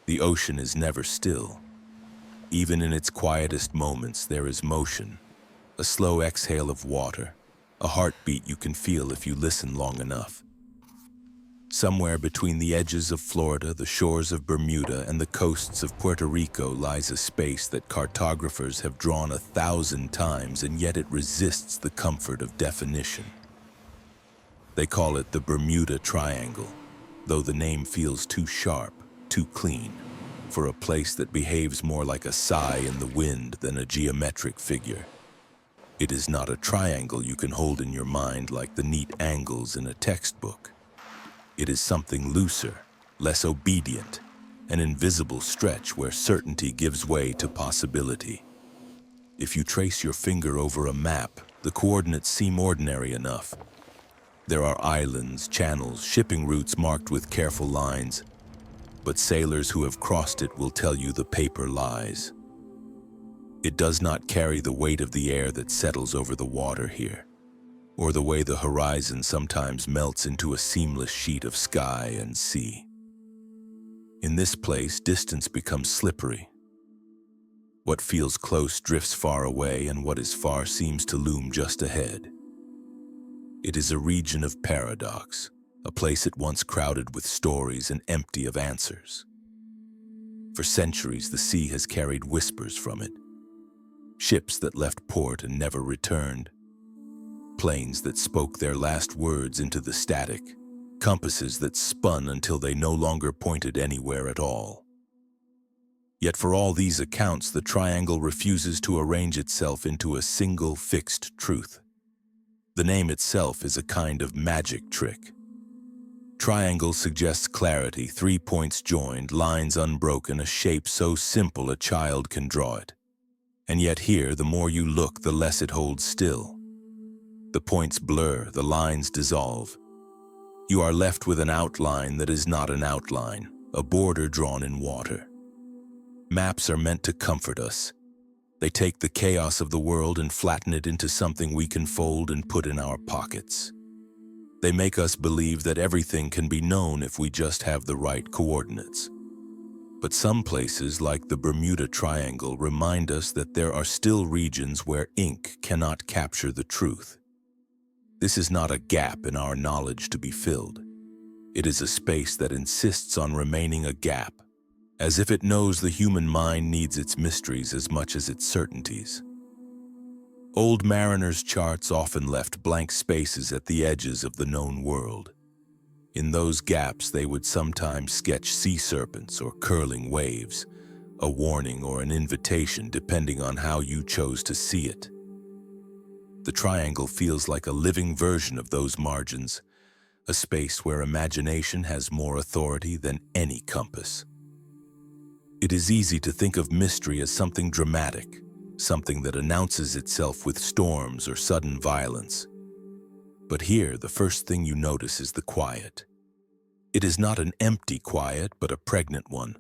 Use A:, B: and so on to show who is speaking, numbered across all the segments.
A: The ocean is never still. Even in its quietest moments, there is motion, a slow exhale of water, a heartbeat you can feel if you listen long enough. Somewhere between the edges of Florida, the shores of Bermuda, and the coasts of Puerto Rico lies a space that cartographers have drawn 1,000 times, and yet it resists the comfort of definition. They call it the Bermuda Triangle, though the name feels too sharp, too clean, for a place that behaves more like a sigh in the wind than a geometric figure. It is not a triangle you can hold in your mind like the neat angles in a textbook. It is something looser, less obedient, an invisible stretch where certainty gives way to possibility. If you trace your finger over a map, the coordinates seem ordinary enough. There are islands, channels, shipping routes marked with careful lines, but sailors who have crossed it will tell you the paper lies. It does not carry the weight of the air that settles over the water here, or the way the horizon sometimes melts into a seamless sheet of sky and sea. In this place, distance becomes slippery. What feels close drifts far away, and what is far seems to loom just ahead. It is a region of paradox, a place at once crowded with stories and empty of answers. For centuries, the sea has carried whispers from it. Ships that left port and never returned. Planes that spoke their last words into the static. Compasses that spun until they no longer pointed anywhere at all. Yet for all these accounts, the triangle refuses to arrange itself into a single fixed truth. The name itself is a kind of magic trick. Triangle suggests clarity, 3 points joined, lines unbroken, a shape so simple a child can draw it. And yet here, the more you look, the less it holds still. The points blur, the lines dissolve. You are left with an outline that is not an outline, a border drawn in water. Maps are meant to comfort us. They take the chaos of the world and flatten it into something we can fold and put in our pockets. They make us believe that everything can be known if we just have the right coordinates. But some places, like the Bermuda Triangle, remind us that there are still regions where ink cannot capture the truth. This is not a gap in our knowledge to be filled. It is a space that insists on remaining a gap, as if it knows the human mind needs its mysteries as much as its certainties. Old mariners' charts often left blank spaces at the edges of the known world. In those gaps, they would sometimes sketch sea serpents or curling waves, a warning or an invitation depending on how you chose to see it. The triangle feels like a living version of those margins, a space where imagination has more authority than any compass. It is easy to think of mystery as something dramatic, something that announces itself with storms or sudden violence. But here, the first thing you notice is the quiet. It is not an empty quiet, but a pregnant one,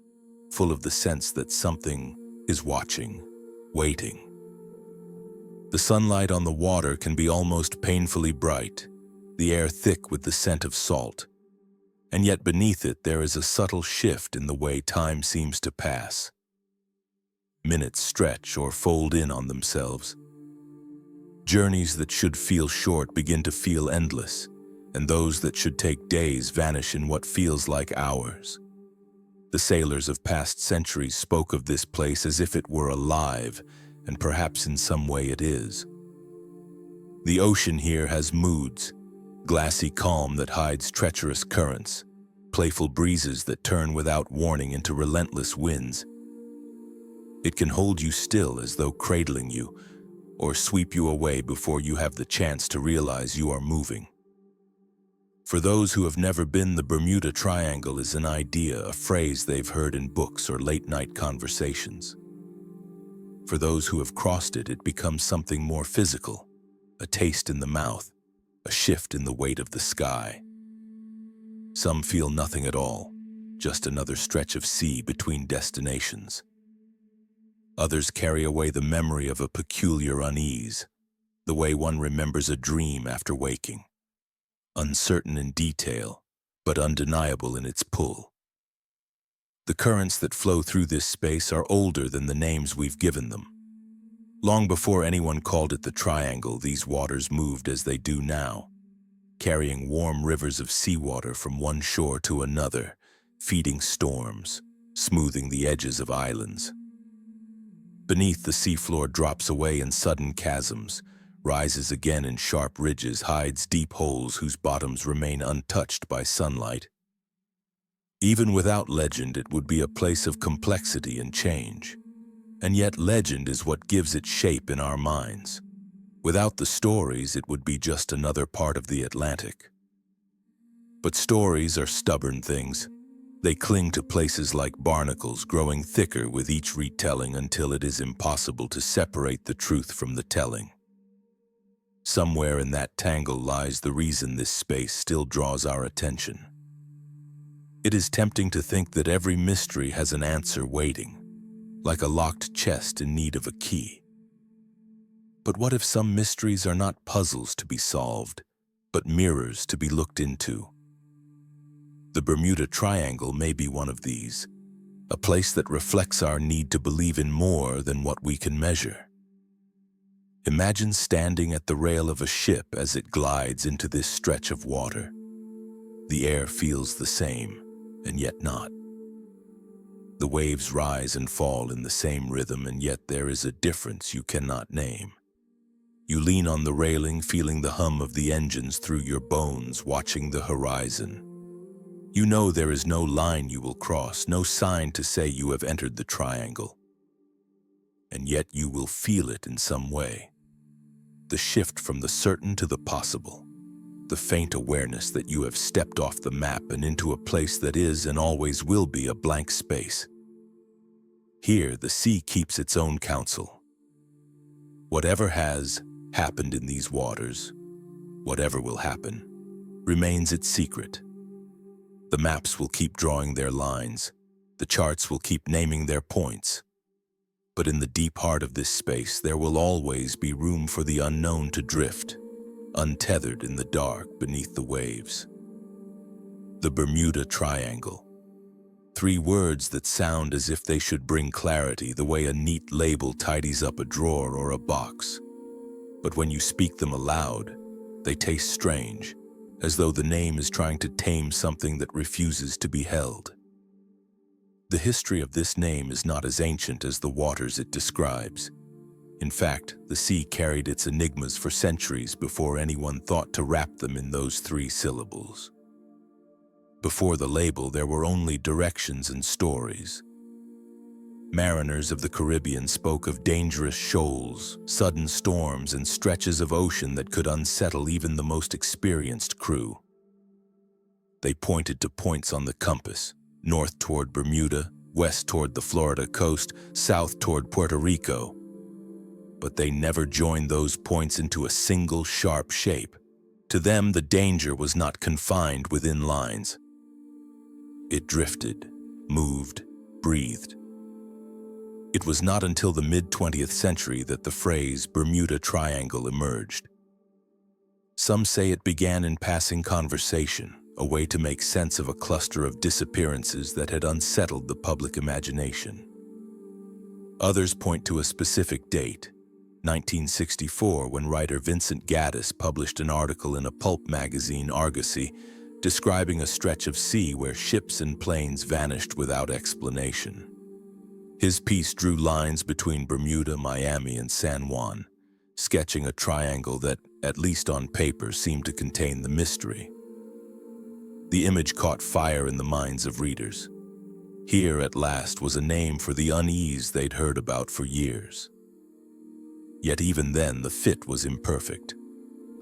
A: full of the sense that something is watching, waiting. The sunlight on the water can be almost painfully bright, the air thick with the scent of salt. And yet beneath it there is a subtle shift in the way time seems to pass. Minutes stretch or fold in on themselves. Journeys that should feel short begin to feel endless, and those that should take days vanish in what feels like hours. The sailors of past centuries spoke of this place as if it were alive, and perhaps in some way it is. The ocean here has moods, glassy calm that hides treacherous currents, playful breezes that turn without warning into relentless winds. It can hold you still as though cradling you, or sweep you away before you have the chance to realize you are moving. For those who have never been, the Bermuda Triangle is an idea, a phrase they've heard in books or late-night conversations. For those who have crossed it, it becomes something more physical, a taste in the mouth, a shift in the weight of the sky. Some feel nothing at all, just another stretch of sea between destinations. Others carry away the memory of a peculiar unease, the way one remembers a dream after waking. Uncertain in detail, but undeniable in its pull. The currents that flow through this space are older than the names we've given them. Long before anyone called it the Triangle, these waters moved as they do now, carrying warm rivers of seawater from one shore to another, feeding storms, smoothing the edges of islands. Beneath, the seafloor drops away in sudden chasms, rises again in sharp ridges, hides deep holes whose bottoms remain untouched by sunlight. Even without legend, it would be a place of complexity and change. And yet legend is what gives it shape in our minds. Without the stories, it would be just another part of the Atlantic. But stories are stubborn things. They cling to places like barnacles, growing thicker with each retelling until it is impossible to separate the truth from the telling. Somewhere in that tangle lies the reason this space still draws our attention. It is tempting to think that every mystery has an answer waiting, like a locked chest in need of a key. But what if some mysteries are not puzzles to be solved, but mirrors to be looked into? The Bermuda Triangle may be one of these, a place that reflects our need to believe in more than what we can measure. Imagine standing at the rail of a ship as it glides into this stretch of water. The air feels the same, and yet not. The waves rise and fall in the same rhythm, and yet there is a difference you cannot name. You lean on the railing, feeling the hum of the engines through your bones, watching the horizon. You know there is no line you will cross, no sign to say you have entered the triangle. And yet you will feel it in some way. The shift from the certain to the possible. The faint awareness that you have stepped off the map and into a place that is and always will be a blank space. Here, the sea keeps its own counsel. Whatever has happened in these waters, whatever will happen, remains its secret. The maps will keep drawing their lines, the charts will keep naming their points. But in the deep heart of this space, there will always be room for the unknown to drift, untethered in the dark beneath the waves. The Bermuda Triangle. 3 words that sound as if they should bring clarity, the way a neat label tidies up a drawer or a box. But when you speak them aloud, they taste strange, as though the name is trying to tame something that refuses to be held. The history of this name is not as ancient as the waters it describes. In fact, the sea carried its enigmas for centuries before anyone thought to wrap them in those 3 syllables. Before the label, there were only directions and stories. Mariners of the Caribbean spoke of dangerous shoals, sudden storms, and stretches of ocean that could unsettle even the most experienced crew. They pointed to points on the compass, north toward Bermuda, west toward the Florida coast, south toward Puerto Rico. But they never joined those points into a single sharp shape. To them, the danger was not confined within lines. It drifted, moved, breathed. It was not until the mid-20th century that the phrase Bermuda Triangle emerged. Some say it began in passing conversation, a way to make sense of a cluster of disappearances that had unsettled the public imagination. Others point to a specific date, 1964, when writer Vincent Gaddis published an article in a pulp magazine, Argosy, describing a stretch of sea where ships and planes vanished without explanation. His piece drew lines between Bermuda, Miami, and San Juan, sketching a triangle that, at least on paper, seemed to contain the mystery. The image caught fire in the minds of readers. Here, at last, was a name for the unease they'd heard about for years. Yet even then, the fit was imperfect.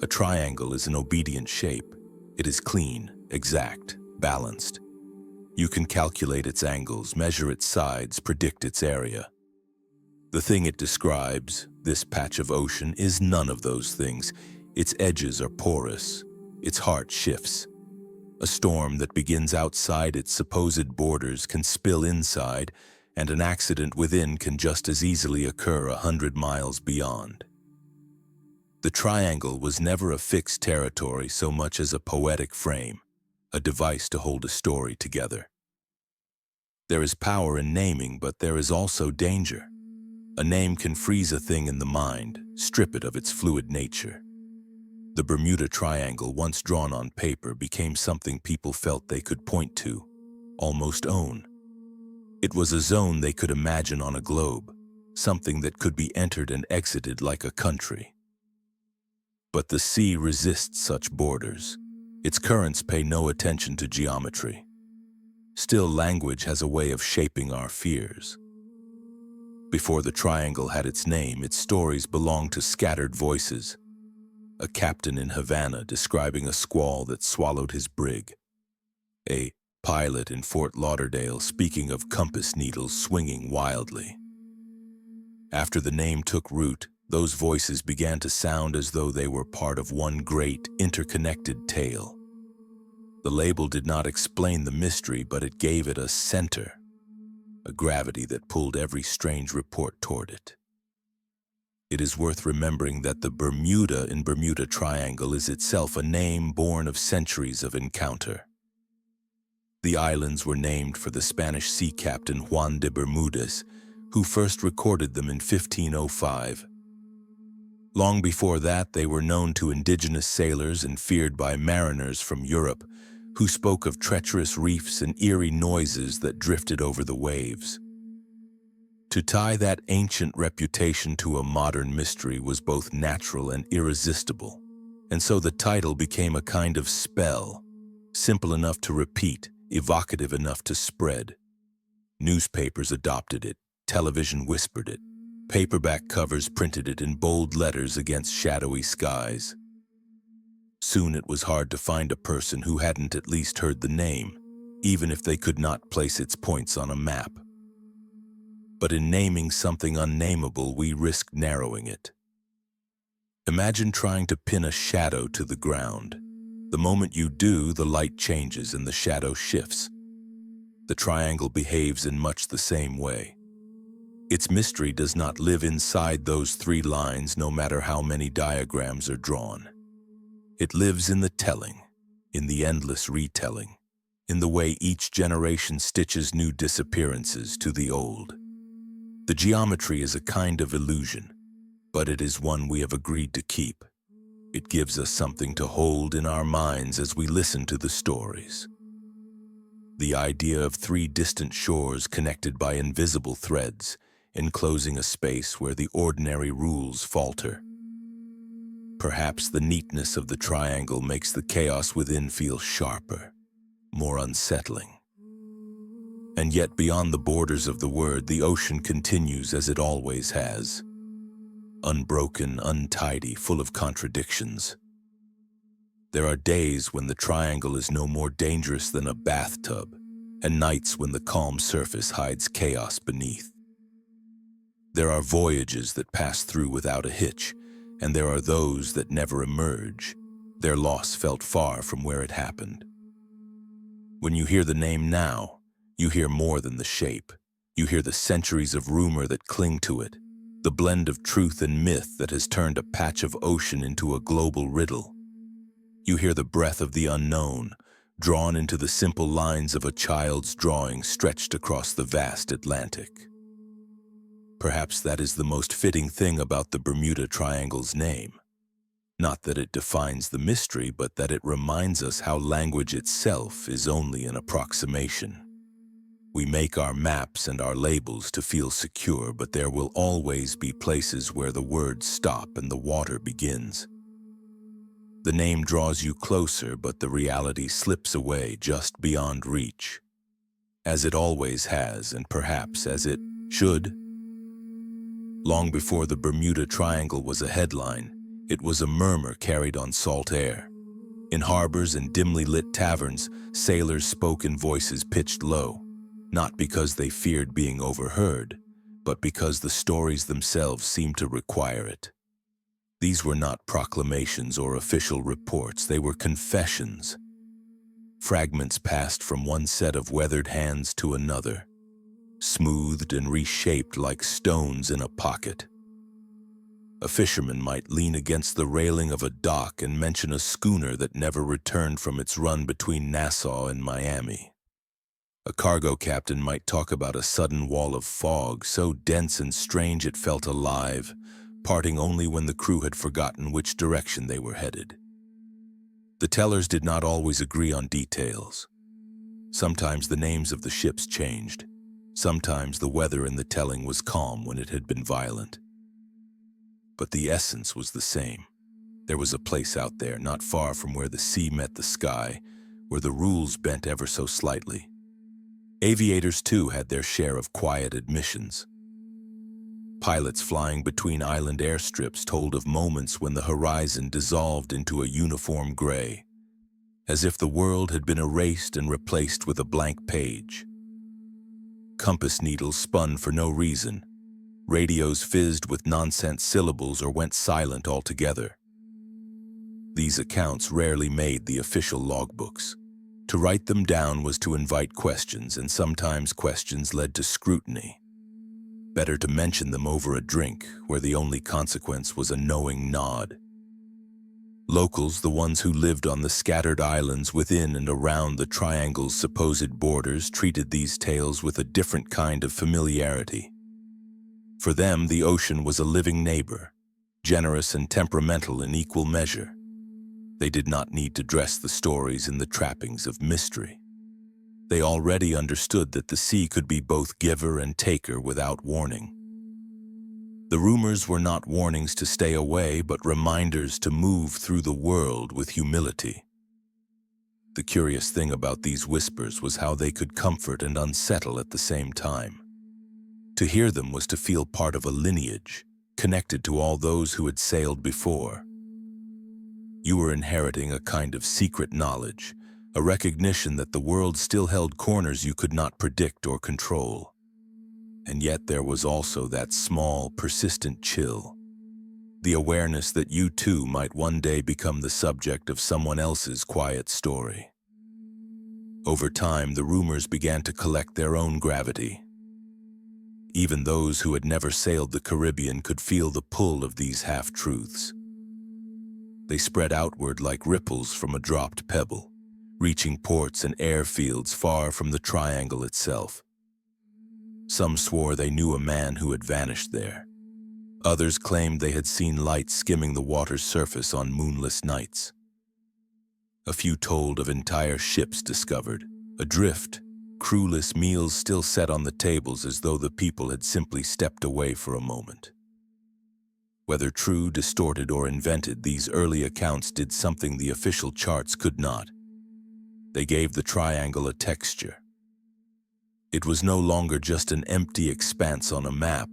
A: A triangle is an obedient shape. It is clean, exact, balanced. You can calculate its angles, measure its sides, predict its area. The thing it describes, this patch of ocean, is none of those things. Its edges are porous. Its heart shifts. A storm that begins outside its supposed borders can spill inside, and an accident within can just as easily occur 100 miles beyond. The triangle was never a fixed territory so much as a poetic frame, a device to hold a story together. There is power in naming, but there is also danger. A name can freeze a thing in the mind, strip it of its fluid nature. The Bermuda Triangle, once drawn on paper, became something people felt they could point to, almost own. It was a zone they could imagine on a globe, something that could be entered and exited like a country. But the sea resists such borders. Its currents pay no attention to geometry. Still, language has a way of shaping our fears. Before the triangle had its name, its stories belonged to scattered voices. A captain in Havana describing a squall that swallowed his brig. A pilot in Fort Lauderdale speaking of compass needles swinging wildly. After the name took root, those voices began to sound as though they were part of one great, interconnected tale. The label did not explain the mystery, but it gave it a center, a gravity that pulled every strange report toward it. It is worth remembering that the Bermuda in Bermuda Triangle is itself a name born of centuries of encounter. The islands were named for the Spanish sea captain Juan de Bermudez, who first recorded them in 1505. Long before that, they were known to indigenous sailors and feared by mariners from Europe, who spoke of treacherous reefs and eerie noises that drifted over the waves. To tie that ancient reputation to a modern mystery was both natural and irresistible, and so the title became a kind of spell, simple enough to repeat, evocative enough to spread. Newspapers adopted it, television whispered it, paperback covers printed it in bold letters against shadowy skies. Soon it was hard to find a person who hadn't at least heard the name, even if they could not place its points on a map. But in naming something unnameable, we risked narrowing it. Imagine trying to pin a shadow to the ground. The moment you do, the light changes and the shadow shifts. The triangle behaves in much the same way. Its mystery does not live inside those three lines, no matter how many diagrams are drawn. It lives in the telling, in the endless retelling, in the way each generation stitches new disappearances to the old. The geometry is a kind of illusion, but it is one we have agreed to keep. It gives us something to hold in our minds as we listen to the stories. The idea of three distant shores connected by invisible threads, enclosing a space where the ordinary rules falter. Perhaps the neatness of the triangle makes the chaos within feel sharper, more unsettling. And yet, beyond the borders of the word, the ocean continues as it always has. Unbroken, untidy, full of contradictions. There are days when the triangle is no more dangerous than a bathtub, and nights when the calm surface hides chaos beneath. There are voyages that pass through without a hitch, and there are those that never emerge, their loss felt far from where it happened. When you hear the name now, you hear more than the shape. You hear the centuries of rumor that cling to it, the blend of truth and myth that has turned a patch of ocean into a global riddle. You hear the breath of the unknown, drawn into the simple lines of a child's drawing stretched across the vast Atlantic. Perhaps that is the most fitting thing about the Bermuda Triangle's name. Not that it defines the mystery, but that it reminds us how language itself is only an approximation. We make our maps and our labels to feel secure, but there will always be places where the words stop and the water begins. The name draws you closer, but the reality slips away just beyond reach, as it always has, and perhaps as it should. Long before the Bermuda Triangle was a headline, it was a murmur carried on salt air. In harbors and dimly lit taverns, sailors spoke in voices pitched low, not because they feared being overheard, but because the stories themselves seemed to require it. These were not proclamations or official reports, they were confessions. Fragments passed from one set of weathered hands to another, smoothed and reshaped like stones in a pocket. A fisherman might lean against the railing of a dock and mention a schooner that never returned from its run between Nassau and Miami. A cargo captain might talk about a sudden wall of fog, so dense and strange it felt alive, parting only when the crew had forgotten which direction they were headed. The tellers did not always agree on details. Sometimes the names of the ships changed. Sometimes the weather in the telling was calm when it had been violent. But the essence was the same. There was a place out there, not far from where the sea met the sky, where the rules bent ever so slightly. Aviators, too, had their share of quiet admissions. Pilots flying between island airstrips told of moments when the horizon dissolved into a uniform gray, as if the world had been erased and replaced with a blank page. Compass needles spun for no reason. Radios fizzed with nonsense syllables or went silent altogether. These accounts rarely made the official logbooks. To write them down was to invite questions, and sometimes questions led to scrutiny. Better to mention them over a drink, where the only consequence was a knowing nod. Locals, the ones who lived on the scattered islands within and around the triangle's supposed borders, treated these tales with a different kind of familiarity. For them, the ocean was a living neighbor, generous and temperamental in equal measure. They did not need to dress the stories in the trappings of mystery. They already understood that the sea could be both giver and taker without warning. The rumors were not warnings to stay away, but reminders to move through the world with humility. The curious thing about these whispers was how they could comfort and unsettle at the same time. To hear them was to feel part of a lineage, connected to all those who had sailed before. You were inheriting a kind of secret knowledge, a recognition that the world still held corners you could not predict or control. And yet there was also that small, persistent chill, the awareness that you too might one day become the subject of someone else's quiet story. Over time, the rumors began to collect their own gravity. Even those who had never sailed the Caribbean could feel the pull of these half-truths. They spread outward like ripples from a dropped pebble, reaching ports and airfields far from the triangle itself. Some swore they knew a man who had vanished there. Others claimed they had seen lights skimming the water's surface on moonless nights. A few told of entire ships discovered, adrift, crewless meals still set on the tables as though the people had simply stepped away for a moment. Whether true, distorted, or invented, these early accounts did something the official charts could not. They gave the triangle a texture. It was no longer just an empty expanse on a map.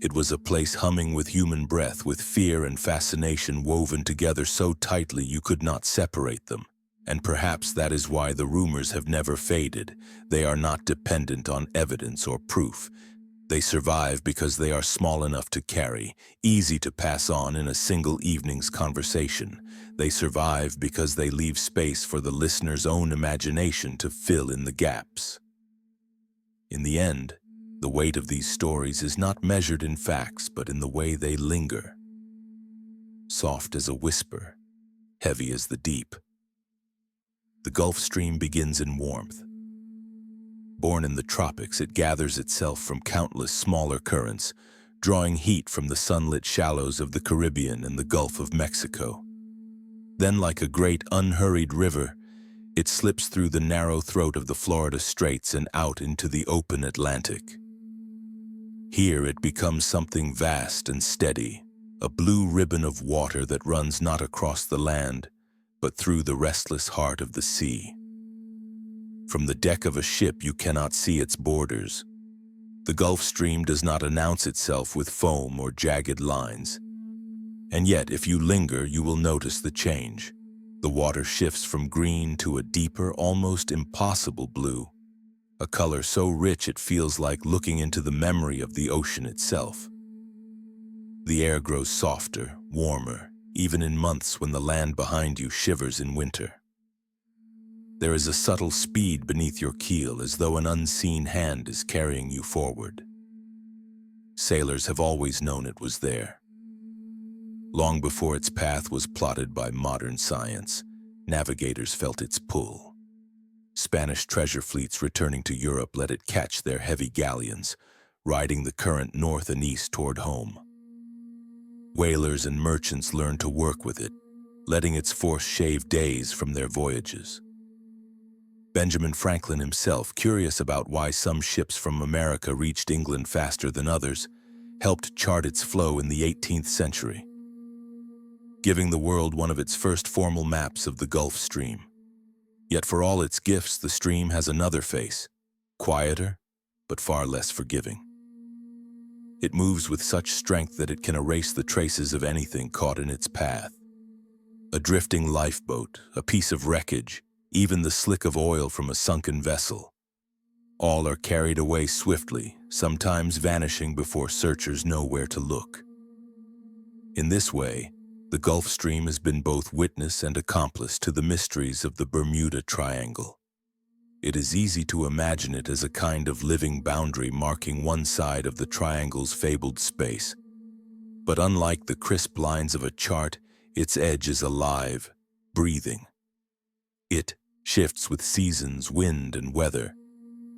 A: It was a place humming with human breath, with fear and fascination woven together so tightly you could not separate them. And perhaps that is why the rumors have never faded. They are not dependent on evidence or proof. They survive because they are small enough to carry, easy to pass on in a single evening's conversation. They survive because they leave space for the listener's own imagination to fill in the gaps. In the end, the weight of these stories is not measured in facts, but in the way they linger. Soft as a whisper, heavy as the deep. The Gulf Stream begins in warmth. Born in the tropics, it gathers itself from countless smaller currents, drawing heat from the sunlit shallows of the Caribbean and the Gulf of Mexico. Then, like a great unhurried river, it slips through the narrow throat of the Florida Straits and out into the open Atlantic. Here it becomes something vast and steady, a blue ribbon of water that runs not across the land, but through the restless heart of the sea. From the deck of a ship you cannot see its borders. The Gulf Stream does not announce itself with foam or jagged lines. And yet, if you linger, you will notice the change. The water shifts from green to a deeper, almost impossible blue, a color so rich it feels like looking into the memory of the ocean itself. The air grows softer, warmer, even in months when the land behind you shivers in winter. There is a subtle speed beneath your keel, as though an unseen hand is carrying you forward. Sailors have always known it was there. Long before its path was plotted by modern science, navigators felt its pull. Spanish treasure fleets returning to Europe let it catch their heavy galleons, riding the current north and east toward home. Whalers and merchants learned to work with it, letting its force shave days from their voyages. Benjamin Franklin himself, curious about why some ships from America reached England faster than others, helped chart its flow in the 18th century, giving the world one of its first formal maps of the Gulf Stream. Yet for all its gifts, the stream has another face, quieter, but far less forgiving. It moves with such strength that it can erase the traces of anything caught in its path. A drifting lifeboat, a piece of wreckage, even the slick of oil from a sunken vessel. All are carried away swiftly, sometimes vanishing before searchers know where to look. In this way, the Gulf Stream has been both witness and accomplice to the mysteries of the Bermuda Triangle. It is easy to imagine it as a kind of living boundary marking one side of the triangle's fabled space. But unlike the crisp lines of a chart, its edge is alive, breathing. It shifts with seasons, wind, and weather,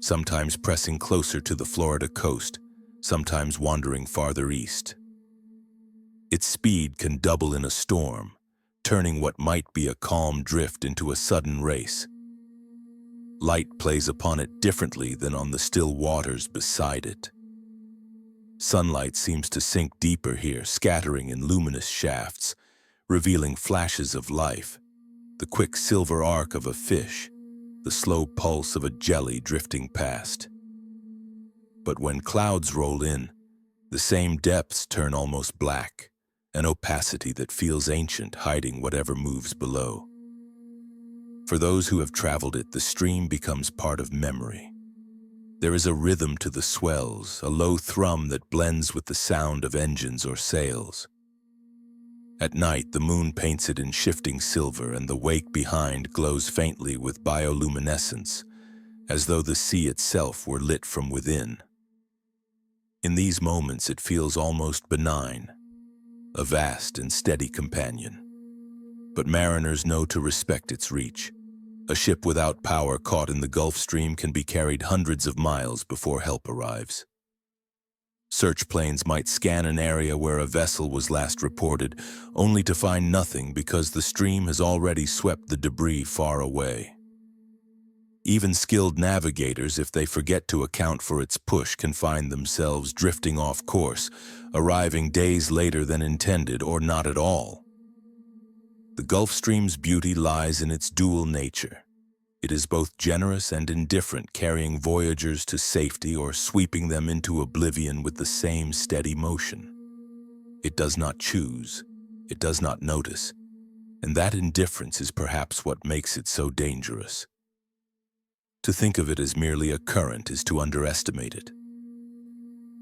A: sometimes pressing closer to the Florida coast, sometimes wandering farther east. Its speed can double in a storm, turning what might be a calm drift into a sudden race. Light plays upon it differently than on the still waters beside it. Sunlight seems to sink deeper here, scattering in luminous shafts, revealing flashes of life, the quick silver arc of a fish, the slow pulse of a jelly drifting past. But when clouds roll in, the same depths turn almost black, an opacity that feels ancient, hiding whatever moves below. For those who have traveled it, the stream becomes part of memory. There is a rhythm to the swells, a low thrum that blends with the sound of engines or sails. At night, the moon paints it in shifting silver, and the wake behind glows faintly with bioluminescence, as though the sea itself were lit from within. In these moments, it feels almost benign, a vast and steady companion. But mariners know to respect its reach. A ship without power caught in the Gulf Stream can be carried hundreds of miles before help arrives. Search planes might scan an area where a vessel was last reported, only to find nothing because the stream has already swept the debris far away. Even skilled navigators, if they forget to account for its push, can find themselves drifting off course, arriving days later than intended or not at all. The Gulf Stream's beauty lies in its dual nature. It is both generous and indifferent, carrying voyagers to safety or sweeping them into oblivion with the same steady motion. It does not choose, it does not notice, and that indifference is perhaps what makes it so dangerous. To think of it as merely a current is to underestimate it.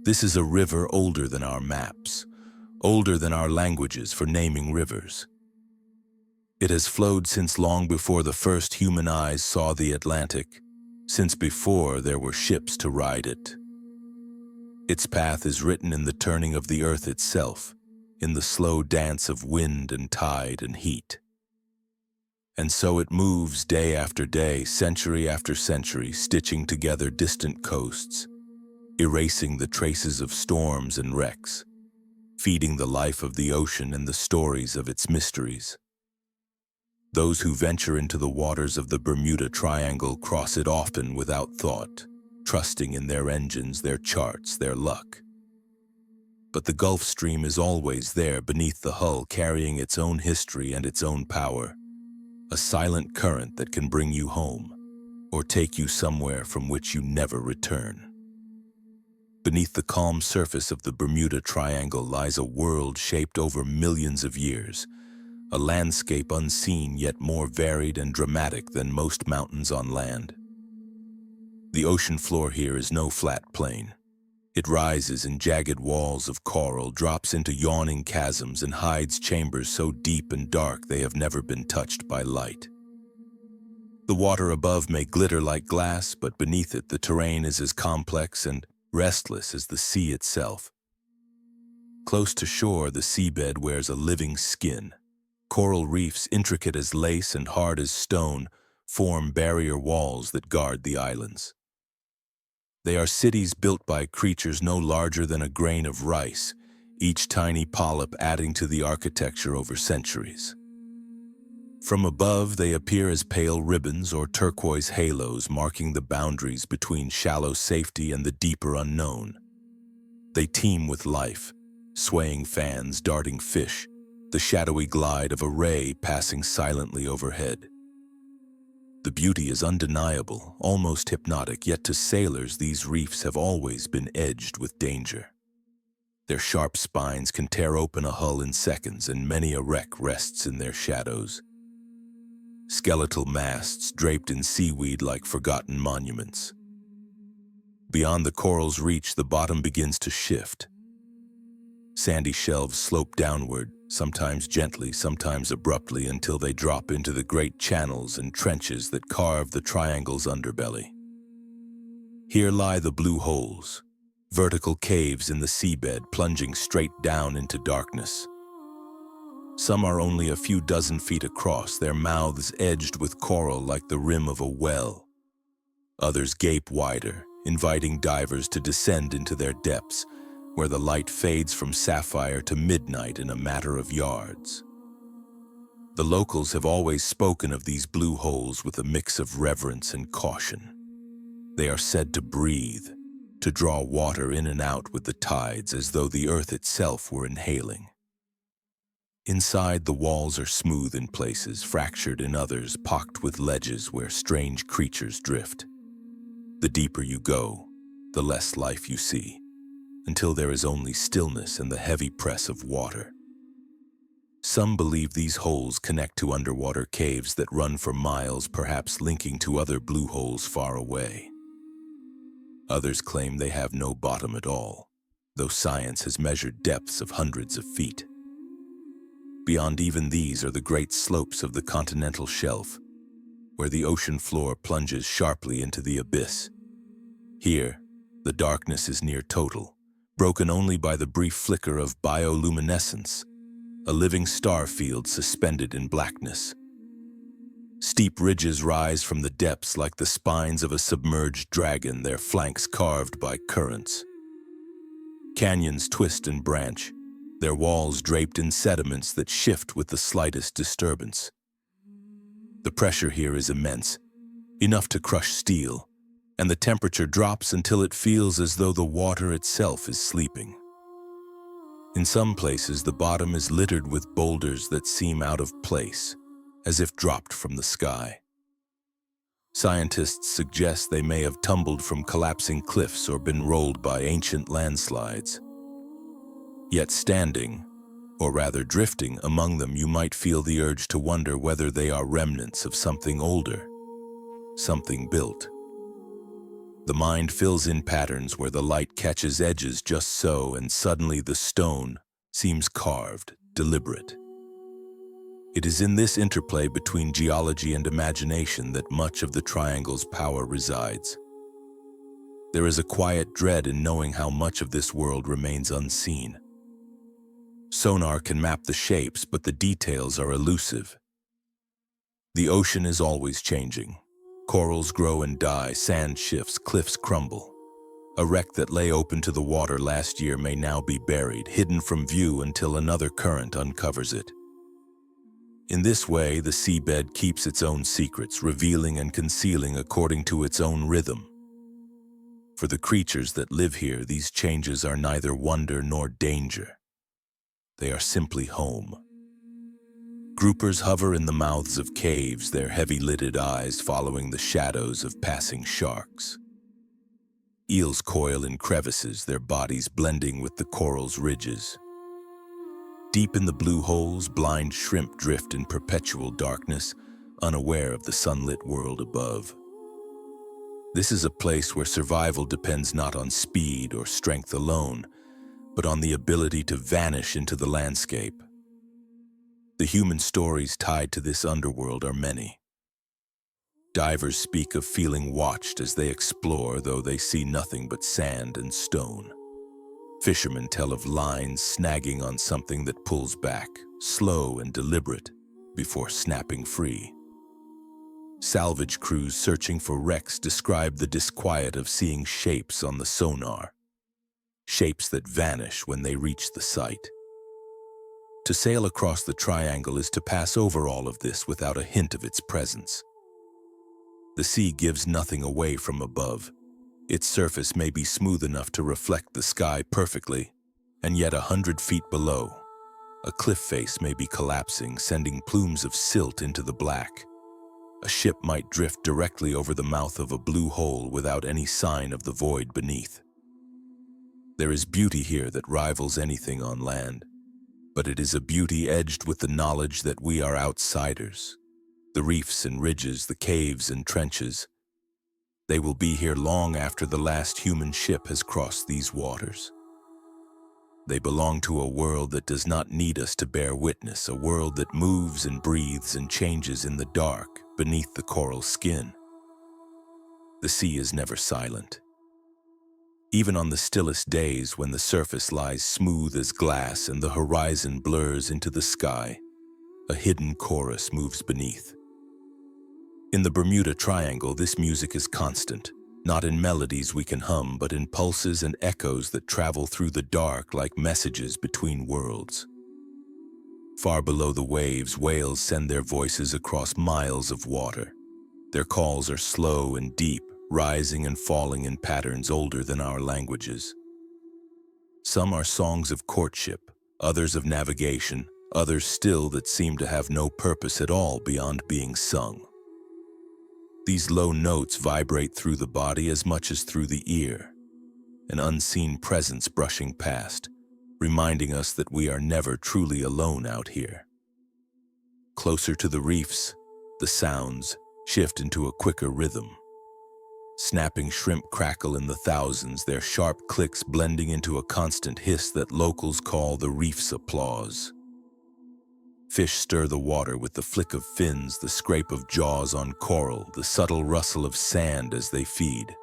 A: This is a river older than our maps, older than our languages for naming rivers. It has flowed since long before the first human eyes saw the Atlantic, since before there were ships to ride it. Its path is written in the turning of the earth itself, in the slow dance of wind and tide and heat. And so it moves day after day, century after century, stitching together distant coasts, erasing the traces of storms and wrecks, feeding the life of the ocean and the stories of its mysteries. Those who venture into the waters of the Bermuda Triangle cross it often without thought, trusting in their engines, their charts, their luck. But the Gulf Stream is always there beneath the hull, carrying its own history and its own power, a silent current that can bring you home or take you somewhere from which you never return. Beneath the calm surface of the Bermuda Triangle lies a world shaped over millions of years, a landscape unseen yet more varied and dramatic than most mountains on land. The ocean floor here is no flat plain. It rises in jagged walls of coral, drops into yawning chasms, and hides chambers so deep and dark they have never been touched by light. The water above may glitter like glass, but beneath it the terrain is as complex and restless as the sea itself. Close to shore, the seabed wears a living skin. Coral reefs, intricate as lace and hard as stone, form barrier walls that guard the islands. They are cities built by creatures no larger than a grain of rice, each tiny polyp adding to the architecture over centuries. From above, they appear as pale ribbons or turquoise halos marking the boundaries between shallow safety and the deeper unknown. They teem with life, swaying fans, darting fish, the shadowy glide of a ray passing silently overhead. The beauty is undeniable, almost hypnotic, yet to sailors these reefs have always been edged with danger. Their sharp spines can tear open a hull in seconds, and many a wreck rests in their shadows. Skeletal masts draped in seaweed like forgotten monuments. Beyond the coral's reach, the bottom begins to shift. Sandy shelves slope downward, sometimes gently, sometimes abruptly, until they drop into the great channels and trenches that carve the triangle's underbelly. Here lie the blue holes, vertical caves in the seabed plunging straight down into darkness. Some are only a few dozen feet across, their mouths edged with coral like the rim of a well. Others gape wider, inviting divers to descend into their depths, where the light fades from sapphire to midnight in a matter of yards. The locals have always spoken of these blue holes with a mix of reverence and caution. They are said to breathe, to draw water in and out with the tides as though the earth itself were inhaling. Inside, the walls are smooth in places, fractured in others, pocked with ledges where strange creatures drift. The deeper you go, the less life you see, until there is only stillness and the heavy press of water. Some believe these holes connect to underwater caves that run for miles, perhaps linking to other blue holes far away. Others claim they have no bottom at all, though science has measured depths of hundreds of feet. Beyond even these are the great slopes of the continental shelf, where the ocean floor plunges sharply into the abyss. Here, the darkness is near total, broken only by the brief flicker of bioluminescence, a living star field suspended in blackness. Steep ridges rise from the depths like the spines of a submerged dragon, their flanks carved by currents. Canyons twist and branch, their walls draped in sediments that shift with the slightest disturbance. The pressure here is immense, enough to crush steel, and the temperature drops until it feels as though the water itself is sleeping. In some places, the bottom is littered with boulders that seem out of place, as if dropped from the sky. Scientists suggest they may have tumbled from collapsing cliffs or been rolled by ancient landslides. Yet standing, or rather drifting, among them, you might feel the urge to wonder whether they are remnants of something older, something built. The mind fills in patterns where the light catches edges just so, and suddenly the stone seems carved, deliberate. It is in this interplay between geology and imagination that much of the triangle's power resides. There is a quiet dread in knowing how much of this world remains unseen. Sonar can map the shapes, but the details are elusive. The ocean is always changing. Corals grow and die, sand shifts, cliffs crumble. A wreck that lay open to the water last year may now be buried, hidden from view until another current uncovers it. In this way, the seabed keeps its own secrets, revealing and concealing according to its own rhythm. For the creatures that live here, these changes are neither wonder nor danger. They are simply home. Groupers hover in the mouths of caves, their heavy-lidded eyes following the shadows of passing sharks. Eels coil in crevices, their bodies blending with the coral's ridges. Deep in the blue holes, blind shrimp drift in perpetual darkness, unaware of the sunlit world above. This is a place where survival depends not on speed or strength alone, but on the ability to vanish into the landscape. The human stories tied to this underworld are many. Divers speak of feeling watched as they explore, though they see nothing but sand and stone. Fishermen tell of lines snagging on something that pulls back, slow and deliberate, before snapping free. Salvage crews searching for wrecks describe the disquiet of seeing shapes on the sonar, shapes that vanish when they reach the site. To sail across the triangle is to pass over all of this without a hint of its presence. The sea gives nothing away from above. Its surface may be smooth enough to reflect the sky perfectly, and yet 100 feet below, a cliff face may be collapsing, sending plumes of silt into the black. A ship might drift directly over the mouth of a blue hole without any sign of the void beneath. There is beauty here that rivals anything on land, but it is a beauty edged with the knowledge that we are outsiders. The reefs and ridges, the caves and trenches, they will be here long after the last human ship has crossed these waters. They belong to a world that does not need us to bear witness, a world that moves and breathes and changes in the dark beneath the coral skin. The sea is never silent. Even on the stillest days when the surface lies smooth as glass and the horizon blurs into the sky, a hidden chorus moves beneath. In the Bermuda Triangle, this music is constant, not in melodies we can hum, but in pulses and echoes that travel through the dark like messages between worlds. Far below the waves, whales send their voices across miles of water. Their calls are slow and deep, rising and falling in patterns older than our languages. Some are songs of courtship, others of navigation, others still that seem to have no purpose at all beyond being sung. These low notes vibrate through the body as much as through the ear, an unseen presence brushing past, reminding us that we are never truly alone out here. Closer to the reefs, the sounds shift into a quicker rhythm. Snapping shrimp crackle in the thousands, their sharp clicks blending into a constant hiss that locals call the reef's applause. Fish stir the water with the flick of fins, the scrape of jaws on coral, the subtle rustle of sand as they feed.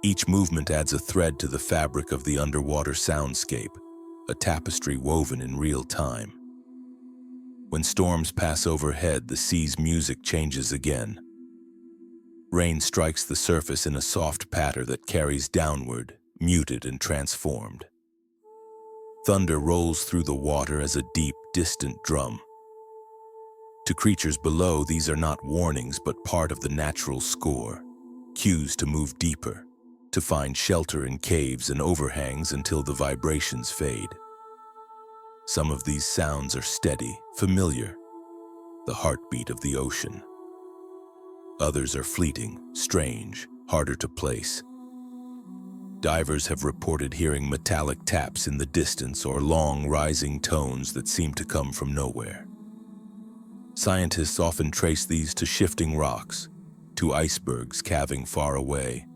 A: Each movement adds a thread to the fabric of the underwater soundscape, a tapestry woven in real time. When storms pass overhead, the sea's music changes again. Rain strikes the surface in a soft patter that carries downward, muted and transformed. Thunder rolls through the water as a deep, distant drum. To creatures below, these are not warnings but part of the natural score, cues to move deeper, to find shelter in caves and overhangs until the vibrations fade. Some of these sounds are steady, familiar, the heartbeat of the ocean. Others are fleeting, strange, harder to place. Divers have reported hearing metallic taps in the distance or long, rising tones that seem to come from nowhere. Scientists often trace these to shifting rocks, to icebergs calving far away,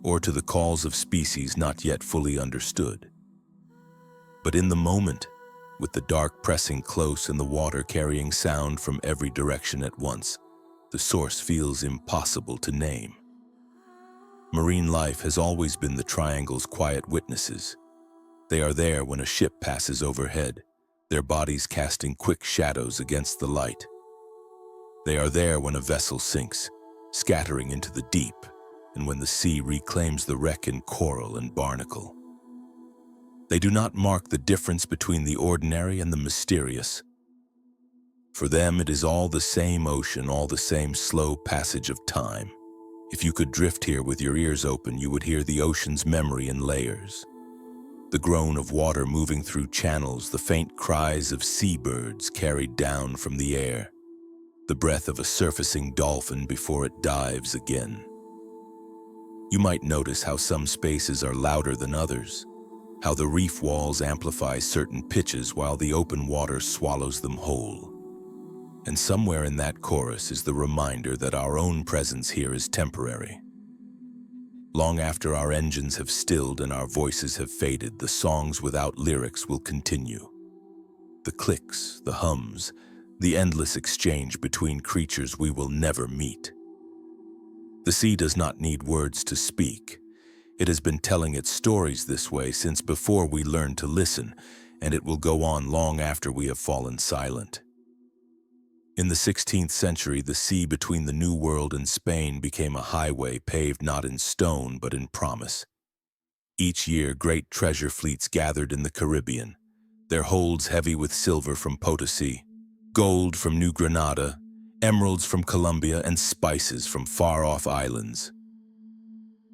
A: or to the calls of species not yet fully understood. But in the moment, with the dark pressing close and the water carrying sound from every direction at once, the source feels impossible to name. Marine life has always been the triangle's quiet witnesses. They are there when a ship passes overhead, their bodies casting quick shadows against the light. They are there when a vessel sinks, scattering into the deep, and when the sea reclaims the wreck in coral and barnacle. They do not mark the difference between the ordinary and the mysterious. For them, it is all the same ocean, all the same slow passage of time. If you could drift here with your ears open, you would hear the ocean's memory in layers. The groan of water moving through channels, the faint cries of seabirds carried down from the air, the breath of a surfacing dolphin before it dives again. You might notice how some spaces are louder than others, how the reef walls amplify certain pitches while the open water swallows them whole. And somewhere in that chorus is the reminder that our own presence here is temporary. Long after our engines have stilled and our voices have faded, the songs without lyrics will continue. The clicks, the hums, the endless exchange between creatures we will never meet. The sea does not need words to speak. It has been telling its stories this way since before we learned to listen, and it will go on long after we have fallen silent. In the 16th century, the sea between the New World and Spain became a highway paved not in stone but in promise. Each year, great treasure fleets gathered in the Caribbean, their holds heavy with silver from Potosi, gold from New Granada, emeralds from Colombia, and spices from far-off islands.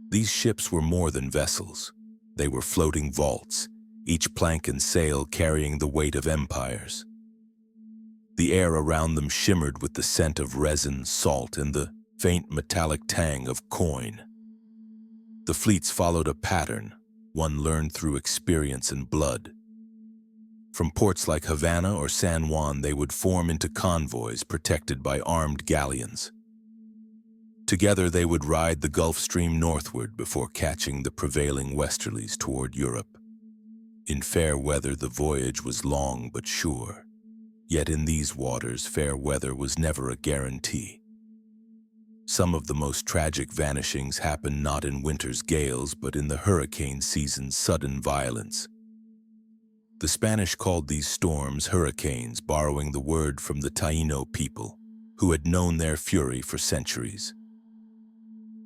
A: These ships were more than vessels. They were floating vaults, each plank and sail carrying the weight of empires. The air around them shimmered with the scent of resin, salt, and the faint metallic tang of coin. The fleets followed a pattern, one learned through experience and blood. From ports like Havana or San Juan, they would form into convoys protected by armed galleons. Together, they would ride the Gulf Stream northward before catching the prevailing westerlies toward Europe. In fair weather, the voyage was long but sure. Yet in these waters, fair weather was never a guarantee. Some of the most tragic vanishings happened not in winter's gales, but in the hurricane season's sudden violence. The Spanish called these storms hurricanes, borrowing the word from the Taino people, who had known their fury for centuries.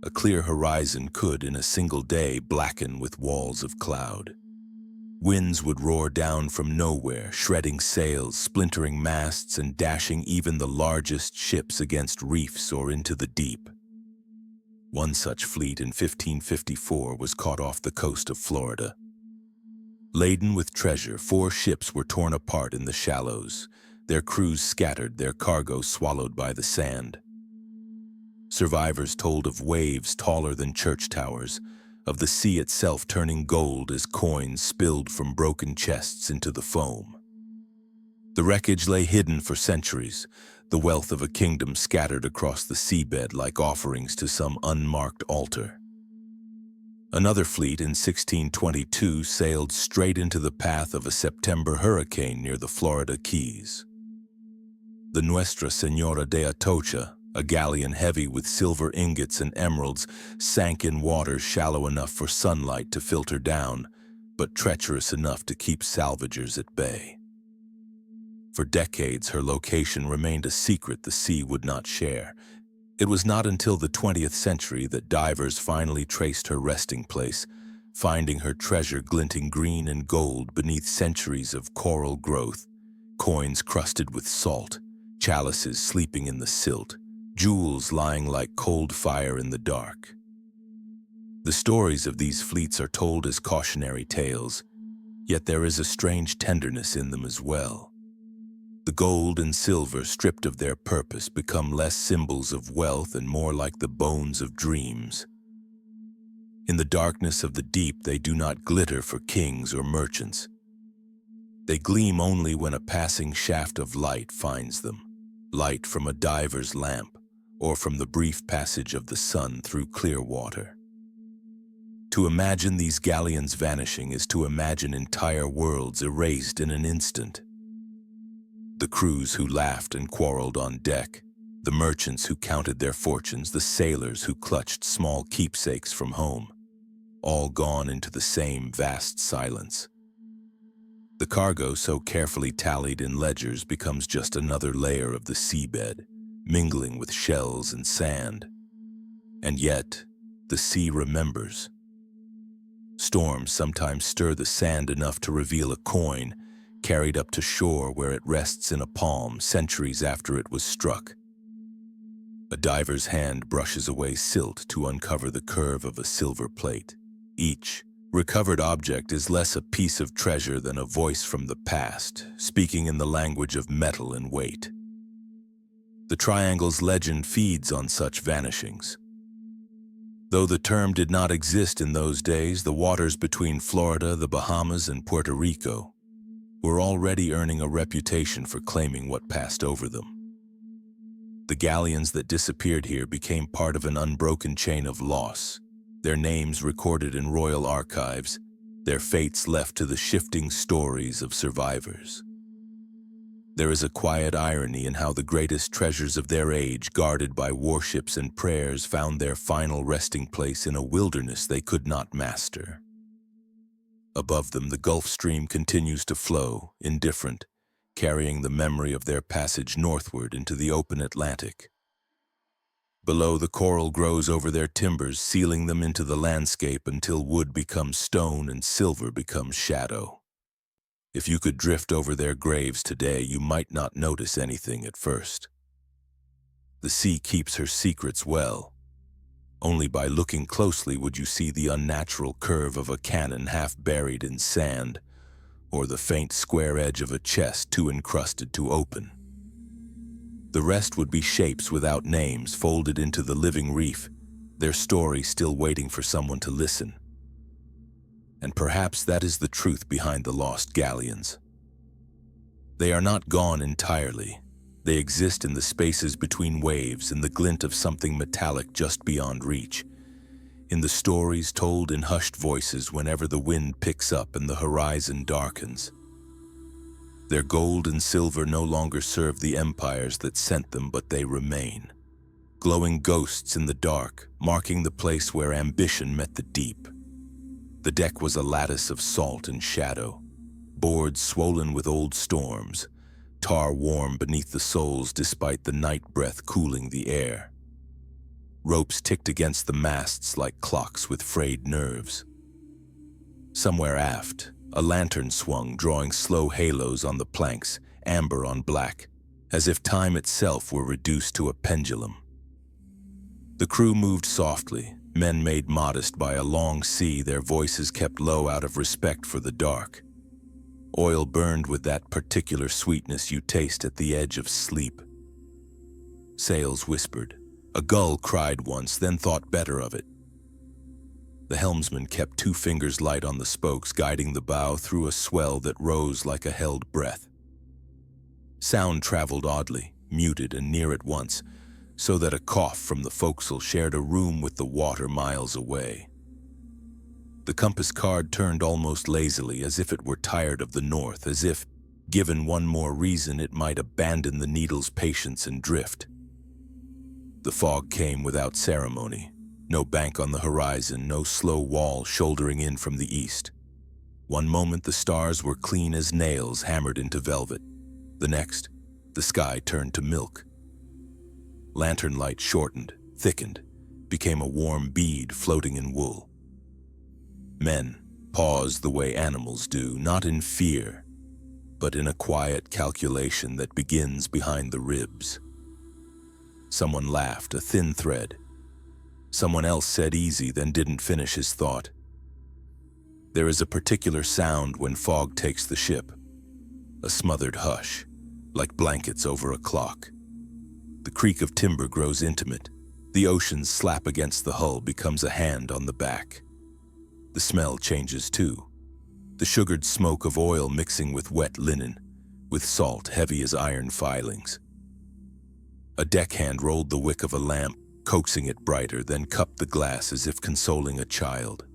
A: A clear horizon could, in a single day, blacken with walls of cloud. Winds would roar down from nowhere, shredding sails, splintering masts, and dashing even the largest ships against reefs or into the deep. One such fleet in 1554 was caught off the coast of Florida. Laden with treasure, 4 ships were torn apart in the shallows, their crews scattered, their cargo swallowed by the sand. Survivors told of waves taller than church towers, of the sea itself turning gold as coins spilled from broken chests into the foam. The wreckage lay hidden for centuries, the wealth of a kingdom scattered across the seabed like offerings to some unmarked altar. Another fleet in 1622 sailed straight into the path of a September hurricane near the Florida Keys. The Nuestra Señora de Atocha, a galleon heavy with silver ingots and emeralds, sank in waters shallow enough for sunlight to filter down, but treacherous enough to keep salvagers at bay. For decades, her location remained a secret the sea would not share. It was not until the 20th century that divers finally traced her resting place, finding her treasure glinting green and gold beneath centuries of coral growth, coins crusted with salt, chalices sleeping in the silt, jewels lying like cold fire in the dark. The stories of these fleets are told as cautionary tales, yet there is a strange tenderness in them as well. The gold and silver, stripped of their purpose, become less symbols of wealth and more like the bones of dreams. In the darkness of the deep, they do not glitter for kings or merchants. They gleam only when a passing shaft of light finds them, light from a diver's lamp, or from the brief passage of the sun through clear water. To imagine these galleons vanishing is to imagine entire worlds erased in an instant. The crews who laughed and quarreled on deck, the merchants who counted their fortunes, the sailors who clutched small keepsakes from home, all gone into the same vast silence. The cargo, so carefully tallied in ledgers, becomes just another layer of the seabed, mingling with shells and sand. And yet, the sea remembers. Storms sometimes stir the sand enough to reveal a coin, carried up to shore where it rests in a palm centuries after it was struck. A diver's hand brushes away silt to uncover the curve of a silver plate. Each recovered object is less a piece of treasure than a voice from the past, speaking in the language of metal and weight. The Triangle's legend feeds on such vanishings. Though the term did not exist in those days, the waters between Florida, the Bahamas, and Puerto Rico were already earning a reputation for claiming what passed over them. The galleons that disappeared here became part of an unbroken chain of loss, their names recorded in royal archives, their fates left to the shifting stories of survivors. There is a quiet irony in how the greatest treasures of their age, guarded by warships and prayers, found their final resting place in a wilderness they could not master. Above them, the Gulf Stream continues to flow, indifferent, carrying the memory of their passage northward into the open Atlantic. Below, the coral grows over their timbers, sealing them into the landscape until wood becomes stone and silver becomes shadow. If you could drift over their graves today, you might not notice anything at first. The sea keeps her secrets well. Only by looking closely would you see the unnatural curve of a cannon half buried in sand, or the faint square edge of a chest too encrusted to open. The rest would be shapes without names folded into the living reef, their story still waiting for someone to listen. And perhaps that is the truth behind the lost galleons. They are not gone entirely. They exist in the spaces between waves, in the glint of something metallic just beyond reach, in the stories told in hushed voices whenever the wind picks up and the horizon darkens. Their gold and silver no longer serve the empires that sent them, but they remain, glowing ghosts in the dark, marking the place where ambition met the deep. The deck was a lattice of salt and shadow, boards swollen with old storms, tar warm beneath the soles despite the night breath cooling the air. Ropes ticked against the masts like clocks with frayed nerves. Somewhere aft, a lantern swung, drawing slow halos on the planks, amber on black, as if time itself were reduced to a pendulum. The crew moved softly, men made modest by a long sea, their voices kept low out of respect for the dark. Oil burned with that particular sweetness you taste at the edge of sleep. Sails whispered. A gull cried once, then thought better of it. The helmsman kept 2 fingers light on the spokes, guiding the bow through a swell that rose like a held breath. Sound traveled oddly, muted and near at once, so that a cough from the forecastle shared a room with the water miles away. The compass card turned almost lazily, as if it were tired of the north, as if, given one more reason, it might abandon the needle's patience and drift. The fog came without ceremony. No bank on the horizon, no slow wall shouldering in from the east. One moment the stars were clean as nails hammered into velvet. The next, the sky turned to milk. Lantern light shortened, thickened, became a warm bead floating in wool. Men paused the way animals do, not in fear, but in a quiet calculation that begins behind the ribs. Someone laughed, a thin thread. Someone else said easy, then didn't finish his thought. There is a particular sound when fog takes the ship. A smothered hush, like blankets over a clock. The creak of timber grows intimate. The ocean's slap against the hull becomes a hand on the back. The smell changes too. The sugared smoke of oil mixing with wet linen, with salt heavy as iron filings. A deckhand rolled the wick of a lamp, coaxing it brighter, then cupped the glass as if consoling a child.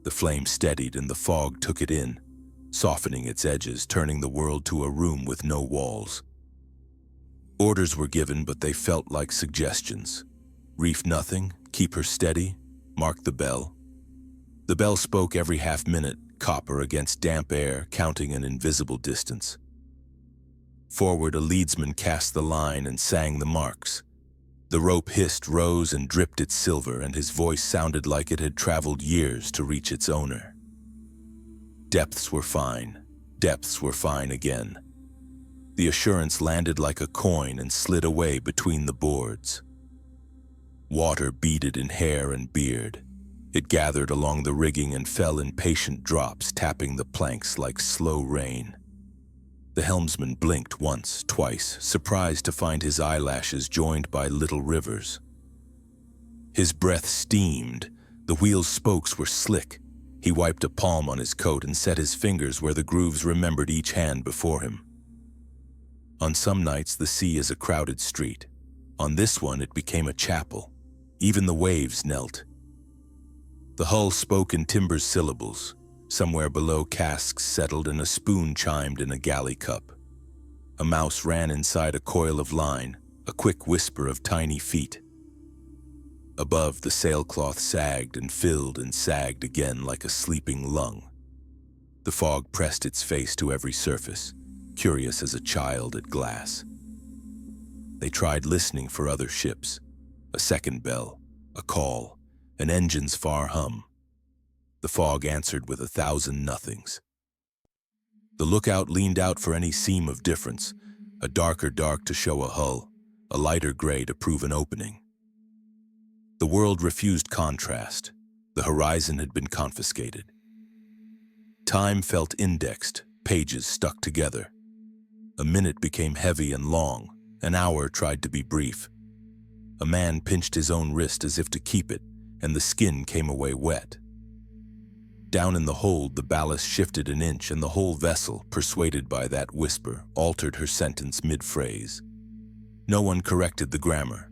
A: The flame steadied and the fog took it in, softening its edges, turning the world to a room with no walls. Orders were given, but they felt like suggestions. Reef nothing, keep her steady, mark the bell. The bell spoke every half minute, copper against damp air, counting an invisible distance. Forward, a leadsman cast the line and sang the marks. The rope hissed, rose, and dripped its silver, and his voice sounded like it had traveled years to reach its owner. Depths were fine again. The assurance landed like a coin and slid away between the boards. Water beaded in hair and beard. It gathered along the rigging and fell in patient drops, tapping the planks like slow rain. The helmsman blinked once, twice, surprised to find his eyelashes joined by little rivers. His breath steamed. The wheel's spokes were slick. He wiped a palm on his coat and set his fingers where the grooves remembered each hand before him. On some nights, the sea is a crowded street. On this one, it became a chapel. Even the waves knelt. The hull spoke in timber's syllables. Somewhere below, casks settled and a spoon chimed in a galley cup. A mouse ran inside a coil of line, a quick whisper of tiny feet. Above, the sailcloth sagged and filled and sagged again like a sleeping lung. The fog pressed its face to every surface, curious as a child at glass. They tried listening for other ships, a second bell, a call, an engine's far hum. The fog answered with 1,000 nothings. The lookout leaned out for any seam of difference, a darker dark to show a hull, a lighter gray to prove an opening. The world refused contrast. The horizon had been confiscated. Time felt indexed, pages stuck together. A minute became heavy and long, an hour tried to be brief. A man pinched his own wrist as if to keep it, and the skin came away wet. Down in the hold, the ballast shifted an inch, and the whole vessel, persuaded by that whisper, altered her sentence mid-phrase. No one corrected the grammar.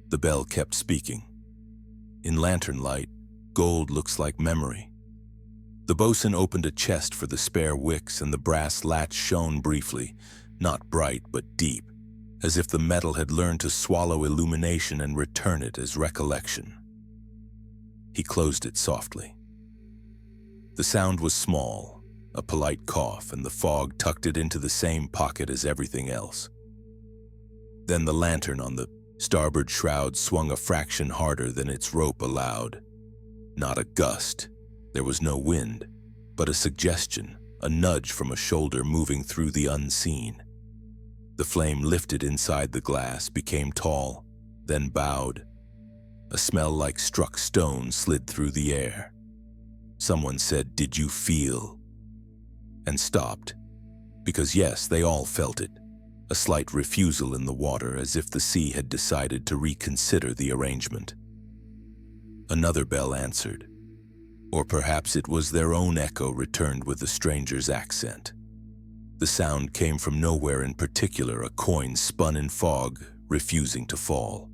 A: The bell kept speaking. In lantern light, gold looks like memory. The bosun opened a chest for the spare wicks, and the brass latch shone briefly, not bright but deep, as if the metal had learned to swallow illumination and return it as recollection. He closed it softly. The sound was small, a polite cough, and the fog tucked it into the same pocket as everything else. Then the lantern on the starboard shroud swung a fraction harder than its rope allowed. Not a gust, there was no wind, but a suggestion, a nudge from a shoulder moving through the unseen. The flame lifted inside the glass, became tall, then bowed. A smell like struck stone slid through the air. Someone said, "Did you feel?" and stopped, because yes, they all felt it. A slight refusal in the water, as if the sea had decided to reconsider the arrangement. Another bell answered, or perhaps it was their own echo returned with the stranger's accent. The sound came from nowhere in particular, a coin spun in fog, refusing to fall.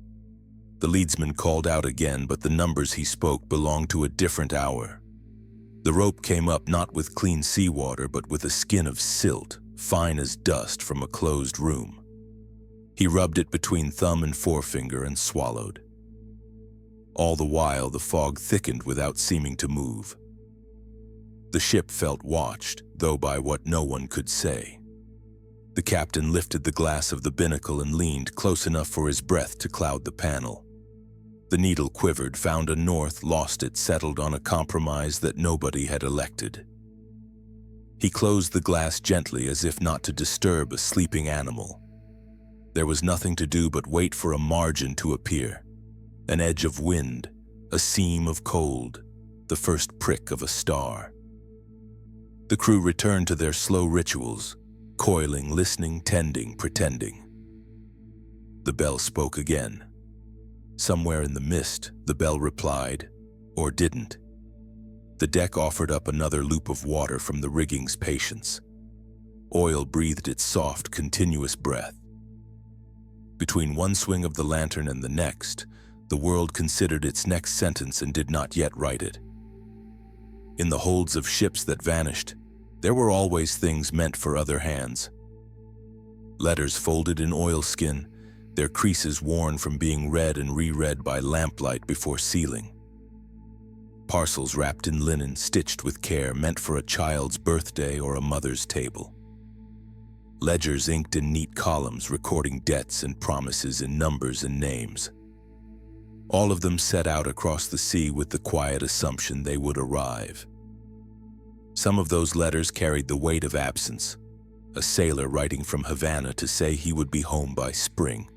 A: The leadsman called out again, but the numbers he spoke belonged to a different hour. The rope came up not with clean seawater, but with a skin of silt, fine as dust from a closed room. He rubbed it between thumb and forefinger and swallowed. All the while, the fog thickened without seeming to move. The ship felt watched, though by what no one could say. The captain lifted the glass of the binnacle and leaned close enough for his breath to cloud the panel. The needle quivered, found a north, lost it, settled on a compromise that nobody had elected. He closed the glass gently, as if not to disturb a sleeping animal. There was nothing to do but wait for a margin to appear. An edge of wind, a seam of cold, the first prick of a star. The crew returned to their slow rituals, coiling, listening, tending, pretending. The bell spoke again. Somewhere in the mist, the bell replied, or didn't. The deck offered up another loop of water from the rigging's patience. Oil breathed its soft, continuous breath. Between one swing of the lantern and the next, the world considered its next sentence and did not yet write it. In the holds of ships that vanished, there were always things meant for other hands. Letters folded in oilskin, their creases worn from being read and reread by lamplight before sealing. Parcels wrapped in linen, stitched with care, meant for a child's birthday or a mother's table. Ledgers inked in neat columns, recording debts and promises in numbers and names. All of them set out across the sea with the quiet assumption they would arrive. Some of those letters carried the weight of absence. A sailor writing from Havana to say he would be home by spring.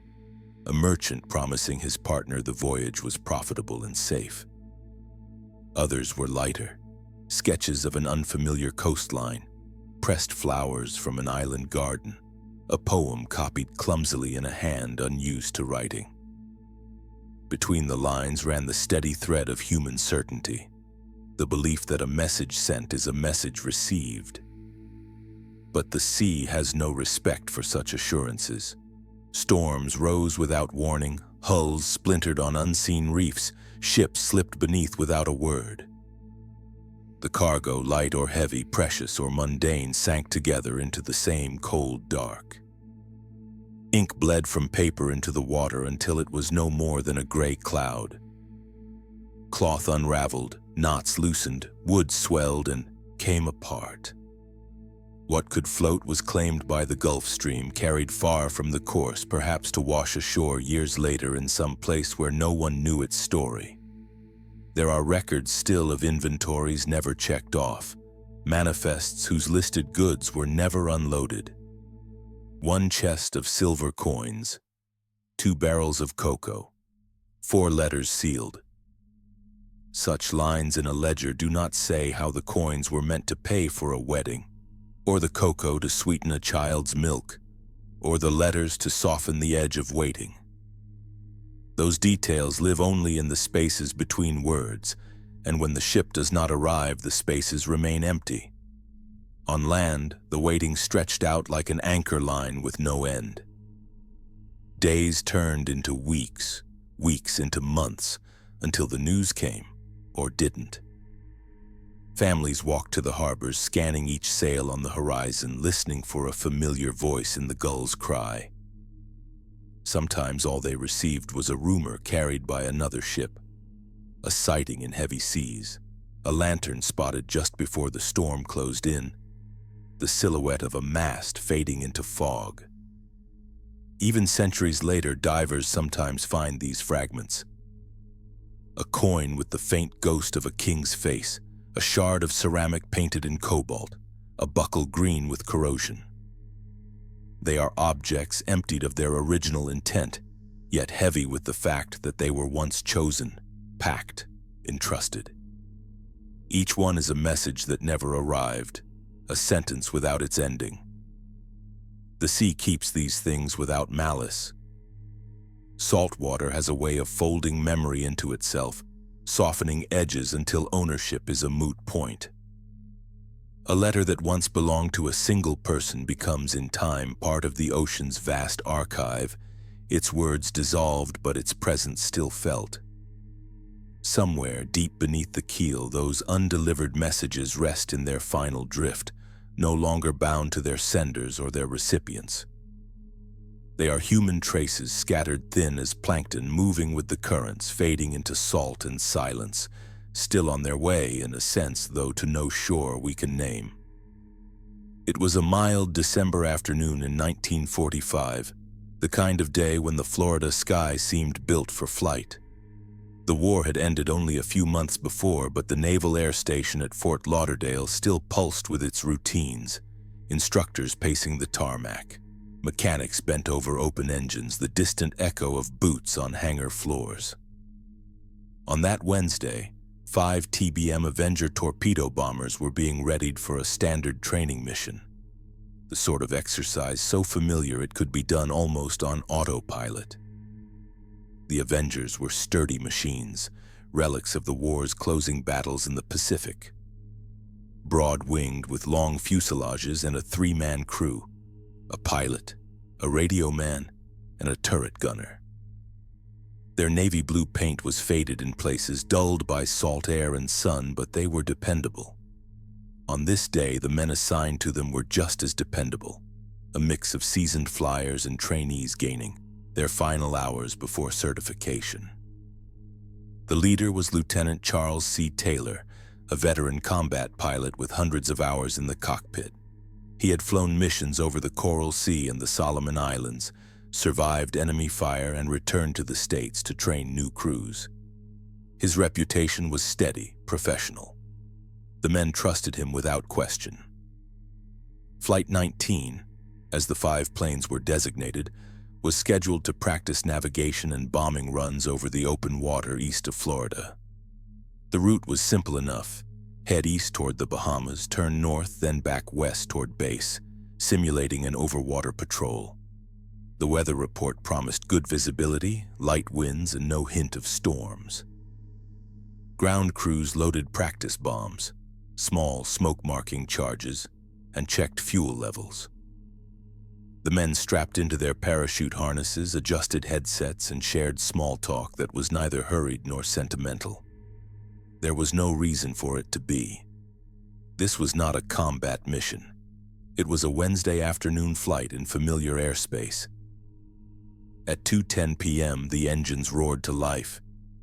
A: A merchant promising his partner the voyage was profitable and safe. Others were lighter, sketches of an unfamiliar coastline, pressed flowers from an island garden, a poem copied clumsily in a hand unused to writing. Between the lines ran the steady thread of human certainty, the belief that a message sent is a message received. But the sea has no respect for such assurances. Storms rose without warning, hulls splintered on unseen reefs, ships slipped beneath without a word. The cargo, light or heavy, precious or mundane, sank together into the same cold dark. Ink bled from paper into the water until it was no more than a gray cloud. Cloth unraveled, knots loosened, wood swelled and came apart. What could float was claimed by the Gulf Stream, carried far from the course, perhaps to wash ashore years later in some place where no one knew its story. There are records still of inventories never checked off, manifests whose listed goods were never unloaded. One chest of silver coins, 2 barrels of cocoa, 4 letters sealed. Such lines in a ledger do not say how the coins were meant to pay for a wedding, or the cocoa to sweeten a child's milk, or the letters to soften the edge of waiting. Those details live only in the spaces between words, and when the ship does not arrive, the spaces remain empty. On land, the waiting stretched out like an anchor line with no end. Days turned into weeks, weeks into months, until the news came, or didn't. Families walked to the harbors, scanning each sail on the horizon, listening for a familiar voice in the gull's cry. Sometimes all they received was a rumor carried by another ship, a sighting in heavy seas, a lantern spotted just before the storm closed in, the silhouette of a mast fading into fog. Even centuries later, divers sometimes find these fragments. A coin with the faint ghost of a king's face, a shard of ceramic painted in cobalt, a buckle green with corrosion. They are objects emptied of their original intent, yet heavy with the fact that they were once chosen, packed, entrusted. Each one is a message that never arrived, a sentence without its ending. The sea keeps these things without malice. Salt water has a way of folding memory into itself, softening edges until ownership is a moot point. A letter that once belonged to a single person becomes in time part of the ocean's vast archive, its words dissolved but its presence still felt. Somewhere deep beneath the keel, those undelivered messages rest in their final drift, no longer bound to their senders or their recipients. They are human traces scattered thin as plankton, moving with the currents, fading into salt and silence, still on their way in a sense, though to no shore we can name. It was a mild December afternoon in 1945, the kind of day when the Florida sky seemed built for flight. The war had ended only a few months before, but the Naval Air Station at Fort Lauderdale still pulsed with its routines, instructors pacing the tarmac, mechanics bent over open engines, the distant echo of boots on hangar floors. On that Wednesday, 5 TBM Avenger torpedo bombers were being readied for a standard training mission, the sort of exercise so familiar it could be done almost on autopilot. The Avengers were sturdy machines, relics of the war's closing battles in the Pacific. Broad-winged with long fuselages and a 3-man crew, a pilot, a radio man, and a turret gunner. Their navy blue paint was faded in places, dulled by salt air and sun, but they were dependable. On this day, the men assigned to them were just as dependable, a mix of seasoned flyers and trainees gaining their final hours before certification. The leader was Lieutenant Charles C. Taylor, a veteran combat pilot with hundreds of hours in the cockpit. He had flown missions over the Coral Sea and the Solomon Islands, survived enemy fire, and returned to the States to train new crews. His reputation was steady, professional. The men trusted him without question. Flight 19, as the 5 planes were designated, was scheduled to practice navigation and bombing runs over the open water east of Florida. The route was simple enough. Head east toward the Bahamas, turn north, then back west toward base, simulating an overwater patrol. The weather report promised good visibility, light winds, and no hint of storms. Ground crews loaded practice bombs, small smoke-marking charges, and checked fuel levels. The men strapped into their parachute harnesses, adjusted headsets, and shared small talk that was neither hurried nor sentimental. There was no reason for it to be. This was not a combat mission. It was a Wednesday afternoon flight in familiar airspace. At 2:10 p.m., the engines roared to life.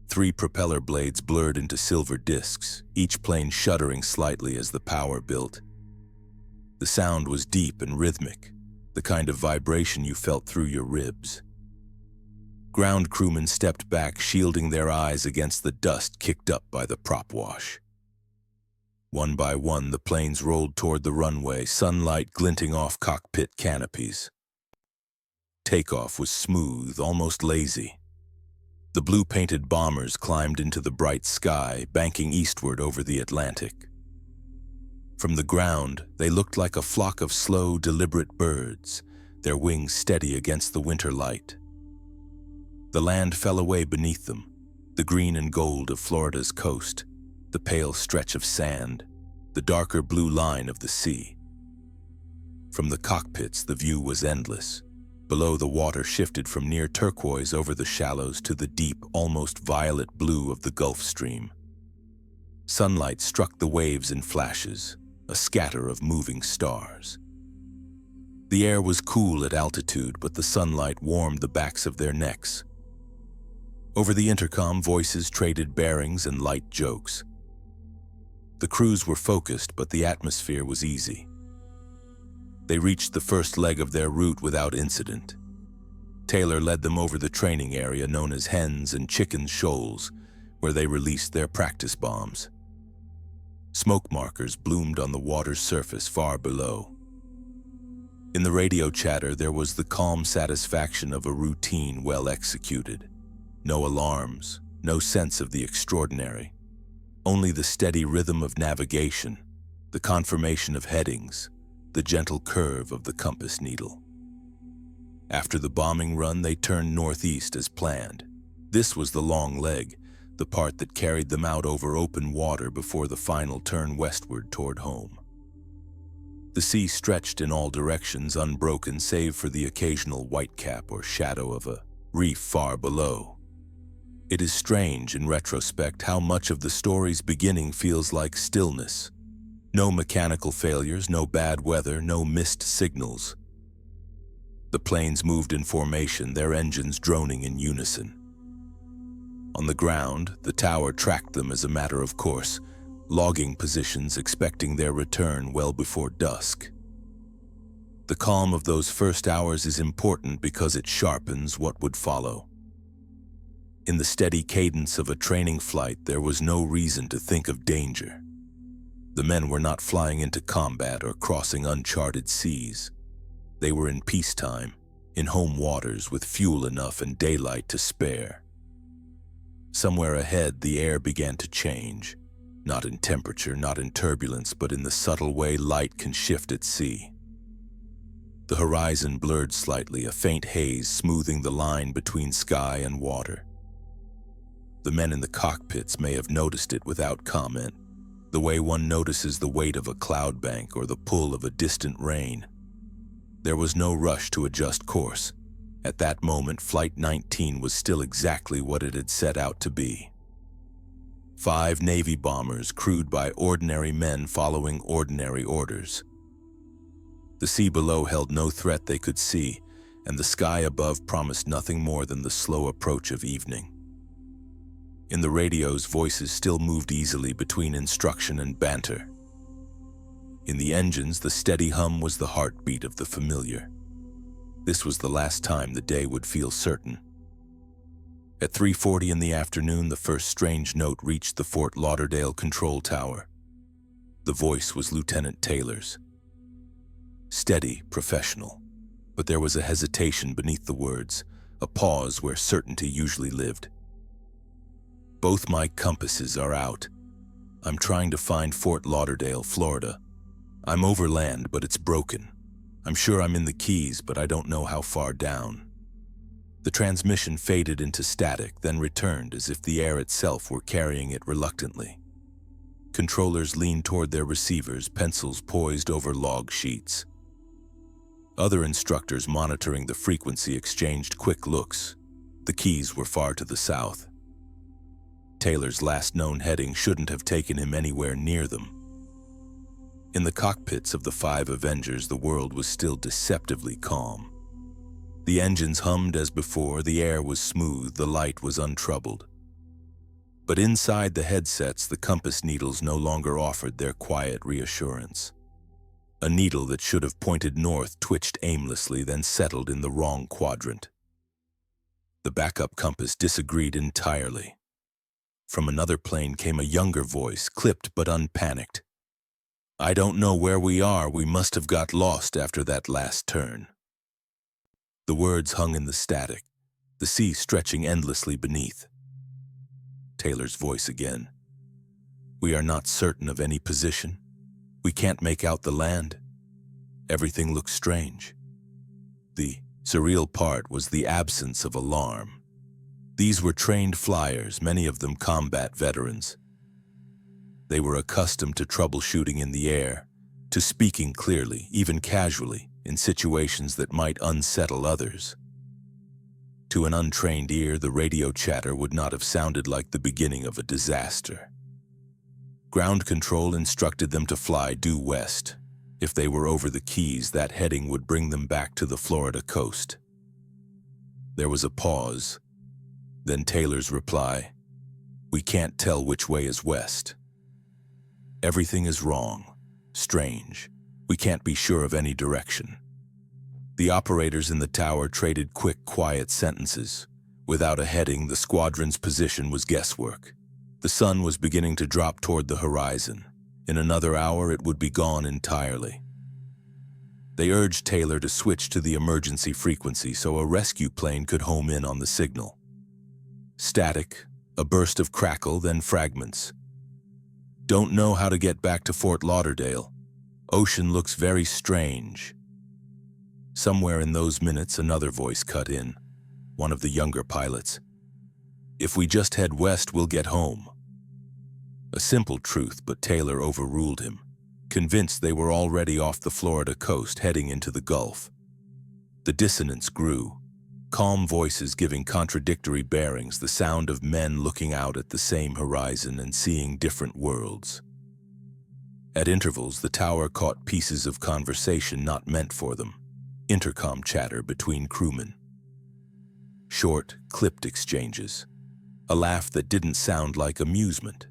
A: 3 propeller blades blurred into silver discs, each plane shuddering slightly as the power built. The The sound was deep and rhythmic, the kind of vibration you felt through your ribs. Ground crewmen stepped back, shielding their eyes against the dust kicked up by the prop wash. One by one, the planes rolled toward the runway, sunlight glinting off cockpit canopies. Takeoff was smooth, almost lazy. The blue-painted bombers climbed into the bright sky, banking eastward over the Atlantic. From the ground, they looked like a flock of slow, deliberate birds, their wings steady against the winter light. The land fell away beneath them, the green and gold of Florida's coast, the pale stretch of sand, the darker blue line of the sea. From the cockpits, the view was endless. Below, the water shifted from near turquoise over the shallows to the deep, almost violet blue of the Gulf Stream. Sunlight struck the waves in flashes, a scatter of moving stars. The air was cool at altitude, but the sunlight warmed the backs of their necks. Over the intercom, voices traded bearings and light jokes. The crews were focused, but the atmosphere was easy. They reached the first leg of their route without incident. Taylor led them over the training area known as Hens and Chickens Shoals, where they released their practice bombs. Smoke markers bloomed on the water's surface far below. In the radio chatter, there was the calm satisfaction of a routine well executed. No alarms, no sense of the extraordinary. Only the steady rhythm of navigation, the confirmation of headings, the gentle curve of the compass needle. After the bombing run, they turned northeast as planned. This was the long leg, the part that carried them out over open water before the final turn westward toward home. The sea stretched in all directions, unbroken save for the occasional whitecap or shadow of a reef far below. It is strange, in retrospect, how much of the story's beginning feels like stillness. No mechanical failures, no bad weather, no missed signals. The planes moved in formation, their engines droning in unison. On the ground, the tower tracked them as a matter of course, logging positions, expecting their return well before dusk. The calm of those first hours is important because it sharpens what would follow. In the steady cadence of a training flight, there was no reason to think of danger. The men were not flying into combat or crossing uncharted seas. They were in peacetime, in home waters with fuel enough and daylight to spare. Somewhere ahead, the air began to change, not in temperature, not in turbulence, but in the subtle way light can shift at sea. The horizon blurred slightly, a faint haze smoothing the line between sky and water. The men in the cockpits may have noticed it without comment, the way one notices the weight of a cloud bank or the pull of a distant rain. There was no rush to adjust course. At that moment, Flight 19 was still exactly what it had set out to be. 5 Navy bombers crewed by ordinary men following ordinary orders. The sea below held no threat they could see, and the sky above promised nothing more than the slow approach of evening. In the radios, voices still moved easily between instruction and banter. In the engines, the steady hum was the heartbeat of the familiar. This was the last time the day would feel certain. At 3:40 in the afternoon, the first strange note reached the Fort Lauderdale control tower. The voice was Lieutenant Taylor's. Steady, professional, but there was a hesitation beneath the words, a pause where certainty usually lived. Both my compasses are out. I'm trying to find Fort Lauderdale, Florida. I'm overland, but it's broken. I'm sure I'm in the Keys, but I don't know how far down. The transmission faded into static, then returned as if the air itself were carrying it reluctantly. Controllers leaned toward their receivers, pencils poised over log sheets. Other instructors monitoring the frequency exchanged quick looks. The Keys were far to the south. Taylor's last known heading shouldn't have taken him anywhere near them. In the cockpits of the 5 Avengers, the world was still deceptively calm. The engines hummed as before, the air was smooth, the light was untroubled. But inside the headsets, the compass needles no longer offered their quiet reassurance. A needle that should have pointed north twitched aimlessly, then settled in the wrong quadrant. The backup compass disagreed entirely. From another plane came a younger voice, clipped but unpanicked. "I don't know where we are. We must have got lost after that last turn." The words hung in the static, the sea stretching endlessly beneath. Taylor's voice again. "We are not certain of any position. We can't make out the land. Everything looks strange." The surreal part was the absence of alarm. These were trained flyers, many of them combat veterans. They were accustomed to troubleshooting in the air, to speaking clearly, even casually, in situations that might unsettle others. To an untrained ear, the radio chatter would not have sounded like the beginning of a disaster. Ground control instructed them to fly due west. If they were over the Keys, that heading would bring them back to the Florida coast. There was a pause. Then Taylor's reply, "We can't tell which way is west. Everything is wrong, strange. We can't be sure of any direction." The operators in the tower traded quick, quiet sentences. Without a heading, the squadron's position was guesswork. The sun was beginning to drop toward the horizon. In another hour, it would be gone entirely. They urged Taylor to switch to the emergency frequency so a rescue plane could home in on the signal. Static, a burst of crackle, then fragments. "Don't know how to get back to Fort Lauderdale. Ocean looks very strange." Somewhere in those minutes, another voice cut in, one of the younger pilots. "If we just head west, we'll get home." A simple truth, but Taylor overruled him, convinced they were already off the Florida coast, heading into the Gulf. The dissonance grew. Calm voices giving contradictory bearings, the sound of men looking out at the same horizon and seeing different worlds. At intervals, the tower caught pieces of conversation not meant for them, intercom chatter between crewmen. Short, clipped exchanges, a laugh that didn't sound like amusement.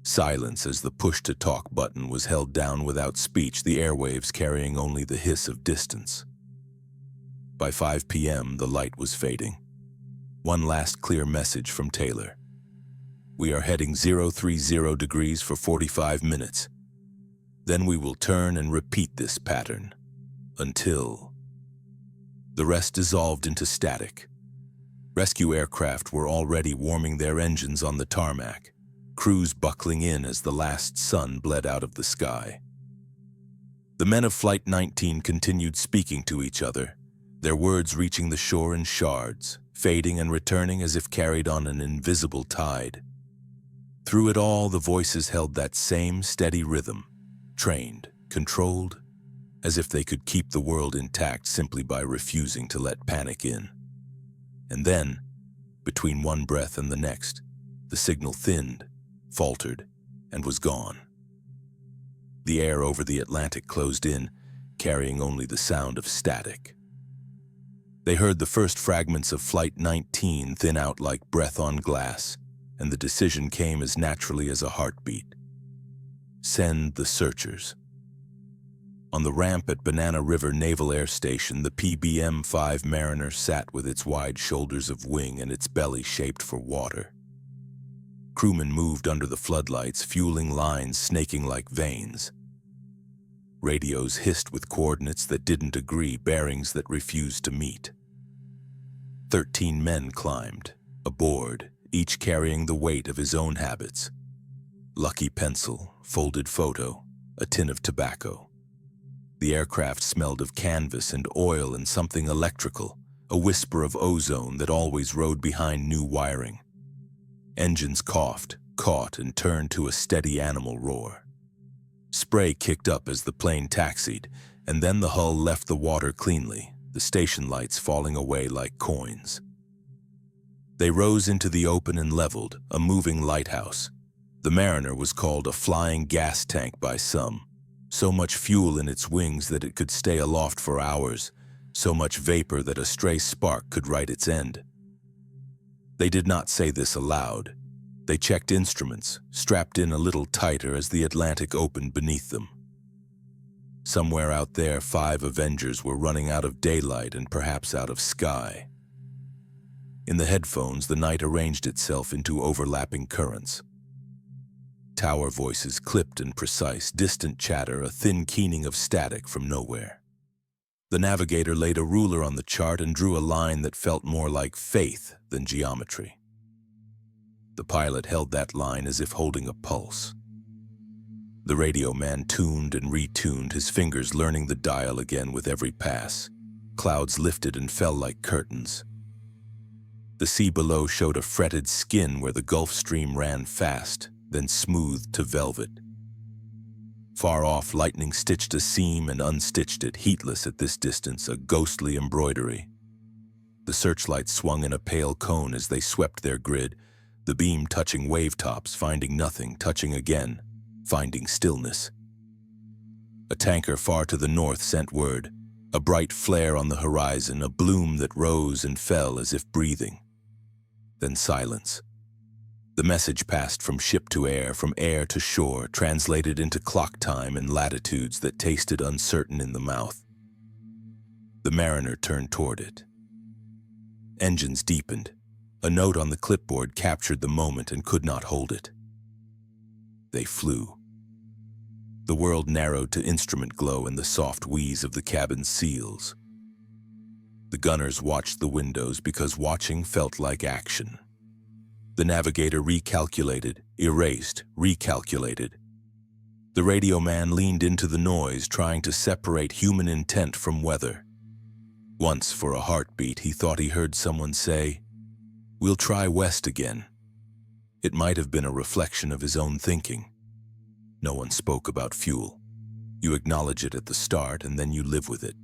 A: Silence as the push-to-talk button was held down without speech, the airwaves carrying only the hiss of distance. By 5 p.m., the light was fading. One last clear message from Taylor. "We are heading 030 degrees for 45 minutes. Then we will turn and repeat this pattern. Until..." The rest dissolved into static. Rescue aircraft were already warming their engines on the tarmac, crews buckling in as the last sun bled out of the sky. The men of Flight 19 continued speaking to each other, their words reaching the shore in shards, fading and returning as if carried on an invisible tide. Through it all, the voices held that same steady rhythm, trained, controlled, as if they could keep the world intact simply by refusing to let panic in. And then, between one breath and the next, the signal thinned, faltered, and was gone. The air over the Atlantic closed in, carrying only the sound of static. They heard the first fragments of Flight 19 thin out like breath on glass, and the decision came as naturally as a heartbeat. Send the searchers. On the ramp at Banana River Naval Air Station, the PBM-5 Mariner sat with its wide shoulders of wing and its belly shaped for water. Crewmen moved under the floodlights, fueling lines snaking like veins. Radios hissed with coordinates that didn't agree, bearings that refused to meet. 13 men climbed, aboard, each carrying the weight of his own habits. Lucky pencil, folded photo, a tin of tobacco. The aircraft smelled of canvas and oil and something electrical, a whisper of ozone that always rode behind new wiring. Engines coughed, caught, and turned to a steady animal roar. Spray kicked up as the plane taxied, and then the hull left the water cleanly, the station lights falling away like coins. They rose into the open and leveled, a moving lighthouse. The Mariner was called a flying gas tank by some. So much fuel in its wings that it could stay aloft for hours, so much vapor that a stray spark could write its end. They did not say this aloud. They checked instruments, strapped in a little tighter as the Atlantic opened beneath them. Somewhere out there, 5 Avengers were running out of daylight and perhaps out of sky. In the headphones, the night arranged itself into overlapping currents. Tower voices clipped and precise, distant chatter, a thin keening of static from nowhere. The navigator laid a ruler on the chart and drew a line that felt more like faith than geometry. The pilot held that line as if holding a pulse. The radio man tuned and retuned, his fingers learning the dial again with every pass. Clouds lifted and fell like curtains. The sea below showed a fretted skin where the Gulf Stream ran fast, then smoothed to velvet. Far off, lightning stitched a seam and unstitched it, heatless at this distance, a ghostly embroidery. The searchlights swung in a pale cone as they swept their grid, the beam touching wave tops, finding nothing, touching again, finding stillness. A tanker far to the north sent word, a bright flare on the horizon, a bloom that rose and fell as if breathing. Then silence. The message passed from ship to air, from air to shore, translated into clock time and latitudes that tasted uncertain in the mouth. The mariner turned toward it. Engines deepened. A note on the clipboard captured the moment and could not hold it. They flew. The world narrowed to instrument glow and the soft wheeze of the cabin's seals. The gunners watched the windows because watching felt like action. The navigator recalculated, erased, recalculated. The radio man leaned into the noise, trying to separate human intent from weather. Once, for a heartbeat, he thought he heard someone say, "We'll try west again." It might have been a reflection of his own thinking. No one spoke about fuel. You acknowledge it at the start and then you live with it.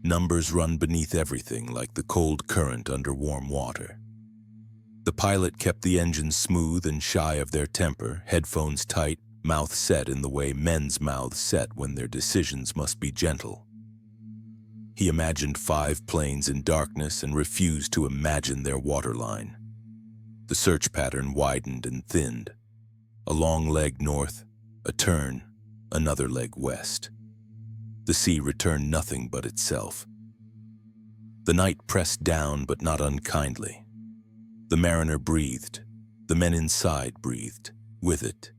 A: Numbers run beneath everything like the cold current under warm water. The pilot kept the engines smooth and shy of their temper, headphones tight, mouth set in the way men's mouths set when their decisions must be gentle. He imagined 5 planes in darkness and refused to imagine their waterline. The search pattern widened and thinned. A long leg north, a turn, another leg west. The sea returned nothing but itself. The night pressed down, but not unkindly. The mariner breathed. The men inside breathed, with it.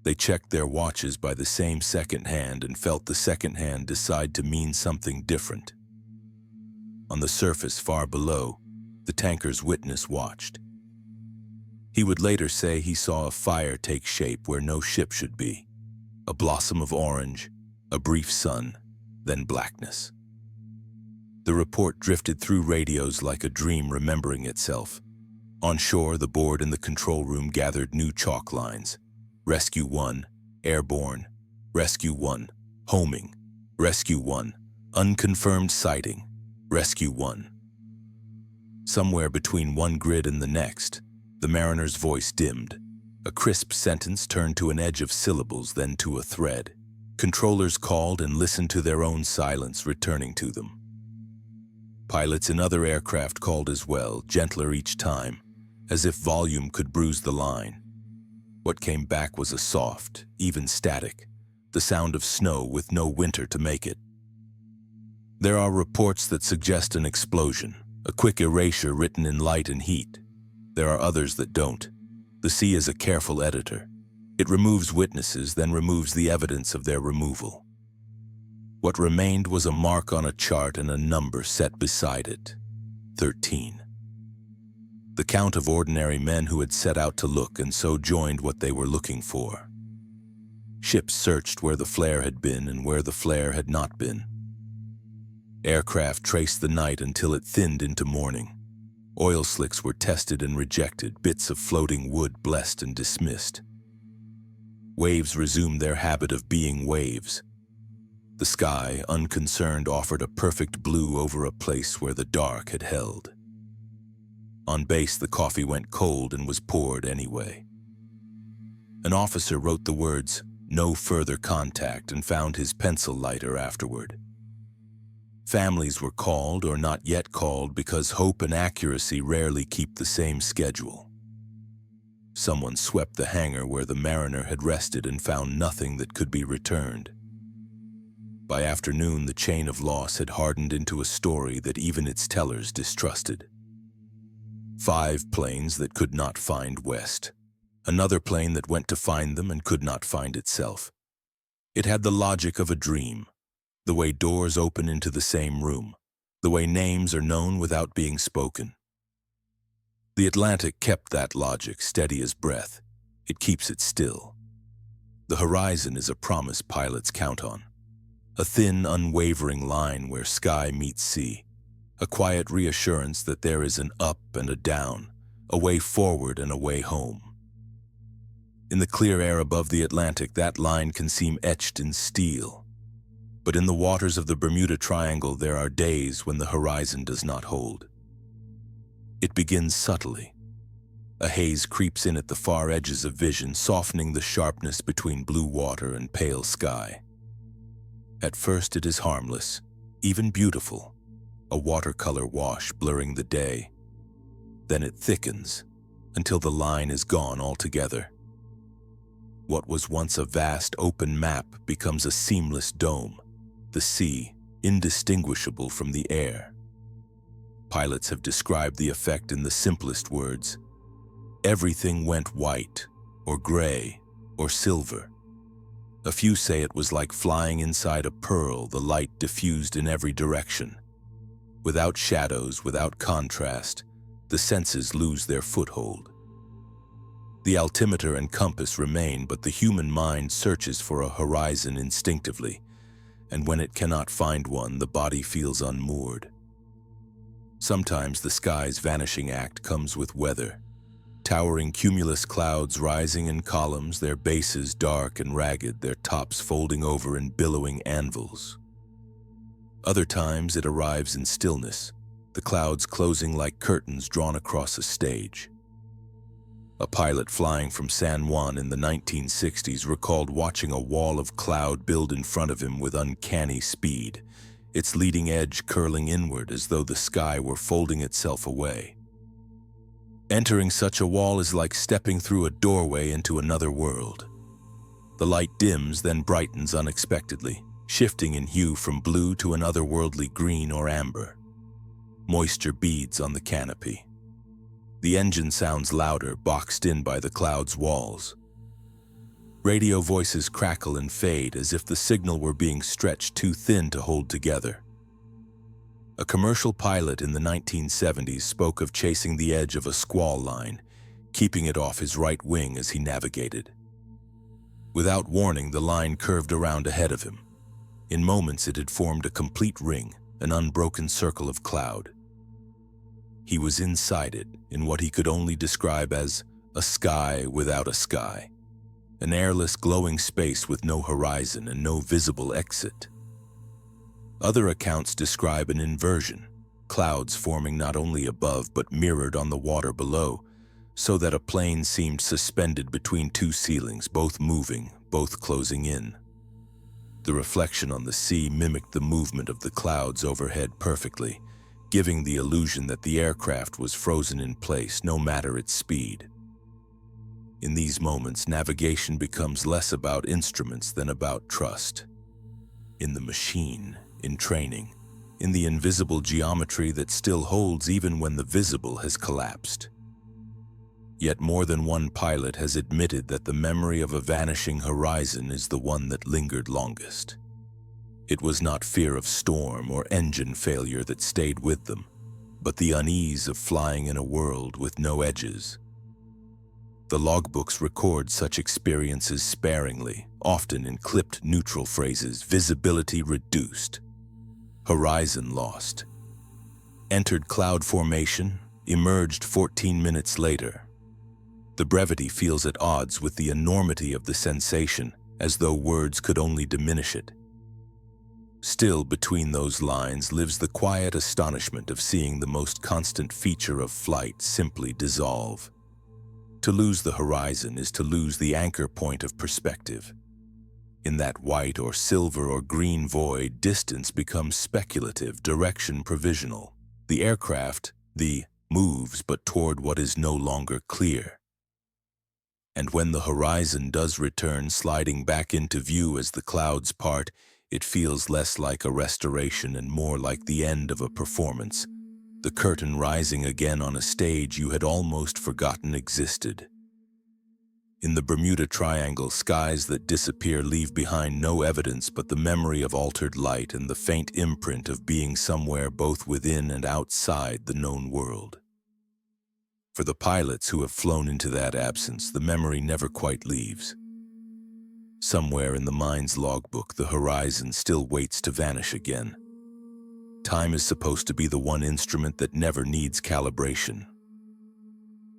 A: They checked their watches by the same second hand and felt the second hand decide to mean something different. On the surface far below, the tanker's witness watched. He would later say he saw a fire take shape where no ship should be. A blossom of orange, a brief sun, then blackness. The report drifted through radios like a dream remembering itself. On shore, the board in the control room gathered new chalk lines. Rescue 1, airborne. Rescue 1, homing. Rescue 1, unconfirmed sighting. Rescue 1. Somewhere between one grid and the next, the mariner's voice dimmed. A crisp sentence turned to an edge of syllables, then to a thread. Controllers called and listened to their own silence returning to them. Pilots in other aircraft called as well, gentler each time, as if volume could bruise the line. What came back was a soft, even static, the sound of snow with no winter to make it. There are reports that suggest an explosion, a quick erasure written in light and heat. There are others that don't. The sea is a careful editor. It removes witnesses, then removes the evidence of their removal. What remained was a mark on a chart and a number set beside it. 13. The count of ordinary men who had set out to look and so joined what they were looking for. Ships searched where the flare had been and where the flare had not been. Aircraft traced the night until it thinned into morning. Oil slicks were tested and rejected, bits of floating wood blessed and dismissed. Waves resumed their habit of being waves. The sky, unconcerned, offered a perfect blue over a place where the dark had held. On base, the coffee went cold and was poured anyway. An officer wrote the words, "No further contact," and found his pencil lighter afterward. Families were called or not yet called because hope and accuracy rarely keep the same schedule. Someone swept the hangar where the mariner had rested and found nothing that could be returned. By afternoon, the chain of loss had hardened into a story that even its tellers distrusted. 5 planes that could not find West. Another plane that went to find them and could not find itself. It had the logic of a dream, the way doors open into the same room, the way names are known without being spoken. The Atlantic kept that logic steady as breath. It keeps it still. The horizon is a promise pilots count on. A thin, unwavering line where sky meets sea. A quiet reassurance that there is an up and a down, a way forward and a way home. In the clear air above the Atlantic, that line can seem etched in steel. But in the waters of the Bermuda Triangle, there are days when the horizon does not hold. It begins subtly. A haze creeps in at the far edges of vision, softening the sharpness between blue water and pale sky. At first it is harmless, even beautiful, a watercolor wash blurring the day. Then it thickens, until the line is gone altogether. What was once a vast open map becomes a seamless dome, the sea indistinguishable from the air. Pilots have described the effect in the simplest words. Everything went white, or gray, or silver. A few say it was like flying inside a pearl, the light diffused in every direction. Without shadows, without contrast, the senses lose their foothold. The altimeter and compass remain, but the human mind searches for a horizon instinctively, and when it cannot find one, the body feels unmoored. Sometimes the sky's vanishing act comes with weather. Towering cumulus clouds rising in columns, their bases dark and ragged, their tops folding over in billowing anvils. Other times it arrives in stillness, the clouds closing like curtains drawn across a stage. A pilot flying from San Juan in the 1960s recalled watching a wall of cloud build in front of him with uncanny speed, its leading edge curling inward as though the sky were folding itself away. Entering such a wall is like stepping through a doorway into another world. The light dims, then brightens unexpectedly, shifting in hue from blue to an otherworldly green or amber. Moisture beads on the canopy. The engine sounds louder, boxed in by the cloud's walls. Radio voices crackle and fade as if the signal were being stretched too thin to hold together. A commercial pilot in the 1970s spoke of chasing the edge of a squall line, keeping it off his right wing as he navigated. Without warning, the line curved around ahead of him. In moments, it had formed a complete ring, an unbroken circle of cloud. He was inside it, in what he could only describe as a sky without a sky, an airless, glowing space with no horizon and no visible exit. Other accounts describe an inversion, clouds forming not only above but mirrored on the water below, so that a plane seemed suspended between two ceilings, both moving, both closing in. The reflection on the sea mimicked the movement of the clouds overhead perfectly, giving the illusion that the aircraft was frozen in place no matter its speed. In these moments, navigation becomes less about instruments than about trust. In the machine, in training, in the invisible geometry that still holds even when the visible has collapsed. Yet more than one pilot has admitted that the memory of a vanishing horizon is the one that lingered longest. It was not fear of storm or engine failure that stayed with them, but the unease of flying in a world with no edges. The logbooks record such experiences sparingly, often in clipped neutral phrases: visibility reduced, horizon lost, entered cloud formation, emerged 14 minutes later. The brevity feels at odds with the enormity of the sensation, as though words could only diminish it. Still, between those lines lives the quiet astonishment of seeing the most constant feature of flight simply dissolve. To lose the horizon is to lose the anchor point of perspective. In that white or silver or green void, distance becomes speculative, direction provisional. The aircraft, moves but toward what is no longer clear. And when the horizon does return, sliding back into view as the clouds part, It feels less like a restoration and more like the end of a performance, the curtain rising again on a stage you had almost forgotten existed. In the Bermuda Triangle, skies that disappear leave behind no evidence but the memory of altered light and the faint imprint of being somewhere both within and outside the known world. For the pilots who have flown into that absence, the memory never quite leaves. Somewhere in the mind's logbook, the horizon still waits to vanish again. Time is supposed to be the one instrument that never needs calibration.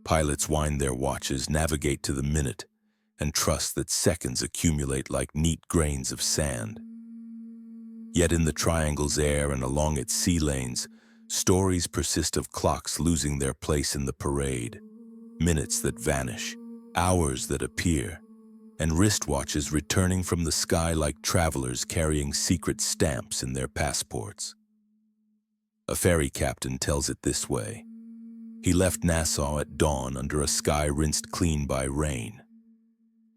A: Pilots wind their watches, navigate to the minute, and trust that seconds accumulate like neat grains of sand. Yet in the triangle's air and along its sea lanes, stories persist of clocks losing their place in the parade, minutes that vanish, hours that appear, and wristwatches returning from the sky like travelers carrying secret stamps in their passports. A ferry captain tells it this way. He left Nassau at dawn under a sky rinsed clean by rain.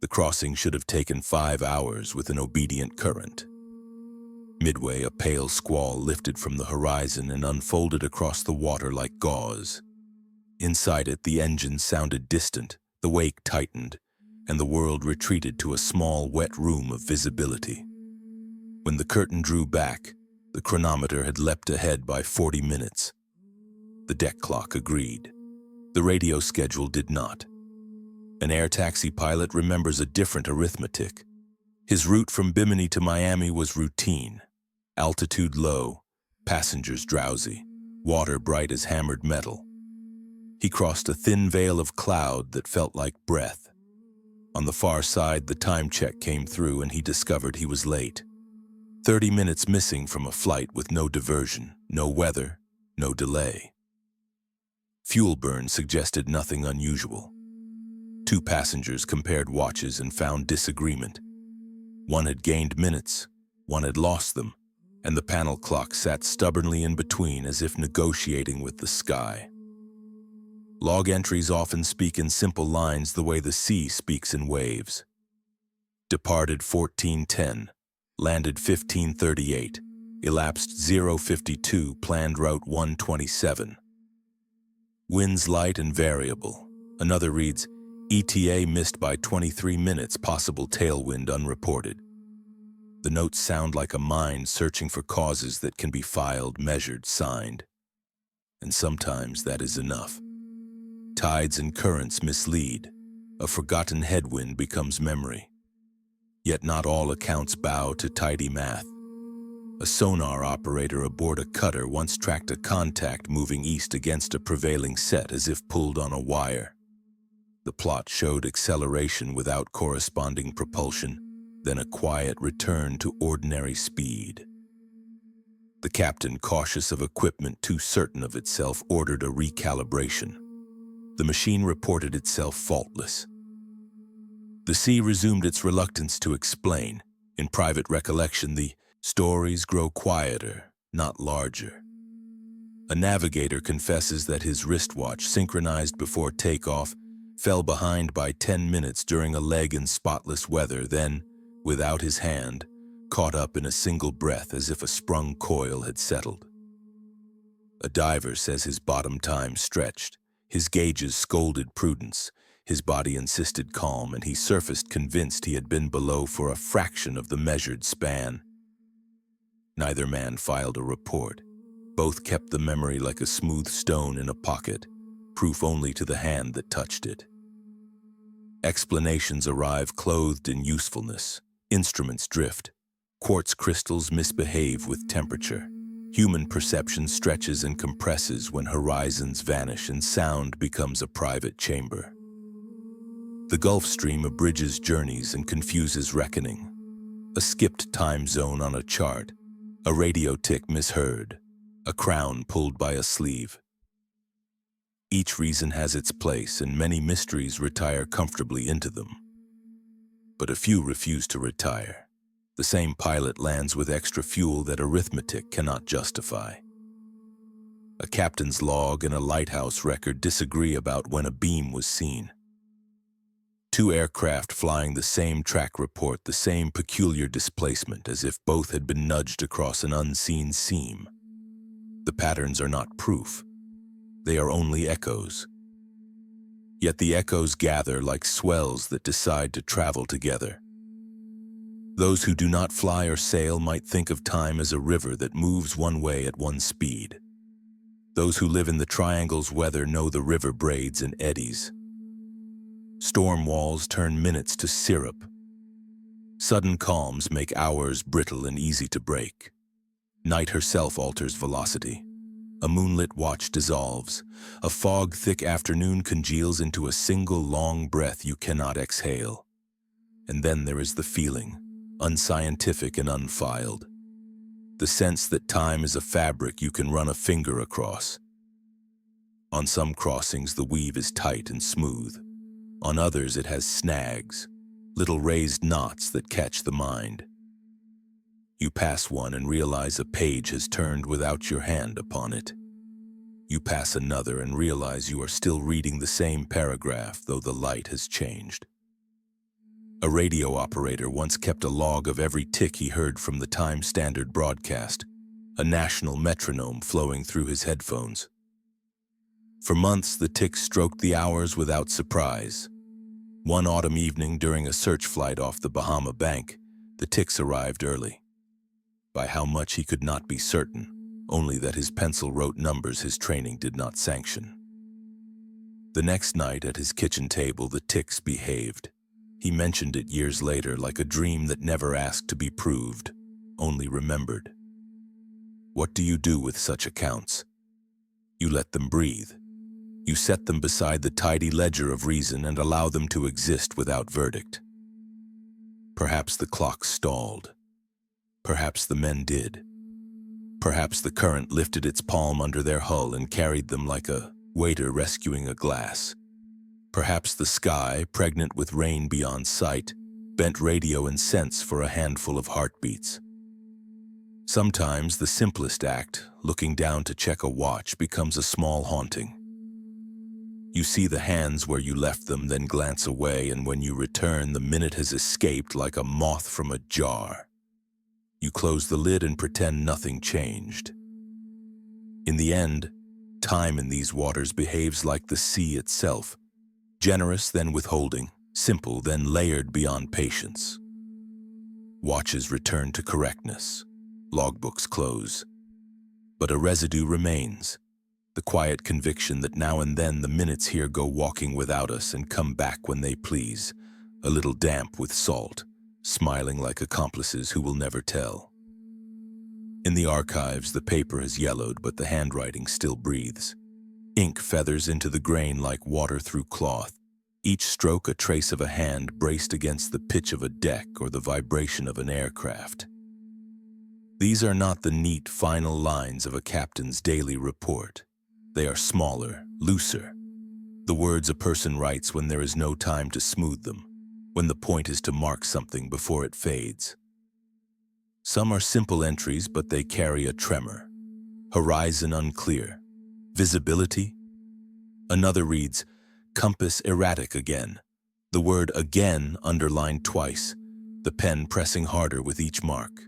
A: The crossing should have taken 5 hours with an obedient current. Midway, a pale squall lifted from the horizon and unfolded across the water like gauze. Inside it, the engine sounded distant, the wake tightened, and the world retreated to a small, wet room of visibility. When the curtain drew back, the chronometer had leapt ahead by 40 minutes. The deck clock agreed. The radio schedule did not. An air taxi pilot remembers a different arithmetic. His route from Bimini to Miami was routine. Altitude low, passengers drowsy, water bright as hammered metal. He crossed a thin veil of cloud that felt like breath. On the far side, the time check came through and he discovered he was late. 30 minutes missing from a flight with no diversion, no weather, no delay. Fuel burn suggested nothing unusual. 2 passengers compared watches and found disagreement. One had gained minutes, one had lost them, and the panel clock sat stubbornly in between as if negotiating with the sky. Log entries often speak in simple lines the way the sea speaks in waves. Departed 14:10, landed 15:38, elapsed 0:52, planned route 127. Winds light and variable. Another reads, ETA missed by 23 minutes, possible tailwind unreported. The notes sound like a mind searching for causes that can be filed, measured, signed. And sometimes that is enough. Tides and currents mislead. A forgotten headwind becomes memory. Yet not all accounts bow to tidy math. A sonar operator aboard a cutter once tracked a contact moving east against a prevailing set as if pulled on a wire. The plot showed acceleration without corresponding propulsion, then a quiet return to ordinary speed. The captain, cautious of equipment too certain of itself, ordered a recalibration. The machine reported itself faultless. The sea resumed its reluctance to explain. In private recollection, the stories grow quieter, not larger. A navigator confesses that his wristwatch, synchronized before takeoff, fell behind by 10 minutes during a leg in spotless weather, then, without his hand, caught up in a single breath as if a sprung coil had settled. A diver says his bottom time stretched. His gauges scolded prudence. His body insisted calm, and he surfaced convinced he had been below for a fraction of the measured span. Neither man filed a report. Both kept the memory like a smooth stone in a pocket, proof only to the hand that touched it. Explanations arrive clothed in usefulness. Instruments drift. Quartz crystals misbehave with temperature. Human perception stretches and compresses when horizons vanish and sound becomes a private chamber. The Gulf Stream abridges journeys and confuses reckoning. A skipped time zone on a chart. A radio tick misheard. A crown pulled by a sleeve. Each reason has its place, and many mysteries retire comfortably into them. But a few refuse to retire. The same pilot lands with extra fuel that arithmetic cannot justify. A captain's log and a lighthouse record disagree about when a beam was seen. Two aircraft flying the same track report the same peculiar displacement as if both had been nudged across an unseen seam. The patterns are not proof. They are only echoes. Yet the echoes gather like swells that decide to travel together. Those who do not fly or sail might think of time as a river that moves one way at one speed. Those who live in the triangle's weather know the river braids and eddies. Storm walls turn minutes to syrup. Sudden calms make hours brittle and easy to break. Night herself alters velocity. A moonlit watch dissolves. A fog-thick afternoon congeals into a single long breath you cannot exhale. And then there is the feeling, unscientific and unfiled. The sense that time is a fabric you can run a finger across. On some crossings, the weave is tight and smooth. On others, it has snags, little raised knots that catch the mind. You pass one and realize a page has turned without your hand upon it. You pass another and realize you are still reading the same paragraph, though the light has changed. A radio operator once kept a log of every tick he heard from the Time Standard broadcast, a national metronome flowing through his headphones. For months, the ticks stroked the hours without surprise. One autumn evening during a search flight off the Bahama Bank, the ticks arrived early. By how much he could not be certain, only that his pencil wrote numbers his training did not sanction. The next night at his kitchen table, the ticks behaved. He mentioned it years later like a dream that never asked to be proved, only remembered. What do you do with such accounts? You let them breathe. You set them beside the tidy ledger of reason and allow them to exist without verdict. Perhaps the clock stalled. Perhaps the men did. Perhaps the current lifted its palm under their hull and carried them like a waiter rescuing a glass. Perhaps the sky, pregnant with rain beyond sight, bent radio and sense for a handful of heartbeats. Sometimes the simplest act, looking down to check a watch, becomes a small haunting. You see the hands where you left them, then glance away, and when you return, the minute has escaped like a moth from a jar. You close the lid and pretend nothing changed. In the end, time in these waters behaves like the sea itself, generous then withholding, simple then layered beyond patience. Watches return to correctness. Logbooks close. But a residue remains, the quiet conviction that now and then the minutes here go walking without us and come back when they please, a little damp with salt, smiling like accomplices who will never tell. In the archives, the paper has yellowed, but the handwriting still breathes. Ink feathers into the grain like water through cloth, each stroke a trace of a hand braced against the pitch of a deck or the vibration of an aircraft. These are not the neat, final lines of a captain's daily report. They are smaller, looser. The words a person writes when there is no time to smooth them, when the point is to mark something before it fades. Some are simple entries, but they carry a tremor. Horizon unclear. Visibility? Another reads, compass erratic again. The word again underlined twice, the pen pressing harder with each mark.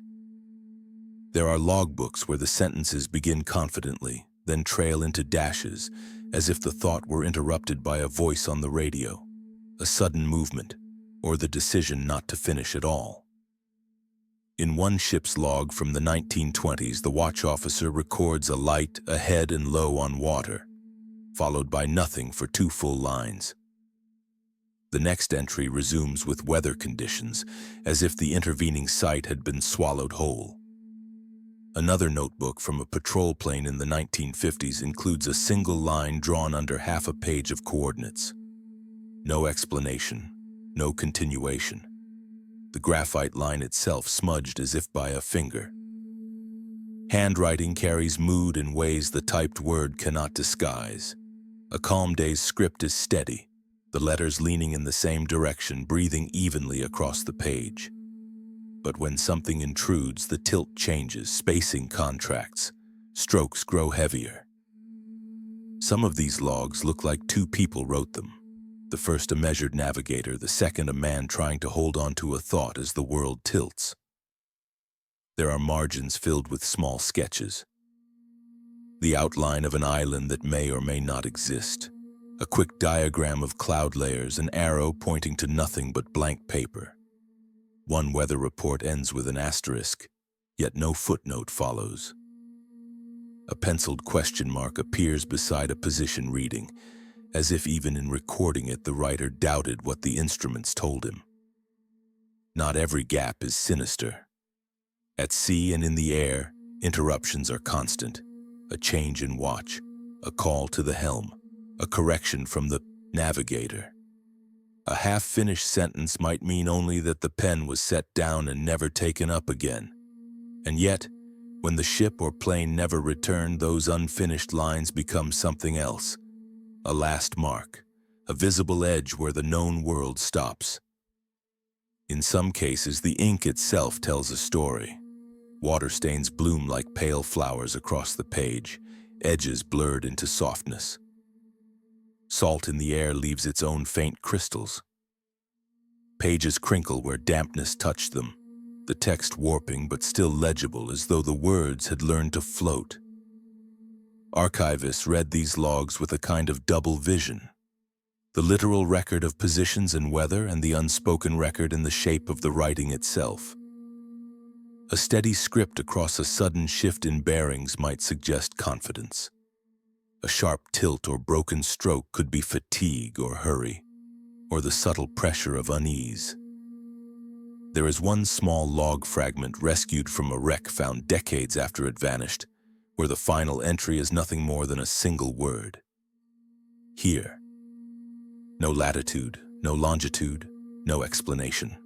A: There are logbooks where the sentences begin confidently, then trail into dashes, as if the thought were interrupted by a voice on the radio, a sudden movement, or the decision not to finish at all. In one ship's log from the 1920s, the watch officer records a light ahead and low on water, followed by nothing for 2 full lines. The next entry resumes with weather conditions, as if the intervening sight had been swallowed whole. Another notebook from a patrol plane in the 1950s includes a single line drawn under half a page of coordinates. No explanation, no continuation. The graphite line itself smudged as if by a finger. Handwriting carries mood in ways the typed word cannot disguise. A calm day's script is steady, the letters leaning in the same direction, breathing evenly across the page. But when something intrudes, the tilt changes, spacing contracts, strokes grow heavier. Some of these logs look like 2 people wrote them. The first a measured navigator, the second a man trying to hold on to a thought as the world tilts. There are margins filled with small sketches. The outline of an island that may or may not exist. A quick diagram of cloud layers, an arrow pointing to nothing but blank paper. One weather report ends with an asterisk, yet no footnote follows. A penciled question mark appears beside a position reading, as if even in recording it the writer doubted what the instruments told him. Not every gap is sinister. At sea and in the air, interruptions are constant. A change in watch, a call to the helm, a correction from the navigator. A half-finished sentence might mean only that the pen was set down and never taken up again. And yet, when the ship or plane never returned, those unfinished lines become something else. A last mark, a visible edge where the known world stops. In some cases, the ink itself tells a story. Water stains bloom like pale flowers across the page, edges blurred into softness. Salt in the air leaves its own faint crystals. Pages crinkle where dampness touched them, the text warping but still legible as though the words had learned to float. Archivists read these logs with a kind of double vision. The literal record of positions and weather and the unspoken record in the shape of the writing itself. A steady script across a sudden shift in bearings might suggest confidence. A sharp tilt or broken stroke could be fatigue or hurry, or the subtle pressure of unease. There is one small log fragment rescued from a wreck found decades after it vanished, where the final entry is nothing more than a single word. Here. No latitude, no longitude, no explanation.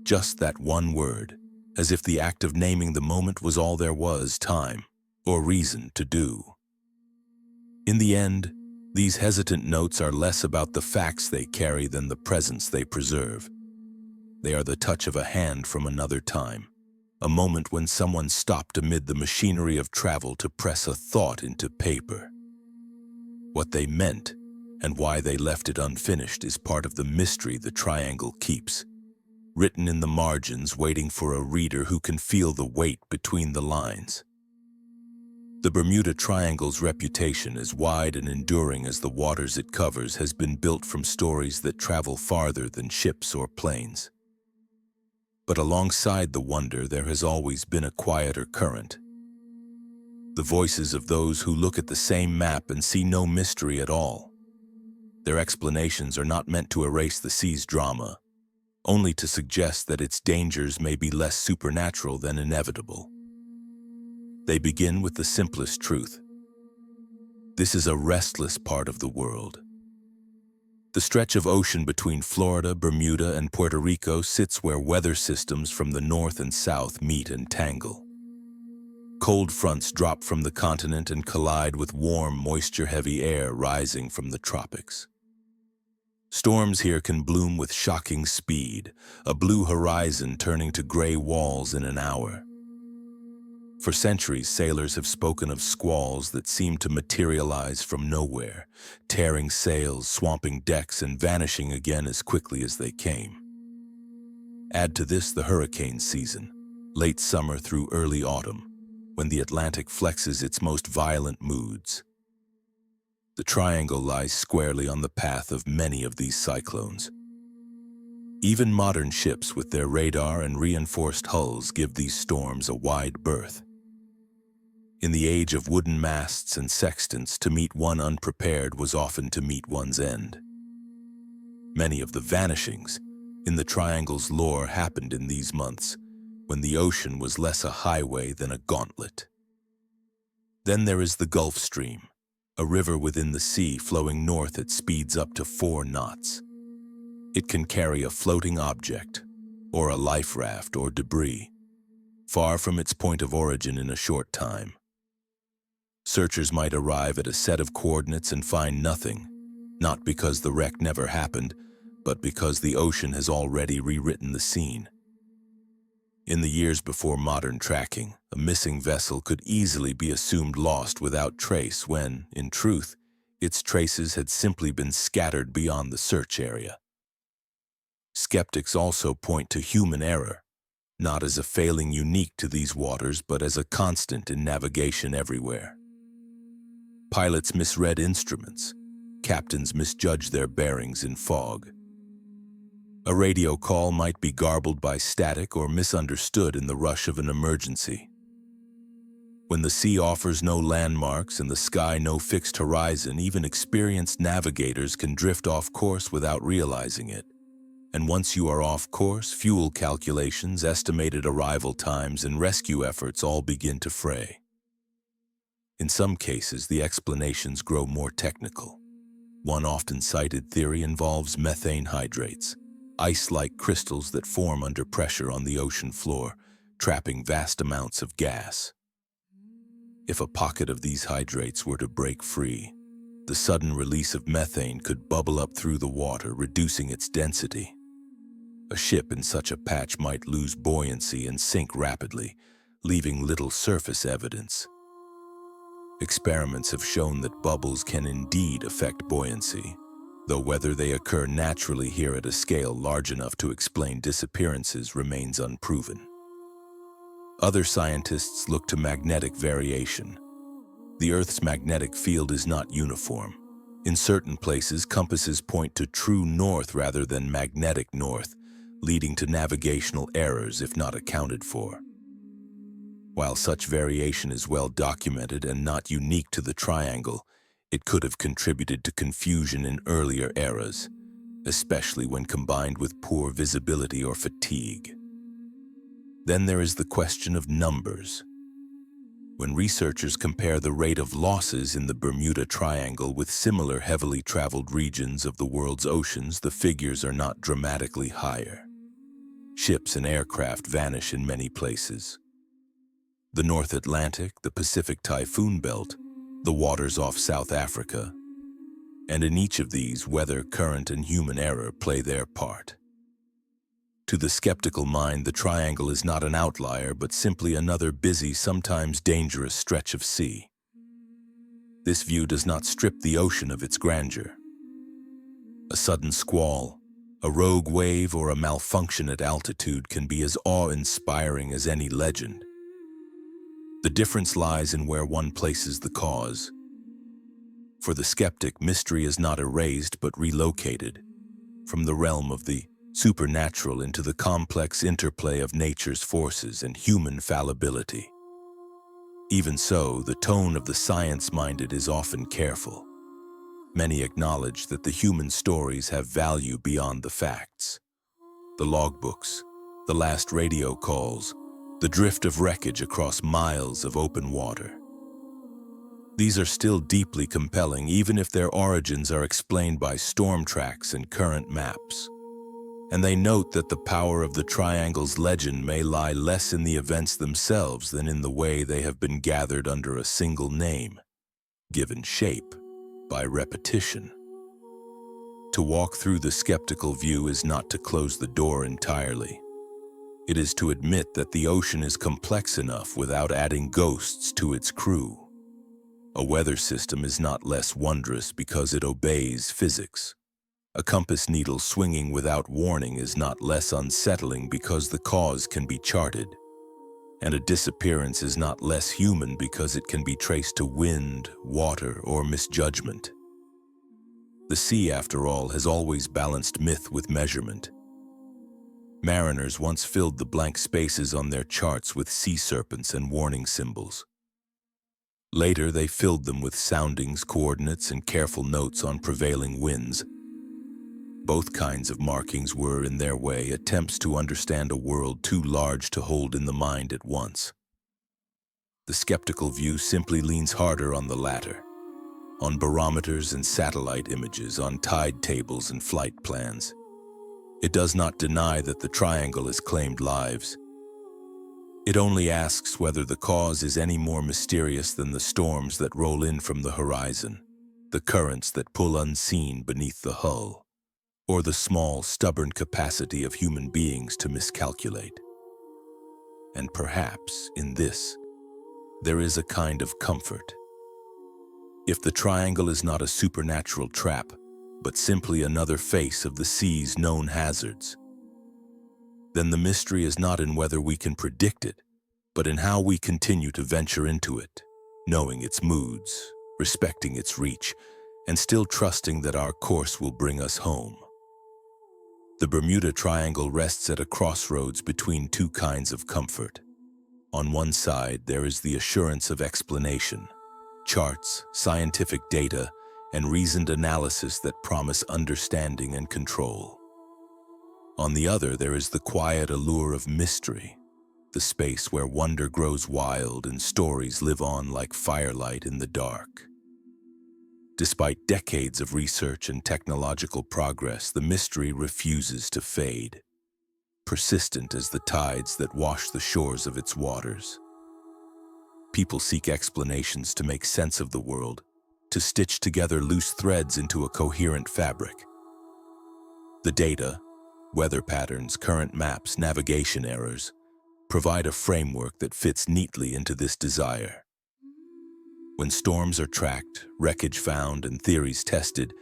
A: Just that one word, as if the act of naming the moment was all there was time or reason to do. In the end, these hesitant notes are less about the facts they carry than the presence they preserve. They are the touch of a hand from another time, a moment when someone stopped amid the machinery of travel to press a thought into paper. What they meant and why they left it unfinished is part of the mystery the triangle keeps, written in the margins, waiting for a reader who can feel the weight between the lines. The Bermuda Triangle's reputation, as wide and enduring as the waters it covers, has been built from stories that travel farther than ships or planes. But alongside the wonder, there has always been a quieter current. The voices of those who look at the same map and see no mystery at all. Their explanations are not meant to erase the sea's drama, only to suggest that its dangers may be less supernatural than inevitable. They begin with the simplest truth. This is a restless part of the world. The stretch of ocean between Florida, Bermuda, and Puerto Rico sits where weather systems from the north and south meet and tangle. Cold fronts drop from the continent and collide with warm, moisture-heavy air rising from the tropics. Storms here can bloom with shocking speed, a blue horizon turning to gray walls in an hour. For centuries, sailors have spoken of squalls that seem to materialize from nowhere, tearing sails, swamping decks, and vanishing again as quickly as they came. Add to this the hurricane season, late summer through early autumn, when the Atlantic flexes its most violent moods. The triangle lies squarely on the path of many of these cyclones. Even modern ships with their radar and reinforced hulls give these storms a wide berth. In the age of wooden masts and sextants, to meet one unprepared was often to meet one's end. Many of the vanishings in the triangle's lore happened in these months, when the ocean was less a highway than a gauntlet. Then there is the Gulf Stream, a river within the sea flowing north at speeds up to 4 knots. It can carry a floating object, or a life raft or debris, far from its point of origin in a short time. Searchers might arrive at a set of coordinates and find nothing, not because the wreck never happened, but because the ocean has already rewritten the scene. In the years before modern tracking, a missing vessel could easily be assumed lost without trace when, in truth, its traces had simply been scattered beyond the search area. Skeptics also point to human error, not as a failing unique to these waters, but as a constant in navigation everywhere. Pilots misread instruments. Captains misjudged their bearings in fog. A radio call might be garbled by static or misunderstood in the rush of an emergency. When the sea offers no landmarks and the sky no fixed horizon, even experienced navigators can drift off course without realizing it. And once you are off course, fuel calculations, estimated arrival times, and rescue efforts all begin to fray. In some cases, the explanations grow more technical. One often cited theory involves methane hydrates, ice-like crystals that form under pressure on the ocean floor, trapping vast amounts of gas. If a pocket of these hydrates were to break free, the sudden release of methane could bubble up through the water, reducing its density. A ship in such a patch might lose buoyancy and sink rapidly, leaving little surface evidence. Experiments have shown that bubbles can indeed affect buoyancy, though whether they occur naturally here at a scale large enough to explain disappearances remains unproven. Other scientists look to magnetic variation. The Earth's magnetic field is not uniform. In certain places, compasses point to true north rather than magnetic north, leading to navigational errors if not accounted for. While such variation is well documented and not unique to the triangle, it could have contributed to confusion in earlier eras, especially when combined with poor visibility or fatigue. Then there is the question of numbers. When researchers compare the rate of losses in the Bermuda Triangle with similar heavily traveled regions of the world's oceans, the figures are not dramatically higher. Ships and aircraft vanish in many places. The North Atlantic, the Pacific Typhoon Belt, the waters off South Africa, and in each of these, weather, current, and human error play their part. To the skeptical mind, the triangle is not an outlier, but simply another busy, sometimes dangerous stretch of sea. This view does not strip the ocean of its grandeur. A sudden squall, a rogue wave, or a malfunction at altitude can be as awe-inspiring as any legend. The difference lies in where one places the cause. For the skeptic, mystery is not erased but relocated from the realm of the supernatural into the complex interplay of nature's forces and human fallibility. Even so, the tone of the science-minded is often careful. Many acknowledge that the human stories have value beyond the facts. The logbooks, the last radio calls, the drift of wreckage across miles of open water. These are still deeply compelling, even if their origins are explained by storm tracks and current maps. And they note that the power of the triangle's legend may lie less in the events themselves than in the way they have been gathered under a single name, given shape by repetition. To walk through the skeptical view is not to close the door entirely. It is to admit that the ocean is complex enough without adding ghosts to its crew. A weather system is not less wondrous because it obeys physics. A compass needle swinging without warning is not less unsettling because the cause can be charted. And a disappearance is not less human because it can be traced to wind, water, or misjudgment. The sea, after all, has always balanced myth with measurement. Mariners once filled the blank spaces on their charts with sea serpents and warning symbols. Later, they filled them with soundings, coordinates, and careful notes on prevailing winds. Both kinds of markings were, in their way, attempts to understand a world too large to hold in the mind at once. The skeptical view simply leans harder on the latter, on barometers and satellite images, on tide tables and flight plans. It does not deny that the triangle has claimed lives. It only asks whether the cause is any more mysterious than the storms that roll in from the horizon, the currents that pull unseen beneath the hull, or the small, stubborn capacity of human beings to miscalculate. And perhaps, in this, there is a kind of comfort. If the triangle is not a supernatural trap, but simply another face of the sea's known hazards, then the mystery is not in whether we can predict it, but in how we continue to venture into it, knowing its moods, respecting its reach, and still trusting that our course will bring us home. The Bermuda Triangle rests at a crossroads between two kinds of comfort. On one side, there is the assurance of explanation, charts, scientific data, and reasoned analysis that promise understanding and control. On the other, there is the quiet allure of mystery, the space where wonder grows wild and stories live on like firelight in the dark. Despite decades of research and technological progress, the mystery refuses to fade, persistent as the tides that wash the shores of its waters. People seek explanations to make sense of the world, to stitch together loose threads into a coherent fabric. The data, weather patterns, current maps, navigation errors, provide a framework that fits neatly into this desire. When storms are tracked, wreckage found, and theories tested,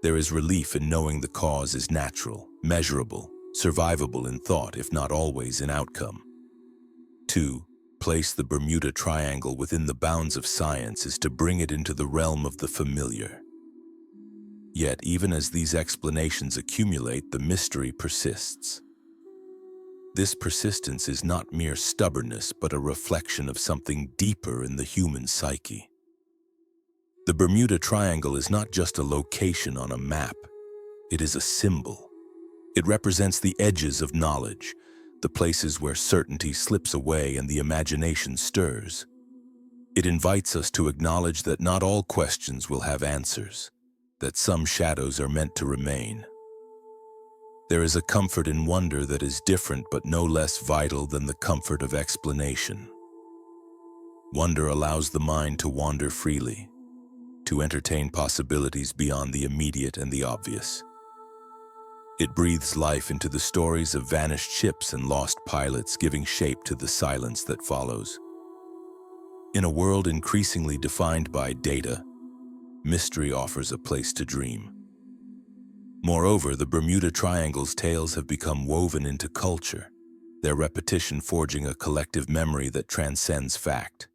A: there is relief in knowing the cause is natural, measurable, survivable in thought, if not always in outcome. 2. Place the Bermuda Triangle within the bounds of science is to bring it into the realm of the familiar. Yet, even as these explanations accumulate, the mystery persists. This persistence is not mere stubbornness, but a reflection of something deeper in the human psyche. The Bermuda Triangle is not just a location on a map. It is a symbol. It represents the edges of knowledge, the places where certainty slips away and the imagination stirs. It invites us to acknowledge that not all questions will have answers, that some shadows are meant to remain. There is a comfort in wonder that is different but no less vital than the comfort of explanation. Wonder allows the mind to wander freely, to entertain possibilities beyond the immediate and the obvious. It breathes life into the stories of vanished ships and lost pilots, giving shape to the silence that follows. In a world increasingly defined by data, mystery offers a place to dream. Moreover, the Bermuda Triangle's tales have become woven into culture, their repetition forging a collective memory that transcends fact.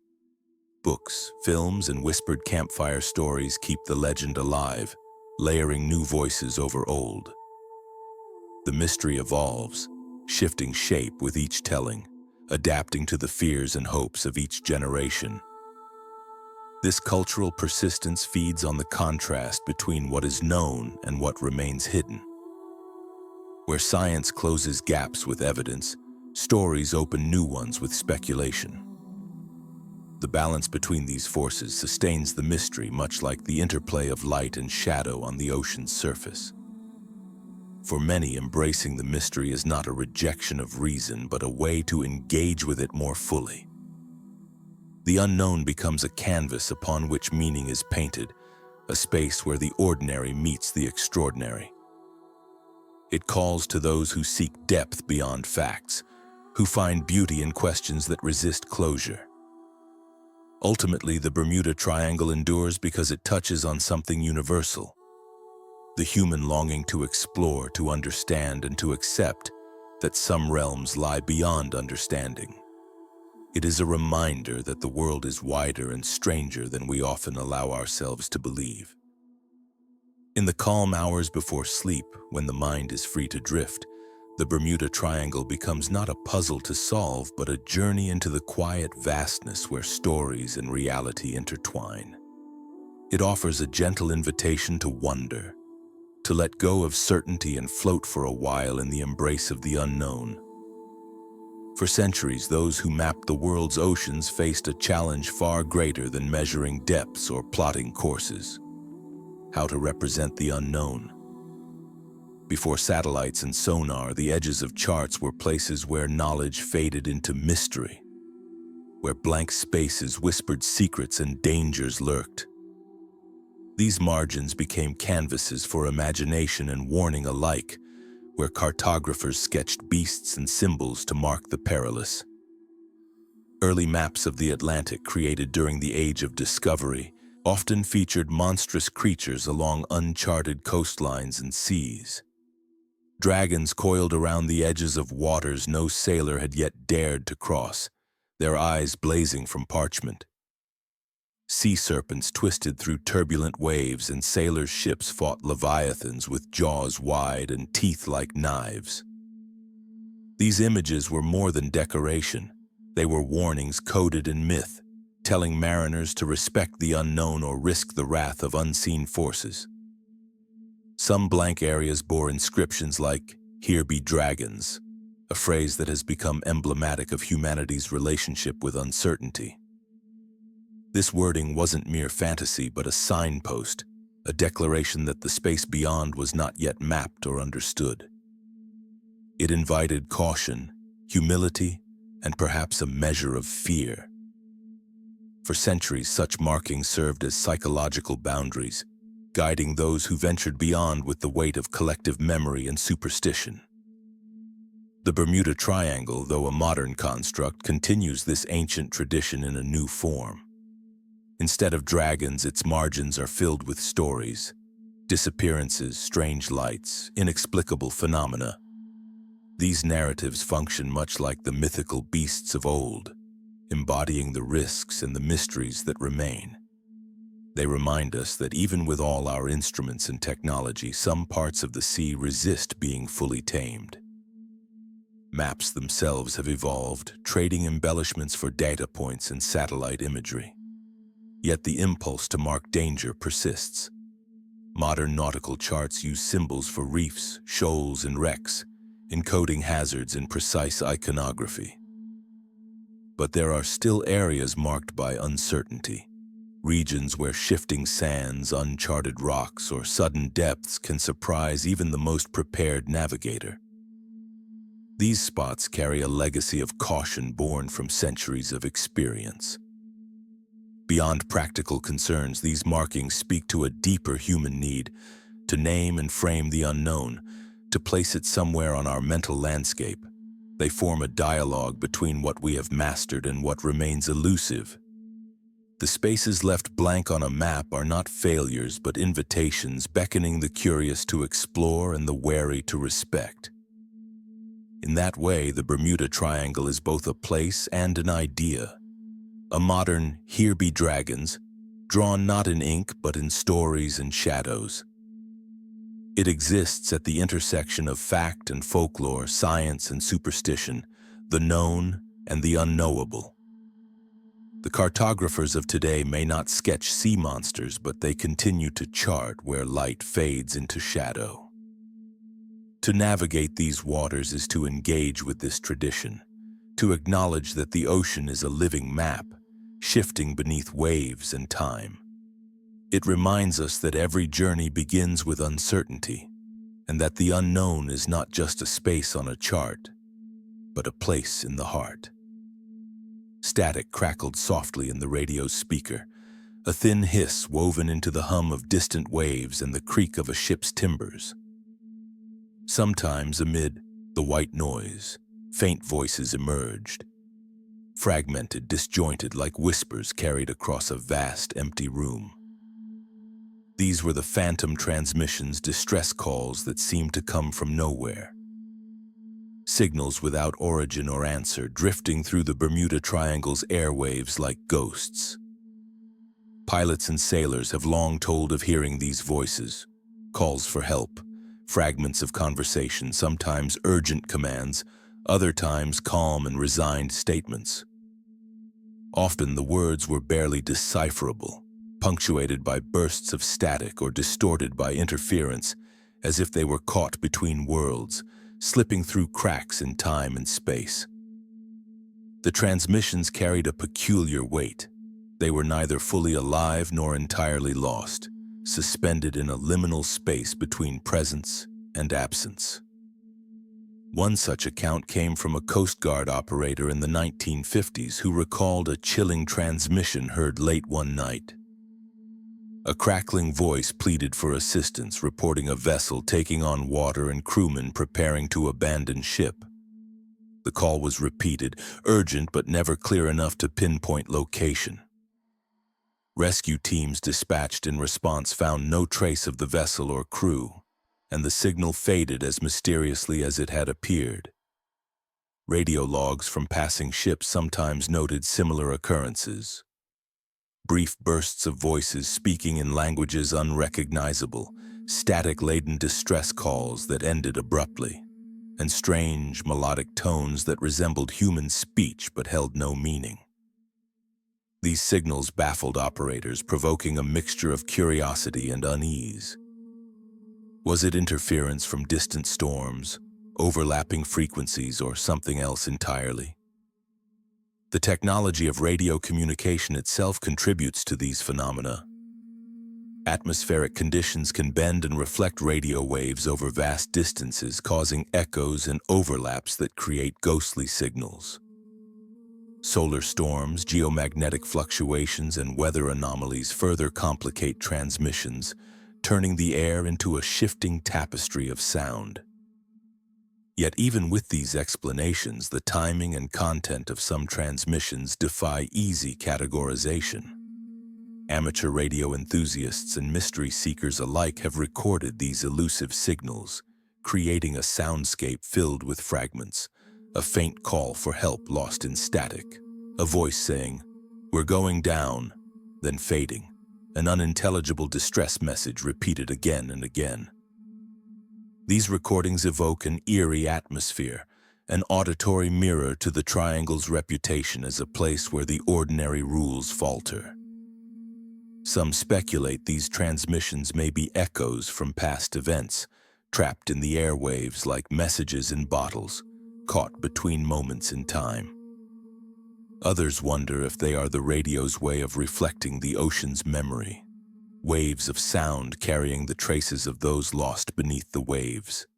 A: Books, films, and whispered campfire stories keep the legend alive, layering new voices over old. The mystery evolves, shifting shape with each telling, adapting to the fears and hopes of each generation. This cultural persistence feeds on the contrast between what is known and what remains hidden. Where science closes gaps with evidence, stories open new ones with speculation. The balance between these forces sustains the mystery, much like the interplay of light and shadow on the ocean's surface. For many, embracing the mystery is not a rejection of reason, but a way to engage with it more fully. The unknown becomes a canvas upon which meaning is painted, a space where the ordinary meets the extraordinary. It calls to those who seek depth beyond facts, who find beauty in questions that resist closure. Ultimately, the Bermuda Triangle endures because it touches on something universal: the human longing to explore, to understand, and to accept that some realms lie beyond understanding. It is a reminder that the world is wider and stranger than we often allow ourselves to believe. In the calm hours before sleep, when the mind is free to drift, the Bermuda Triangle becomes not a puzzle to solve, but a journey into the quiet vastness where stories and reality intertwine. It offers a gentle invitation to wonder, to let go of certainty and float for a while in the embrace of the unknown. For centuries, those who mapped the world's oceans faced a challenge far greater than measuring depths or plotting courses: how to represent the unknown. Before satellites and sonar, the edges of charts were places where knowledge faded into mystery, where blank spaces whispered secrets and dangers lurked. These margins became canvases for imagination and warning alike, where cartographers sketched beasts and symbols to mark the perilous. Early maps of the Atlantic, created during the Age of Discovery, often featured monstrous creatures along uncharted coastlines and seas. Dragons coiled around the edges of waters no sailor had yet dared to cross, their eyes blazing from parchment. Sea serpents twisted through turbulent waves, and sailors' ships fought leviathans with jaws wide and teeth like knives. These images were more than decoration. They were warnings coded in myth, telling mariners to respect the unknown or risk the wrath of unseen forces. Some blank areas bore inscriptions like, "Here be dragons," a phrase that has become emblematic of humanity's relationship with uncertainty. This wording wasn't mere fantasy, but a signpost, a declaration that the space beyond was not yet mapped or understood. It invited caution, humility, and perhaps a measure of fear. For centuries, such markings served as psychological boundaries, guiding those who ventured beyond with the weight of collective memory and superstition. The Bermuda Triangle, though a modern construct, continues this ancient tradition in a new form. Instead of dragons, its margins are filled with stories, disappearances, strange lights, inexplicable phenomena. These narratives function much like the mythical beasts of old, embodying the risks and the mysteries that remain. They remind us that even with all our instruments and technology, some parts of the sea resist being fully tamed. Maps themselves have evolved, trading embellishments for data points and satellite imagery. Yet the impulse to mark danger persists. Modern nautical charts use symbols for reefs, shoals, and wrecks, encoding hazards in precise iconography. But there are still areas marked by uncertainty, regions where shifting sands, uncharted rocks, or sudden depths can surprise even the most prepared navigator. These spots carry a legacy of caution born from centuries of experience. Beyond practical concerns, these markings speak to a deeper human need to name and frame the unknown, to place it somewhere on our mental landscape. They form a dialogue between what we have mastered and what remains elusive. The spaces left blank on a map are not failures but invitations, beckoning the curious to explore and the wary to respect. In that way, the Bermuda Triangle is both a place and an idea. A modern "Here be dragons," drawn not in ink but in stories and shadows. It exists at the intersection of fact and folklore, science and superstition, the known and the unknowable. The cartographers of today may not sketch sea monsters, but they continue to chart where light fades into shadow. To navigate these waters is to engage with this tradition, to acknowledge that the ocean is a living map, shifting beneath waves and time. It reminds us that every journey begins with uncertainty, and that the unknown is not just a space on a chart, but a place in the heart. Static crackled softly in the radio's speaker, a thin hiss woven into the hum of distant waves and the creak of a ship's timbers. Sometimes, amid the white noise, faint voices emerged, fragmented, disjointed like whispers carried across a vast, empty room. These were the phantom transmissions, distress calls that seemed to come from nowhere. Signals without origin or answer, drifting through the Bermuda Triangle's airwaves like ghosts. Pilots and sailors have long told of hearing these voices, calls for help, fragments of conversation, sometimes urgent commands, other times calm and resigned statements. Often the words were barely decipherable, punctuated by bursts of static or distorted by interference, as if they were caught between worlds, slipping through cracks in time and space. The transmissions carried a peculiar weight. They were neither fully alive nor entirely lost, suspended in a liminal space between presence and absence. One such account came from a Coast Guard operator in the 1950s who recalled a chilling transmission heard late one night. A crackling voice pleaded for assistance, reporting a vessel taking on water and crewmen preparing to abandon ship. The call was repeated, urgent but never clear enough to pinpoint location. Rescue teams dispatched in response found no trace of the vessel or crew, and the signal faded as mysteriously as it had appeared. Radio logs from passing ships sometimes noted similar occurrences. Brief bursts of voices speaking in languages unrecognizable, static-laden distress calls that ended abruptly, and strange, melodic tones that resembled human speech but held no meaning. These signals baffled operators, provoking a mixture of curiosity and unease. Was it interference from distant storms, overlapping frequencies, or something else entirely? The technology of radio communication itself contributes to these phenomena. Atmospheric conditions can bend and reflect radio waves over vast distances, causing echoes and overlaps that create ghostly signals. Solar storms, geomagnetic fluctuations, and weather anomalies further complicate transmissions, turning the air into a shifting tapestry of sound. Yet even with these explanations, the timing and content of some transmissions defy easy categorization. Amateur radio enthusiasts and mystery seekers alike have recorded these elusive signals, creating a soundscape filled with fragments, a faint call for help lost in static, a voice saying, "We're going down," then fading, an unintelligible distress message repeated again and again. These recordings evoke an eerie atmosphere, an auditory mirror to the Triangle's reputation as a place where the ordinary rules falter. Some speculate these transmissions may be echoes from past events, trapped in the airwaves like messages in bottles, caught between moments in time. Others wonder if they are the radio's way of reflecting the ocean's memory, waves of sound carrying the traces of those lost beneath the waves.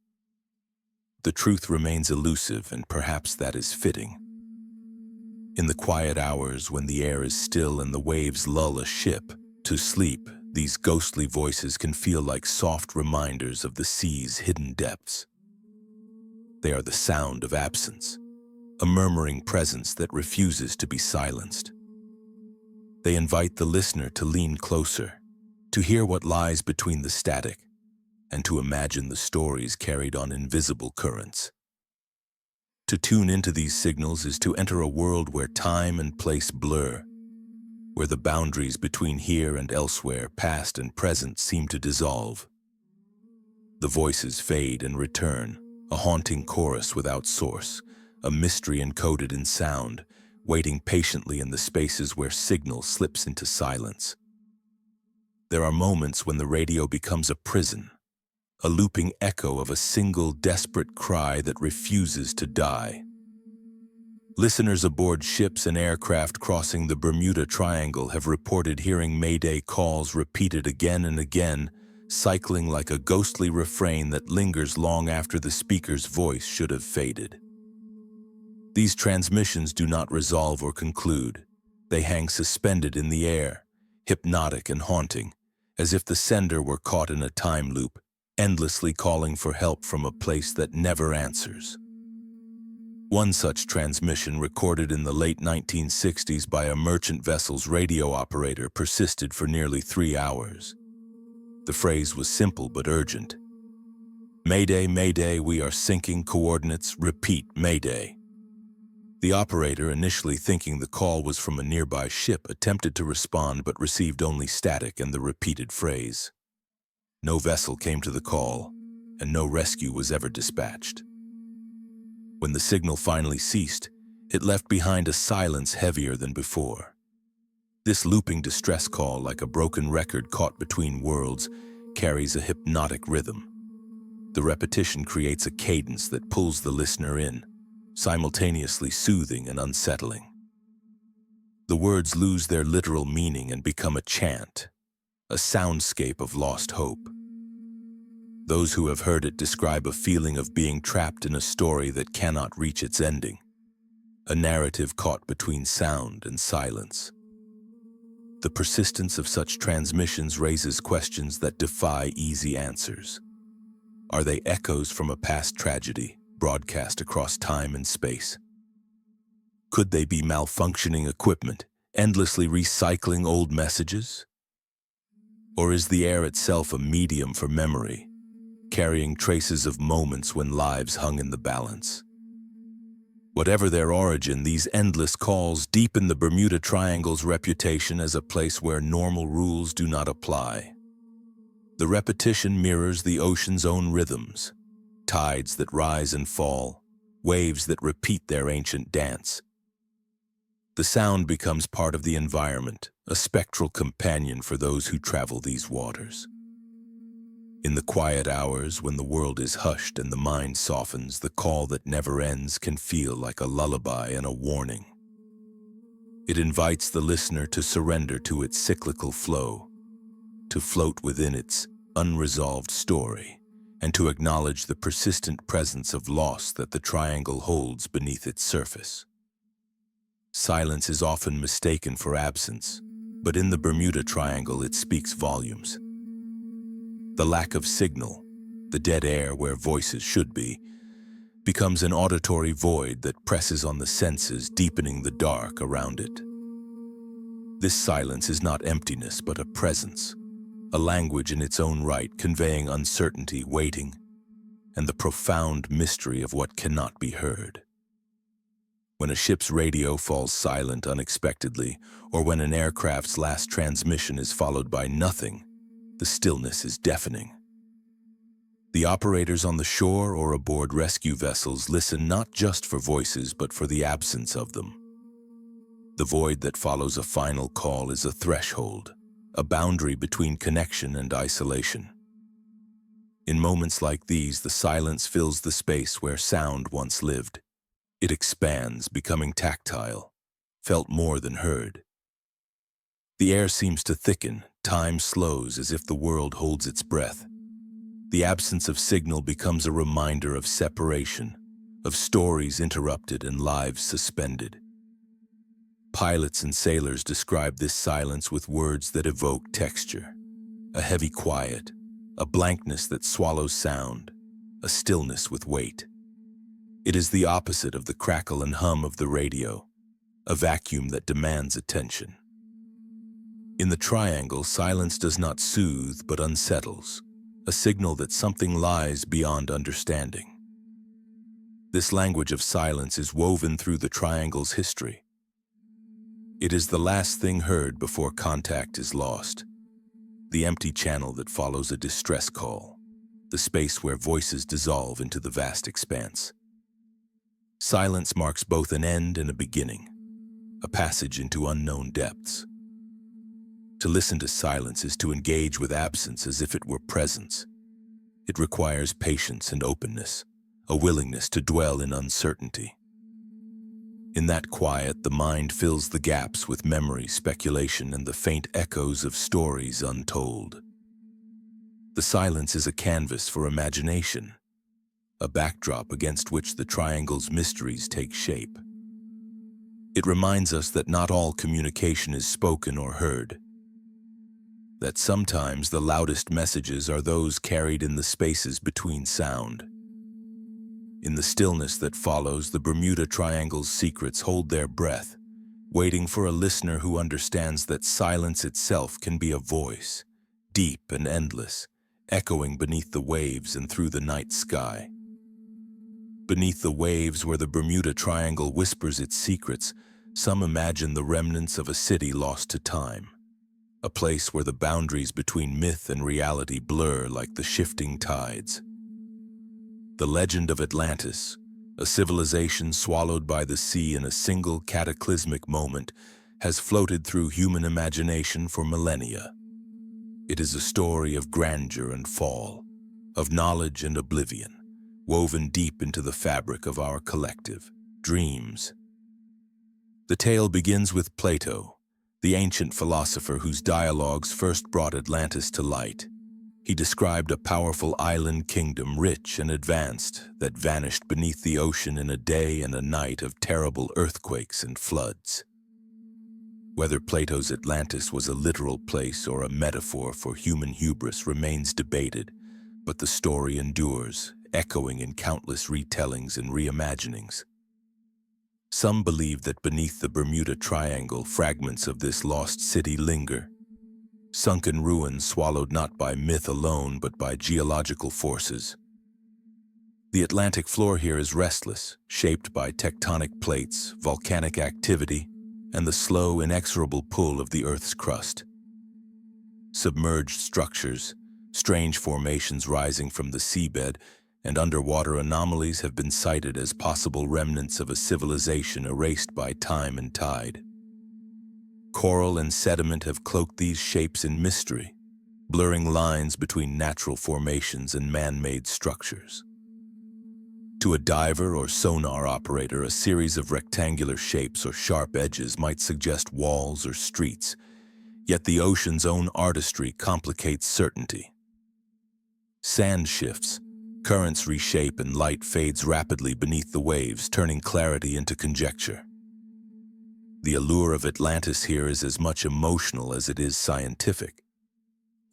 A: The truth remains elusive, and perhaps that is fitting. In the quiet hours when the air is still and the waves lull a ship to sleep, these ghostly voices can feel like soft reminders of the sea's hidden depths. They are the sound of absence, a murmuring presence that refuses to be silenced. They invite the listener to lean closer, to hear what lies between the static, and to imagine the stories carried on invisible currents. To tune into these signals is to enter a world where time and place blur, where the boundaries between here and elsewhere, past and present, seem to dissolve. The voices fade and return, a haunting chorus without source, a mystery encoded in sound, waiting patiently in the spaces where signal slips into silence. There are moments when the radio becomes a prison, a looping echo of a single desperate cry that refuses to die. Listeners aboard ships and aircraft crossing the Bermuda Triangle have reported hearing Mayday calls repeated again and again, cycling like a ghostly refrain that lingers long after the speaker's voice should have faded. These transmissions do not resolve or conclude. They hang suspended in the air, hypnotic and haunting, as if the sender were caught in a time loop, endlessly calling for help from a place that never answers. One such transmission, recorded in the late 1960s by a merchant vessel's radio operator, persisted for nearly 3 hours. The phrase was simple but urgent. "Mayday, Mayday, we are sinking, coordinates, repeat, Mayday." The operator, initially thinking the call was from a nearby ship, attempted to respond but received only static and the repeated phrase. No vessel came to the call, and no rescue was ever dispatched. When the signal finally ceased, it left behind a silence heavier than before. This looping distress call, like a broken record caught between worlds, carries a hypnotic rhythm. The repetition creates a cadence that pulls the listener in, simultaneously soothing and unsettling. The words lose their literal meaning and become a chant, a soundscape of lost hope. Those who have heard it describe a feeling of being trapped in a story that cannot reach its ending, a narrative caught between sound and silence. The persistence of such transmissions raises questions that defy easy answers. Are they echoes from a past tragedy, broadcast across time and space? Could they be malfunctioning equipment, endlessly recycling old messages? Or is the air itself a medium for memory, carrying traces of moments when lives hung in the balance? Whatever their origin, these endless calls deepen the Bermuda Triangle's reputation as a place where normal rules do not apply. The repetition mirrors the ocean's own rhythms, tides that rise and fall, waves that repeat their ancient dance. The sound becomes part of the environment, a spectral companion for those who travel these waters. In the quiet hours, when the world is hushed and the mind softens, the call that never ends can feel like a lullaby and a warning. It invites the listener to surrender to its cyclical flow, to float within its unresolved story, and to acknowledge the persistent presence of loss that the triangle holds beneath its surface. Silence is often mistaken for absence, but in the Bermuda Triangle it speaks volumes. The lack of signal, the dead air where voices should be, becomes an auditory void that presses on the senses, deepening the dark around it. This silence is not emptiness, but a presence, a language in its own right, conveying uncertainty, waiting, and the profound mystery of what cannot be heard. When a ship's radio falls silent unexpectedly, or when an aircraft's last transmission is followed by nothing, the stillness is deafening. The operators on the shore or aboard rescue vessels listen not just for voices, but for the absence of them. The void that follows a final call is a threshold, a boundary between connection and isolation. In moments like these, the silence fills the space where sound once lived. It expands, becoming tactile, felt more than heard. The air seems to thicken, time slows as if the world holds its breath. The absence of signal becomes a reminder of separation, of stories interrupted and lives suspended. Pilots and sailors describe this silence with words that evoke texture. A heavy quiet, a blankness that swallows sound, a stillness with weight. It is the opposite of the crackle and hum of the radio, a vacuum that demands attention. In the triangle, silence does not soothe but unsettles, a signal that something lies beyond understanding. This language of silence is woven through the triangle's history. It is the last thing heard before contact is lost, the empty channel that follows a distress call, the space where voices dissolve into the vast expanse. Silence marks both an end and a beginning, a passage into unknown depths. To listen to silence is to engage with absence as if it were presence. It requires patience and openness, a willingness to dwell in uncertainty. In that quiet, the mind fills the gaps with memory, speculation, and the faint echoes of stories untold. The silence is a canvas for imagination, a backdrop against which the triangle's mysteries take shape. It reminds us that not all communication is spoken or heard, that sometimes the loudest messages are those carried in the spaces between sound. In the stillness that follows, the Bermuda Triangle's secrets hold their breath, waiting for a listener who understands that silence itself can be a voice, deep and endless, echoing beneath the waves and through the night sky. Beneath the waves where the Bermuda Triangle whispers its secrets, some imagine the remnants of a city lost to time, a place where the boundaries between myth and reality blur like the shifting tides. The legend of Atlantis, a civilization swallowed by the sea in a single cataclysmic moment, has floated through human imagination for millennia. It is a story of grandeur and fall, of knowledge and oblivion, woven deep into the fabric of our collective dreams. The tale begins with Plato, the ancient philosopher whose dialogues first brought Atlantis to light. He described a powerful island kingdom, rich and advanced, that vanished beneath the ocean in a day and a night of terrible earthquakes and floods. Whether Plato's Atlantis was a literal place or a metaphor for human hubris remains debated, but the story endures, echoing in countless retellings and reimaginings. Some believe that beneath the Bermuda Triangle, fragments of this lost city linger, sunken ruins swallowed not by myth alone but by geological forces. The Atlantic floor here is restless, shaped by tectonic plates, volcanic activity, and the slow, inexorable pull of the Earth's crust. Submerged structures, strange formations rising from the seabed, and underwater anomalies have been cited as possible remnants of a civilization erased by time and tide. Coral and sediment have cloaked these shapes in mystery, blurring lines between natural formations and man-made structures. To a diver or sonar operator, a series of rectangular shapes or sharp edges might suggest walls or streets, yet the ocean's own artistry complicates certainty. Sand shifts, currents reshape, and light fades rapidly beneath the waves, turning clarity into conjecture. The allure of Atlantis here is as much emotional as it is scientific.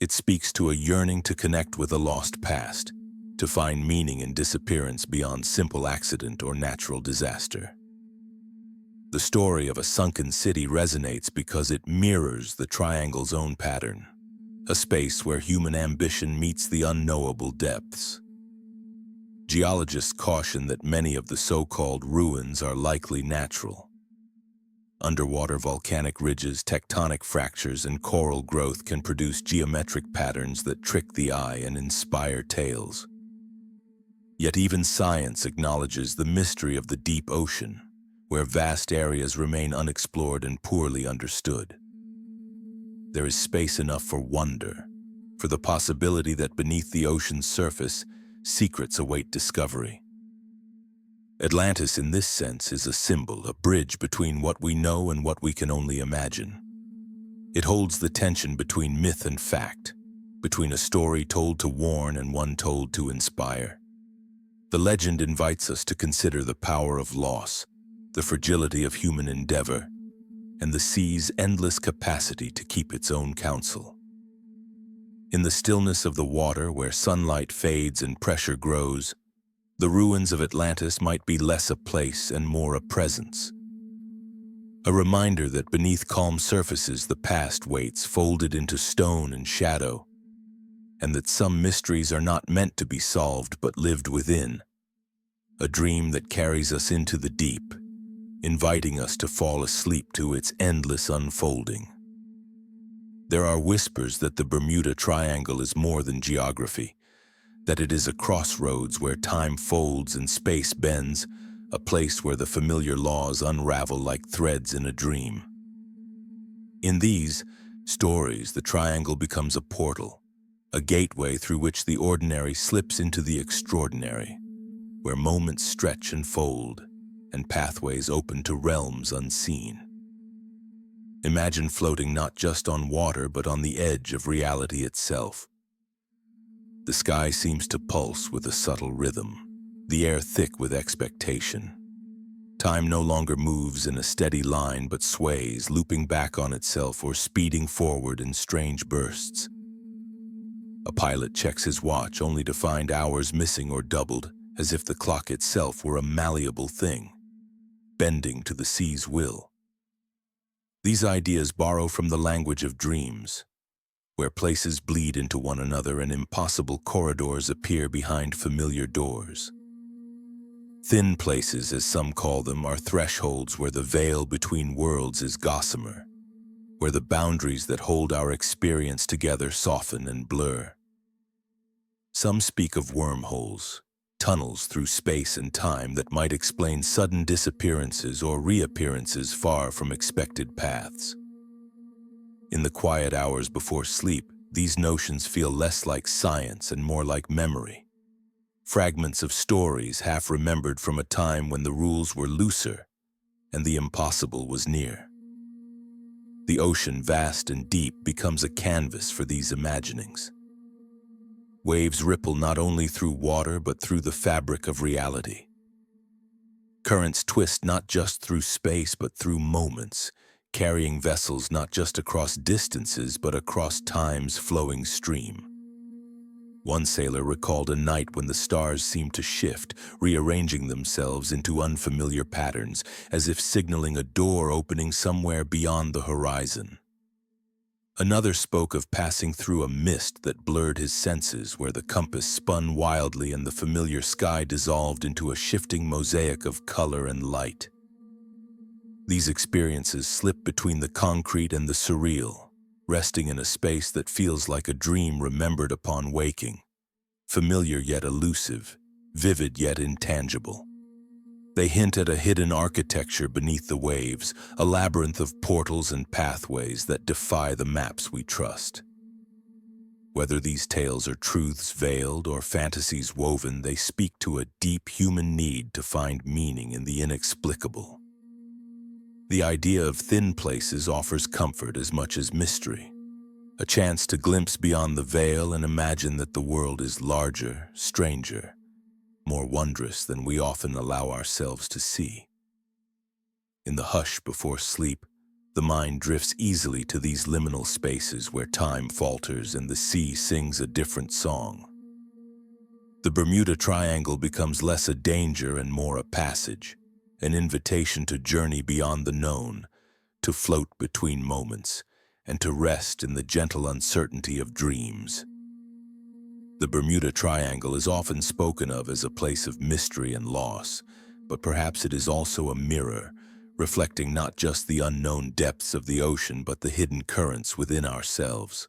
A: It speaks to a yearning to connect with a lost past, to find meaning in disappearance beyond simple accident or natural disaster. The story of a sunken city resonates because it mirrors the triangle's own pattern, a space where human ambition meets the unknowable depths. Geologists caution that many of the so-called ruins are likely natural. Underwater volcanic ridges, tectonic fractures, and coral growth can produce geometric patterns that trick the eye and inspire tales. Yet even science acknowledges the mystery of the deep ocean, where vast areas remain unexplored and poorly understood. There is space enough for wonder, for the possibility that beneath the ocean's surface, secrets await discovery. Atlantis, in this sense, is a symbol, a bridge between what we know and what we can only imagine. It holds the tension between myth and fact, between a story told to warn and one told to inspire. The legend invites us to consider the power of loss, the fragility of human endeavor, and the sea's endless capacity to keep its own counsel. In the stillness of the water, where sunlight fades and pressure grows, the ruins of Atlantis might be less a place and more a presence. A reminder that beneath calm surfaces the past waits, folded into stone and shadow, and that some mysteries are not meant to be solved but lived within. A dream that carries us into the deep, inviting us to fall asleep to its endless unfolding. There are whispers that the Bermuda Triangle is more than geography, that it is a crossroads where time folds and space bends, a place where the familiar laws unravel like threads in a dream. In these stories, the triangle becomes a portal, a gateway through which the ordinary slips into the extraordinary, where moments stretch and fold, and pathways open to realms unseen. Imagine floating not just on water but on the edge of reality itself. The sky seems to pulse with a subtle rhythm, the air thick with expectation. Time no longer moves in a steady line but sways, looping back on itself or speeding forward in strange bursts. A pilot checks his watch only to find hours missing or doubled, as if the clock itself were a malleable thing, bending to the sea's will. These ideas borrow from the language of dreams, where places bleed into one another and impossible corridors appear behind familiar doors. Thin places, as some call them, are thresholds where the veil between worlds is gossamer, where the boundaries that hold our experience together soften and blur. Some speak of wormholes, tunnels through space and time that might explain sudden disappearances or reappearances far from expected paths. In the quiet hours before sleep, these notions feel less like science and more like memory. Fragments of stories half remembered from a time when the rules were looser and the impossible was near. The ocean, vast and deep, becomes a canvas for these imaginings. Waves ripple not only through water but through the fabric of reality. Currents twist not just through space but through moments, carrying vessels not just across distances but across time's flowing stream. One sailor recalled a night when the stars seemed to shift, rearranging themselves into unfamiliar patterns, as if signaling a door opening somewhere beyond the horizon. Another spoke of passing through a mist that blurred his senses, where the compass spun wildly and the familiar sky dissolved into a shifting mosaic of color and light. These experiences slip between the concrete and the surreal, resting in a space that feels like a dream remembered upon waking, familiar yet elusive, vivid yet intangible. They hint at a hidden architecture beneath the waves, a labyrinth of portals and pathways that defy the maps we trust. Whether these tales are truths veiled or fantasies woven, they speak to a deep human need to find meaning in the inexplicable. The idea of thin places offers comfort as much as mystery, a chance to glimpse beyond the veil and imagine that the world is larger, stranger, more wondrous than we often allow ourselves to see. In the hush before sleep, the mind drifts easily to these liminal spaces where time falters and the sea sings a different song. The Bermuda Triangle becomes less a danger and more a passage, an invitation to journey beyond the known, to float between moments, and to rest in the gentle uncertainty of dreams. The Bermuda Triangle is often spoken of as a place of mystery and loss, but perhaps it is also a mirror, reflecting not just the unknown depths of the ocean but the hidden currents within ourselves.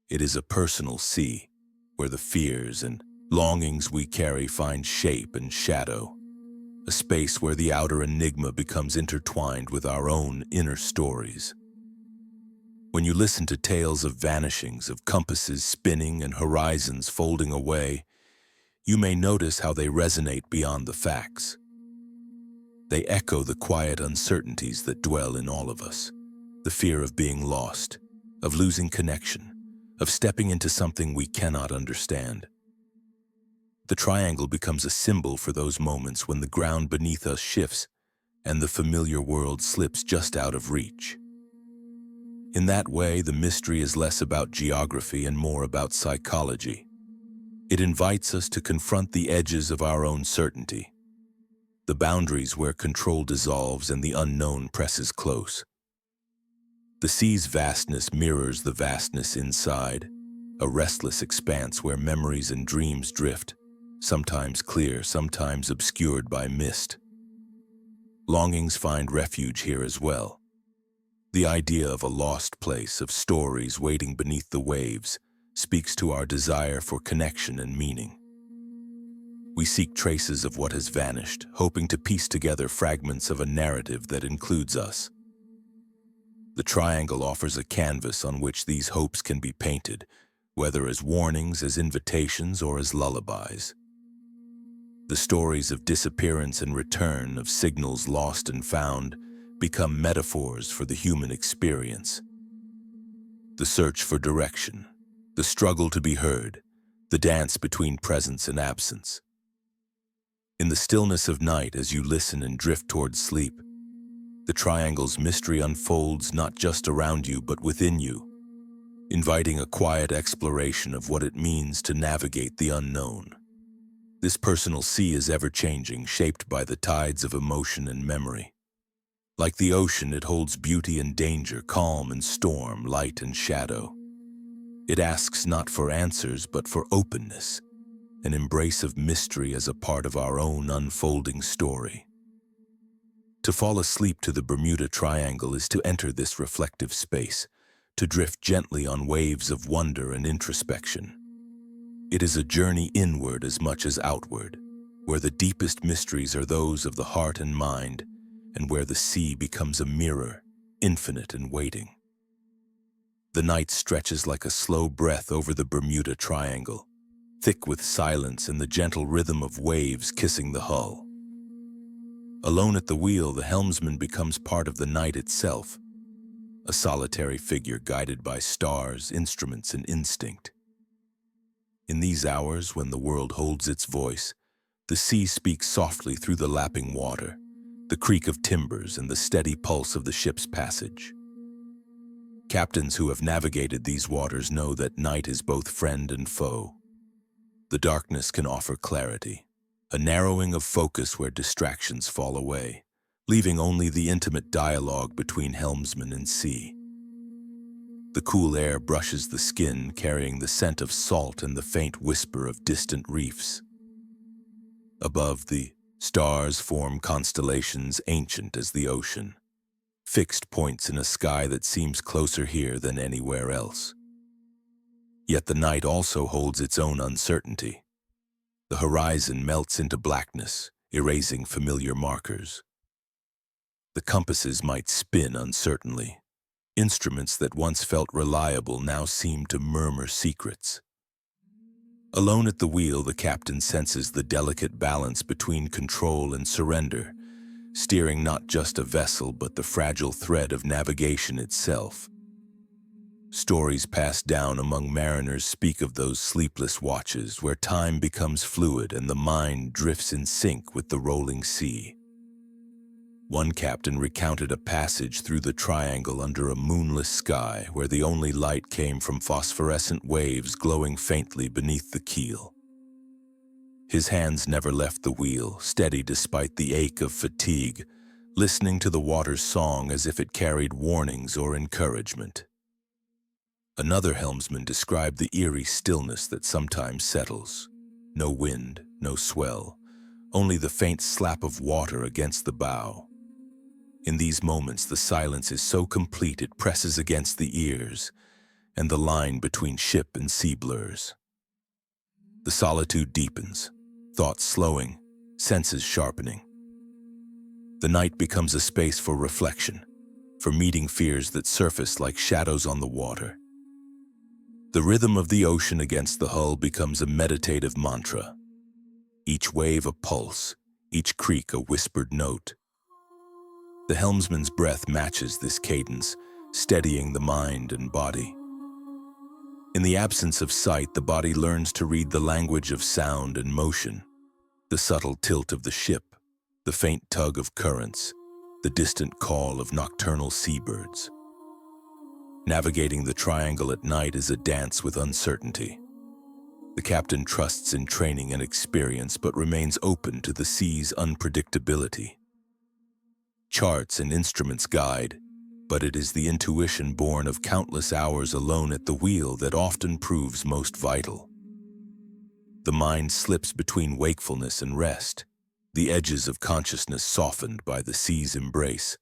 A: It is a personal sea, where the fears and longings we carry find shape and shadow, a space where the outer enigma becomes intertwined with our own inner stories. When you listen to tales of vanishings, of compasses spinning and horizons folding away, you may notice how they resonate beyond the facts. They echo the quiet uncertainties that dwell in all of us, the fear of being lost, of losing connection, of stepping into something we cannot understand. The triangle becomes a symbol for those moments when the ground beneath us shifts and the familiar world slips just out of reach. In that way, the mystery is less about geography and more about psychology. It invites us to confront the edges of our own certainty, the boundaries where control dissolves and the unknown presses close. The sea's vastness mirrors the vastness inside, a restless expanse where memories and dreams drift, sometimes clear, sometimes obscured by mist. Longings find refuge here as well. The idea of a lost place, of stories waiting beneath the waves, speaks to our desire for connection and meaning. We seek traces of what has vanished, hoping to piece together fragments of a narrative that includes us. The triangle offers a canvas on which these hopes can be painted, whether as warnings, as invitations, or as lullabies. The stories of disappearance and return, of signals lost and found, become metaphors for the human experience. The search for direction, the struggle to be heard, the dance between presence and absence. In the stillness of night, as you listen and drift towards sleep, the triangle's mystery unfolds not just around you but within you, inviting a quiet exploration of what it means to navigate the unknown. This personal sea is ever-changing, shaped by the tides of emotion and memory. Like the ocean, it holds beauty and danger, calm and storm, light and shadow. It asks not for answers, but for openness, an embrace of mystery as a part of our own unfolding story. To fall asleep to the Bermuda Triangle is to enter this reflective space, to drift gently on waves of wonder and introspection. It is a journey inward as much as outward, where the deepest mysteries are those of the heart and mind, and where the sea becomes a mirror, infinite and waiting. The night stretches like a slow breath over the Bermuda Triangle, thick with silence and the gentle rhythm of waves kissing the hull. Alone at the wheel, the helmsman becomes part of the night itself, a solitary figure guided by stars, instruments, and instinct. In these hours, when the world holds its voice, the sea speaks softly through the lapping water, the creak of timbers and the steady pulse of the ship's passage. Captains who have navigated these waters know that night is both friend and foe. The darkness can offer clarity, a narrowing of focus where distractions fall away, leaving only the intimate dialogue between helmsman and sea. The cool air brushes the skin, carrying the scent of salt and the faint whisper of distant reefs. Above, the stars form constellations ancient as the ocean, fixed points in a sky that seems closer here than anywhere else. Yet the night also holds its own uncertainty. The horizon melts into blackness, erasing familiar markers. The compasses might spin uncertainly. Instruments that once felt reliable now seem to murmur secrets. Alone at the wheel, the captain senses the delicate balance between control and surrender, steering not just a vessel but the fragile thread of navigation itself. Stories passed down among mariners speak of those sleepless watches where time becomes fluid and the mind drifts in sync with the rolling sea. One captain recounted a passage through the triangle under a moonless sky where the only light came from phosphorescent waves glowing faintly beneath the keel. His hands never left the wheel, steady despite the ache of fatigue, listening to the water's song as if it carried warnings or encouragement. Another helmsman described the eerie stillness that sometimes settles. No wind, no swell, only the faint slap of water against the bow. In these moments, the silence is so complete it presses against the ears, and the line between ship and sea blurs. The solitude deepens, thoughts slowing, senses sharpening. The night becomes a space for reflection, for meeting fears that surface like shadows on the water. The rhythm of the ocean against the hull becomes a meditative mantra. Each wave a pulse, each creak a whispered note. The helmsman's breath matches this cadence, steadying the mind and body. In the absence of sight, the body learns to read the language of sound and motion, the subtle tilt of the ship, the faint tug of currents, the distant call of nocturnal seabirds. Navigating the triangle at night is a dance with uncertainty. The captain trusts in training and experience but remains open to the sea's unpredictability. Charts and instruments guide, but it is the intuition born of countless hours alone at the wheel that often proves most vital. The mind slips between wakefulness and rest, the edges of consciousness softened by the sea's embrace.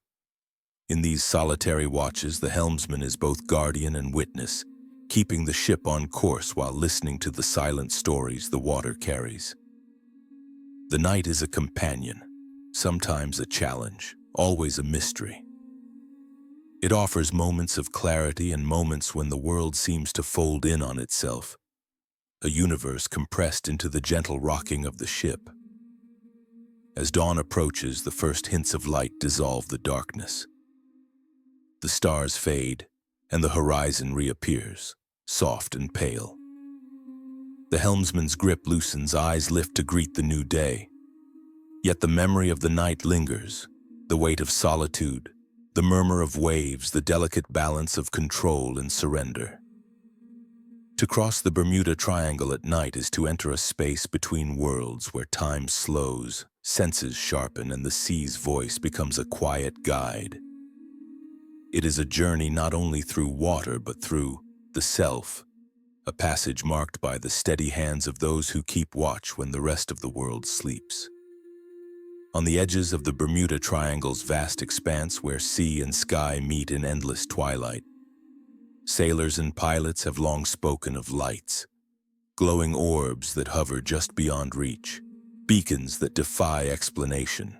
A: In these solitary watches, the helmsman is both guardian and witness, keeping the ship on course while listening to the silent stories the water carries. The night is a companion, sometimes a challenge, always a mystery. It offers moments of clarity and moments when the world seems to fold in on itself, a universe compressed into the gentle rocking of the ship. As dawn approaches, the first hints of light dissolve the darkness. The stars fade, and the horizon reappears, soft and pale. The helmsman's grip loosens, eyes lift to greet the new day. Yet the memory of the night lingers, the weight of solitude, the murmur of waves, the delicate balance of control and surrender. To cross the Bermuda Triangle at night is to enter a space between worlds where time slows, senses sharpen, and the sea's voice becomes a quiet guide. It is a journey not only through water but through the self, a passage marked by the steady hands of those who keep watch when the rest of the world sleeps. On the edges of the Bermuda Triangle's vast expanse where sea and sky meet in endless twilight, sailors and pilots have long spoken of lights, glowing orbs that hover just beyond reach, beacons that defy explanation.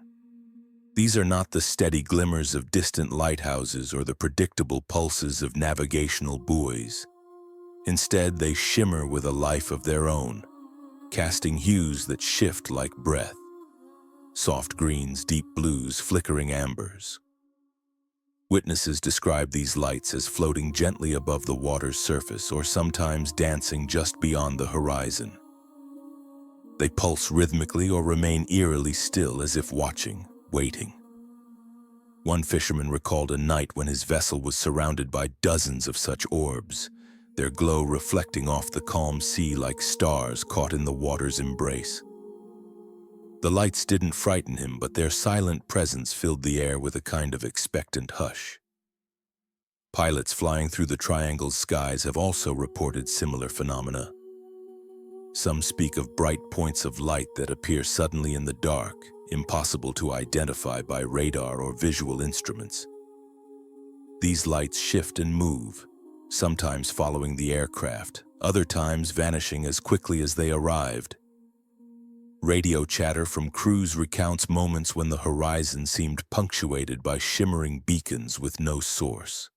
A: These are not the steady glimmers of distant lighthouses or the predictable pulses of navigational buoys. Instead, they shimmer with a life of their own, casting hues that shift like breath. Soft greens, deep blues, flickering ambers. Witnesses describe these lights as floating gently above the water's surface or sometimes dancing just beyond the horizon. They pulse rhythmically or remain eerily still as if watching, waiting. One fisherman recalled a night when his vessel was surrounded by dozens of such orbs, their glow reflecting off the calm sea like stars caught in the water's embrace. The lights didn't frighten him, but their silent presence filled the air with a kind of expectant hush. Pilots flying through the triangle's skies have also reported similar phenomena. Some speak of bright points of light that appear suddenly in the dark, impossible to identify by radar or visual instruments. These lights shift and move, sometimes following the aircraft, other times vanishing as quickly as they arrived. Radio chatter from crews recounts moments when the horizon seemed punctuated by shimmering beacons with no source.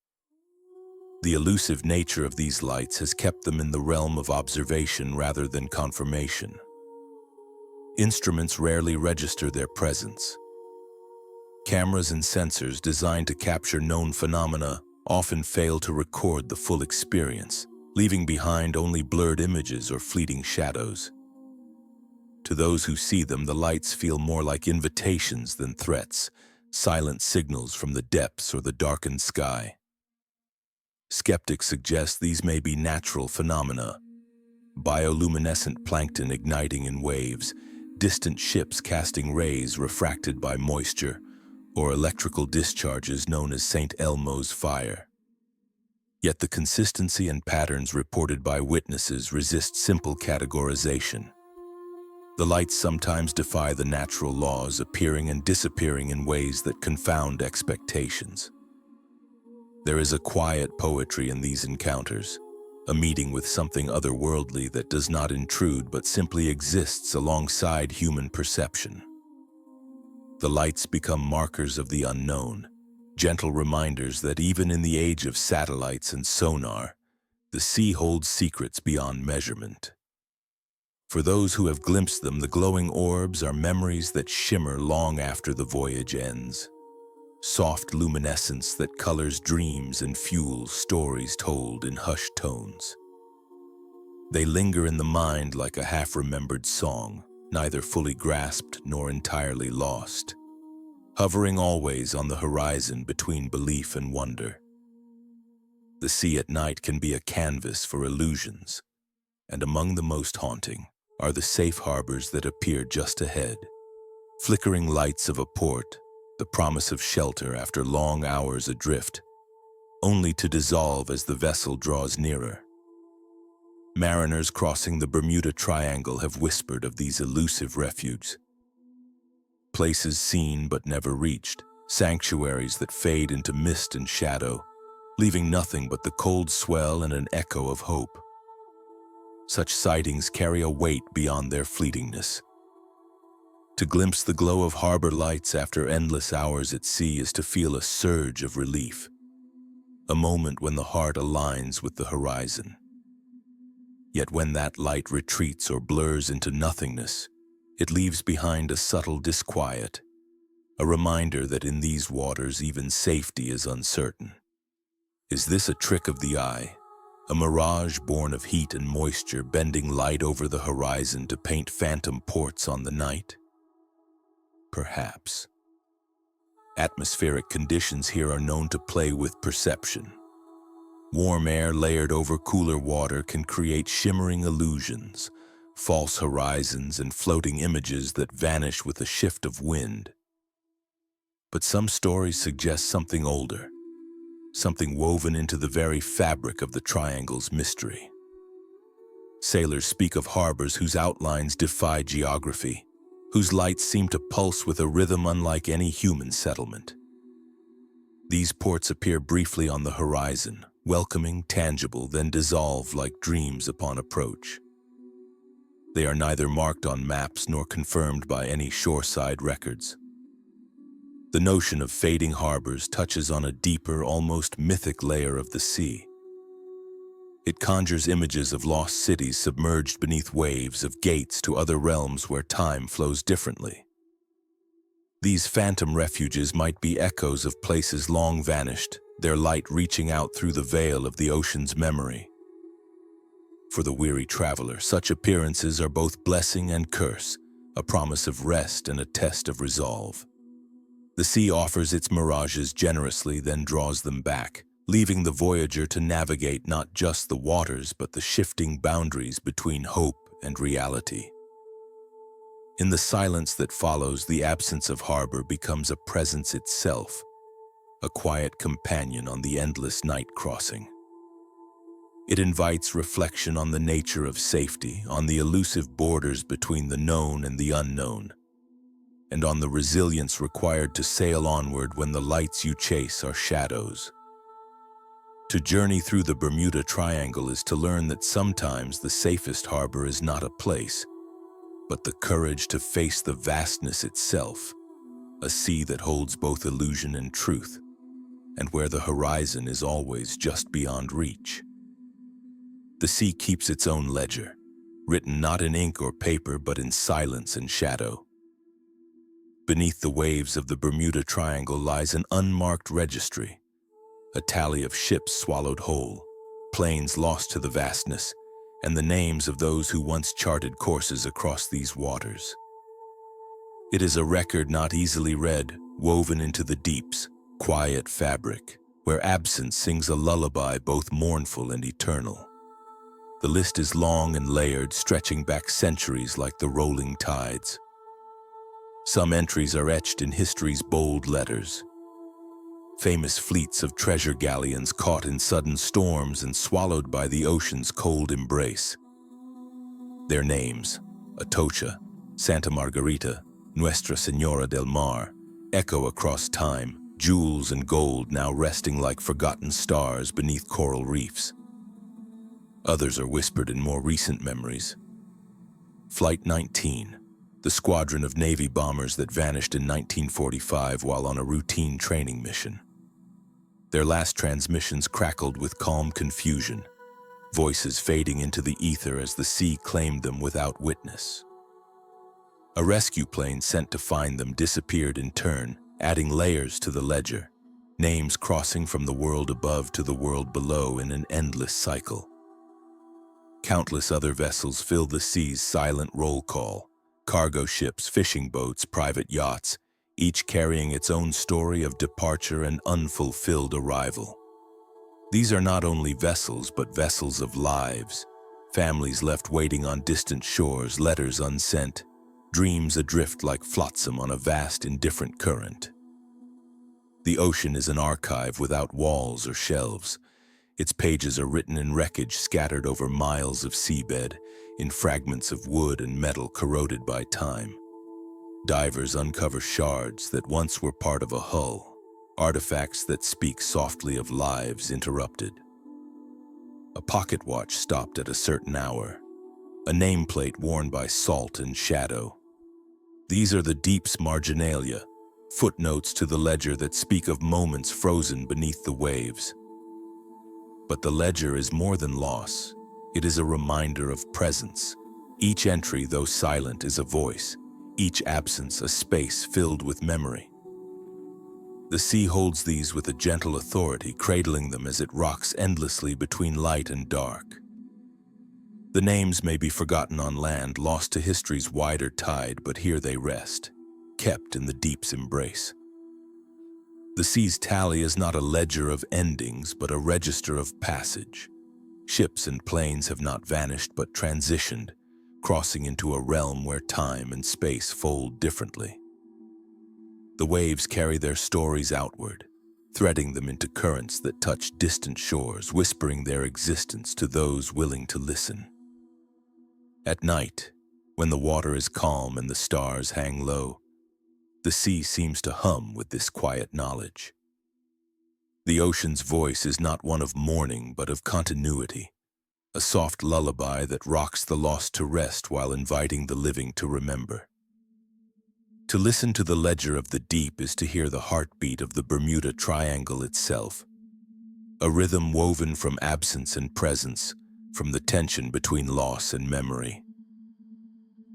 A: The elusive nature of these lights has kept them in the realm of observation rather than confirmation. Instruments rarely register their presence. Cameras and sensors designed to capture known phenomena often fail to record the full experience, leaving behind only blurred images or fleeting shadows. To those who see them, the lights feel more like invitations than threats, silent signals from the depths or the darkened sky. Skeptics suggest these may be natural phenomena, bioluminescent plankton igniting in waves, distant ships casting rays refracted by moisture, or electrical discharges known as St. Elmo's fire. Yet the consistency and patterns reported by witnesses resist simple categorization. The lights sometimes defy the natural laws, appearing and disappearing in ways that confound expectations. There is a quiet poetry in these encounters, a meeting with something otherworldly that does not intrude but simply exists alongside human perception. The lights become markers of the unknown, gentle reminders that even in the age of satellites and sonar, the sea holds secrets beyond measurement. For those who have glimpsed them, the glowing orbs are memories that shimmer long after the voyage ends. Soft luminescence that colors dreams and fuels stories told in hushed tones. They linger in the mind like a half-remembered song, neither fully grasped nor entirely lost, hovering always on the horizon between belief and wonder. The sea at night can be a canvas for illusions, and among the most haunting are the safe harbors that appear just ahead, flickering lights of a port, the promise of shelter after long hours adrift, only to dissolve as the vessel draws nearer. Mariners crossing the Bermuda Triangle have whispered of these elusive refuges, places seen but never reached, sanctuaries that fade into mist and shadow, leaving nothing but the cold swell and an echo of hope. Such sightings carry a weight beyond their fleetingness. To glimpse the glow of harbor lights after endless hours at sea is to feel a surge of relief, a moment when the heart aligns with the horizon. Yet when that light retreats or blurs into nothingness, it leaves behind a subtle disquiet, a reminder that in these waters even safety is uncertain. Is this a trick of the eye? A mirage born of heat and moisture bending light over the horizon to paint phantom ports on the night? Perhaps. Atmospheric conditions here are known to play with perception. Warm air layered over cooler water can create shimmering illusions, false horizons, and floating images that vanish with a shift of wind. But some stories suggest something older, something woven into the very fabric of the triangle's mystery. Sailors speak of harbors whose outlines defy geography, whose lights seem to pulse with a rhythm unlike any human settlement. These ports appear briefly on the horizon, welcoming, tangible, then dissolve like dreams upon approach. They are neither marked on maps nor confirmed by any shoreside records. The notion of fading harbors touches on a deeper, almost mythic layer of the sea. It conjures images of lost cities submerged beneath waves, of gates to other realms where time flows differently. These phantom refuges might be echoes of places long vanished, their light reaching out through the veil of the ocean's memory. For the weary traveler, such appearances are both blessing and curse, a promise of rest and a test of resolve. The sea offers its mirages generously, then draws them back, leaving the voyager to navigate not just the waters but the shifting boundaries between hope and reality. In the silence that follows, the absence of harbor becomes a presence itself, a quiet companion on the endless night crossing. It invites reflection on the nature of safety, on the elusive borders between the known and the unknown, and on the resilience required to sail onward when the lights you chase are shadows. To journey through the Bermuda Triangle is to learn that sometimes the safest harbor is not a place, but the courage to face the vastness itself, a sea that holds both illusion and truth, and where the horizon is always just beyond reach. The sea keeps its own ledger, written not in ink or paper but in silence and shadow. Beneath the waves of the Bermuda Triangle lies an unmarked registry, a tally of ships swallowed whole, planes lost to the vastness, and the names of those who once charted courses across these waters. It is a record not easily read, woven into the deep's quiet fabric, where absence sings a lullaby both mournful and eternal. The list is long and layered, stretching back centuries like the rolling tides. Some entries are etched in history's bold letters. Famous fleets of treasure galleons caught in sudden storms and swallowed by the ocean's cold embrace. Their names, Atocha, Santa Margarita, Nuestra Señora del Mar, echo across time, jewels and gold now resting like forgotten stars beneath coral reefs. Others are whispered in more recent memories. Flight 19, the squadron of Navy bombers that vanished in 1945 while on a routine training mission. Their last transmissions crackled with calm confusion, voices fading into the ether as the sea claimed them without witness. A rescue plane sent to find them disappeared in turn, adding layers to the ledger, names crossing from the world above to the world below in an endless cycle. Countless other vessels fill the sea's silent roll call, cargo ships, fishing boats, private yachts, each carrying its own story of departure and unfulfilled arrival. These are not only vessels, but vessels of lives, families left waiting on distant shores, letters unsent, dreams adrift like flotsam on a vast, indifferent current. The ocean is an archive without walls or shelves. Its pages are written in wreckage scattered over miles of seabed, in fragments of wood and metal corroded by time. Divers uncover shards that once were part of a hull, artifacts that speak softly of lives interrupted. A pocket watch stopped at a certain hour, a nameplate worn by salt and shadow. These are the deep's marginalia, footnotes to the ledger that speak of moments frozen beneath the waves. But the ledger is more than loss. It is a reminder of presence. Each entry, though silent, is a voice. Each absence, a space filled with memory. The sea holds these with a gentle authority, cradling them as it rocks endlessly between light and dark. The names may be forgotten on land, lost to history's wider tide, but here they rest, kept in the deep's embrace. The sea's tally is not a ledger of endings, but a register of passage. Ships and planes have not vanished, but transitioned, crossing into a realm where time and space fold differently. The waves carry their stories outward, threading them into currents that touch distant shores, whispering their existence to those willing to listen. At night, when the water is calm and the stars hang low, the sea seems to hum with this quiet knowledge. The ocean's voice is not one of mourning, but of continuity, a soft lullaby that rocks the lost to rest while inviting the living to remember. To listen to the ledger of the deep is to hear the heartbeat of the Bermuda Triangle itself, a rhythm woven from absence and presence, from the tension between loss and memory.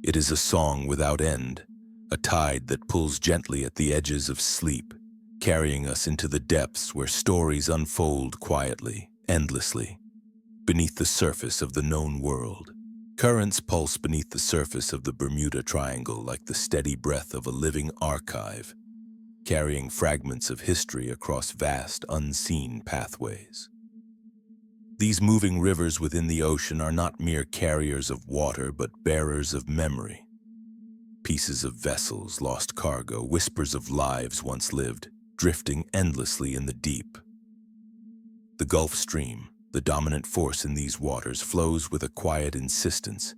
A: It is a song without end, a tide that pulls gently at the edges of sleep, carrying us into the depths where stories unfold quietly, endlessly, beneath the surface of the known world. Currents pulse beneath the surface of the Bermuda Triangle like the steady breath of a living archive. carrying fragments of history across vast, unseen pathways. These moving rivers within the ocean are not mere carriers of water, but bearers of memory. Pieces of vessels, lost cargo, whispers of lives once lived, drifting endlessly in the deep. The Gulf Stream, the dominant force in these waters, flows with a quiet insistence.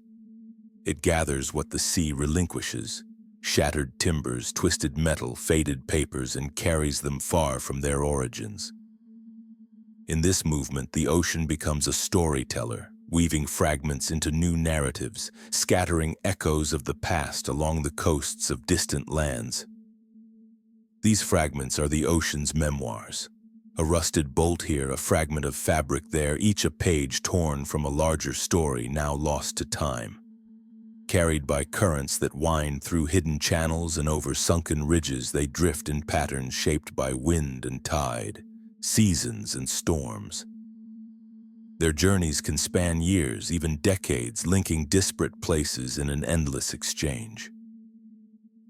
A: It gathers what the sea relinquishes, shattered timbers, twisted metal, faded papers, and carries them far from their origins. In this movement, the ocean becomes a storyteller, weaving fragments into new narratives, scattering echoes of the past along the coasts of distant lands. These fragments are the ocean's memoirs. A rusted bolt here, a fragment of fabric there, each a page torn from a larger story now lost to time. Carried by currents that wind through hidden channels and over sunken ridges, they drift in patterns shaped by wind and tide, seasons and storms. Their journeys can span years, even decades, linking disparate places in an endless exchange.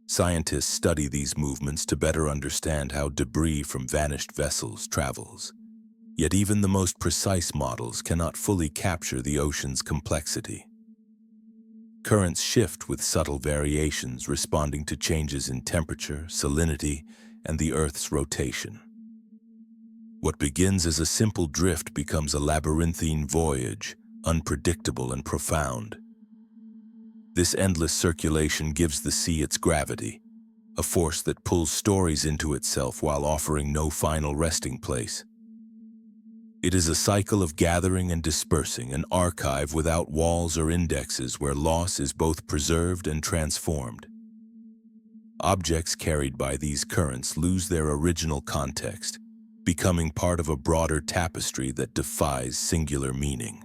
A: Scientists study these movements to better understand how debris from vanished vessels travels. Yet even the most precise models cannot fully capture the ocean's complexity. Currents shift with subtle variations, responding to changes in temperature, salinity, and the Earth's rotation. What begins as a simple drift becomes a labyrinthine voyage, unpredictable and profound. This endless circulation gives the sea its gravity, a force that pulls stories into itself while offering no final resting place. It is a cycle of gathering and dispersing, an archive without walls or indexes where loss is both preserved and transformed. Objects carried by these currents lose their original context, becoming part of a broader tapestry that defies singular meaning.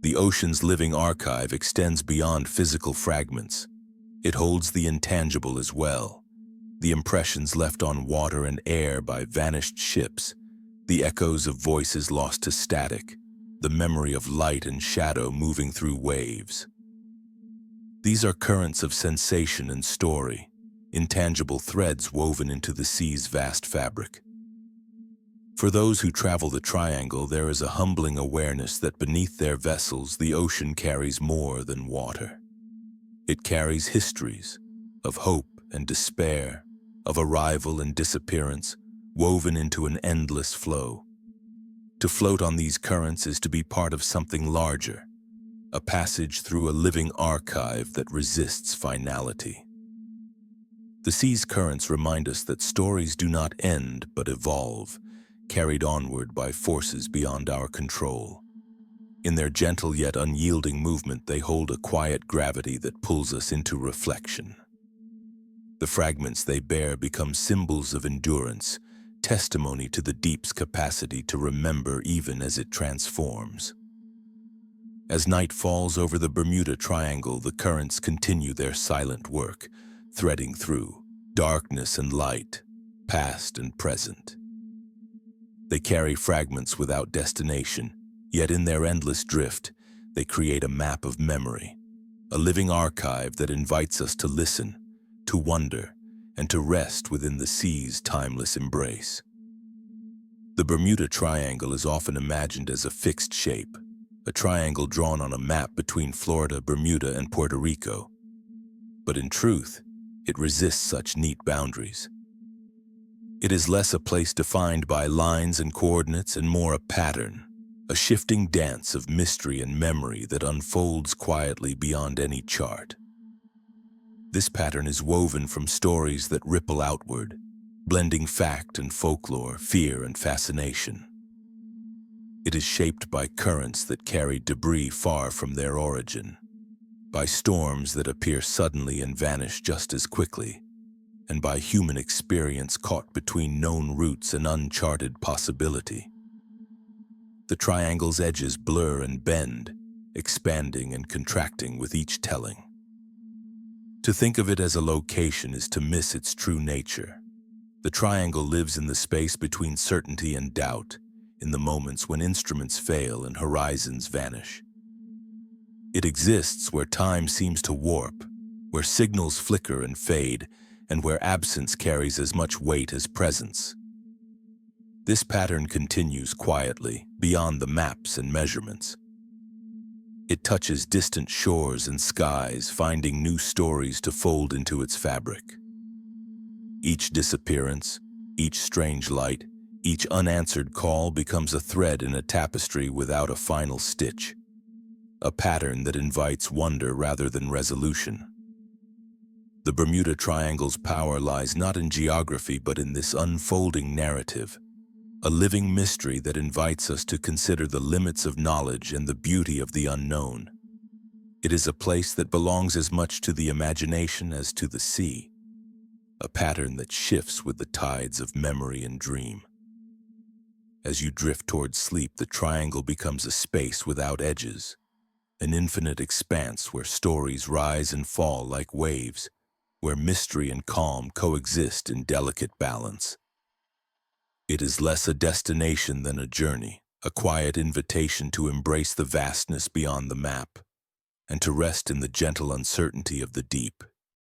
A: The ocean's living archive extends beyond physical fragments. It holds the intangible as well, the impressions left on water and air by vanished ships, the echoes of voices lost to static, the memory of light and shadow moving through waves. These are currents of sensation and story, intangible threads woven into the sea's vast fabric. For those who travel the Triangle, there is a humbling awareness that beneath their vessels, the ocean carries more than water. It carries histories of hope and despair, of arrival and disappearance, woven into an endless flow. To float on these currents is to be part of something larger, a passage through a living archive that resists finality. The sea's currents remind us that stories do not end but evolve, carried onward by forces beyond our control. In their gentle yet unyielding movement, they hold a quiet gravity that pulls us into reflection. The fragments they bear become symbols of endurance, testimony to the deep's capacity to remember even as it transforms. As night falls over the Bermuda Triangle, the currents continue their silent work, threading through darkness and light, past and present. They carry fragments without destination, yet in their endless drift, they create a map of memory, a living archive that invites us to listen, to wonder, and to rest within the sea's timeless embrace. The Bermuda Triangle is often imagined as a fixed shape, a triangle drawn on a map between Florida, Bermuda, and Puerto Rico. But in truth, it resists such neat boundaries. It is less a place defined by lines and coordinates and more a pattern, a shifting dance of mystery and memory that unfolds quietly beyond any chart. This pattern is woven from stories that ripple outward, blending fact and folklore, fear and fascination. It is shaped by currents that carry debris far from their origin, by storms that appear suddenly and vanish just as quickly, and by human experience caught between known roots and uncharted possibility. The triangle's edges blur and bend, expanding and contracting with each telling. To think of it as a location is to miss its true nature. The triangle lives in the space between certainty and doubt, in the moments when instruments fail and horizons vanish. It exists where time seems to warp, where signals flicker and fade, and where absence carries as much weight as presence. This pattern continues quietly, beyond the maps and measurements. It touches distant shores and skies, finding new stories to fold into its fabric. Each disappearance, each strange light, each unanswered call becomes a thread in a tapestry without a final stitch, a pattern that invites wonder rather than resolution. The Bermuda Triangle's power lies not in geography but in this unfolding narrative, a living mystery that invites us to consider the limits of knowledge and the beauty of the unknown. It is a place that belongs as much to the imagination as to the sea, a pattern that shifts with the tides of memory and dream. As you drift towards sleep, the triangle becomes a space without edges, an infinite expanse where stories rise and fall like waves, where mystery and calm coexist in delicate balance. It is less a destination than a journey, a quiet invitation to embrace the vastness beyond the map, and to rest in the gentle uncertainty of the deep.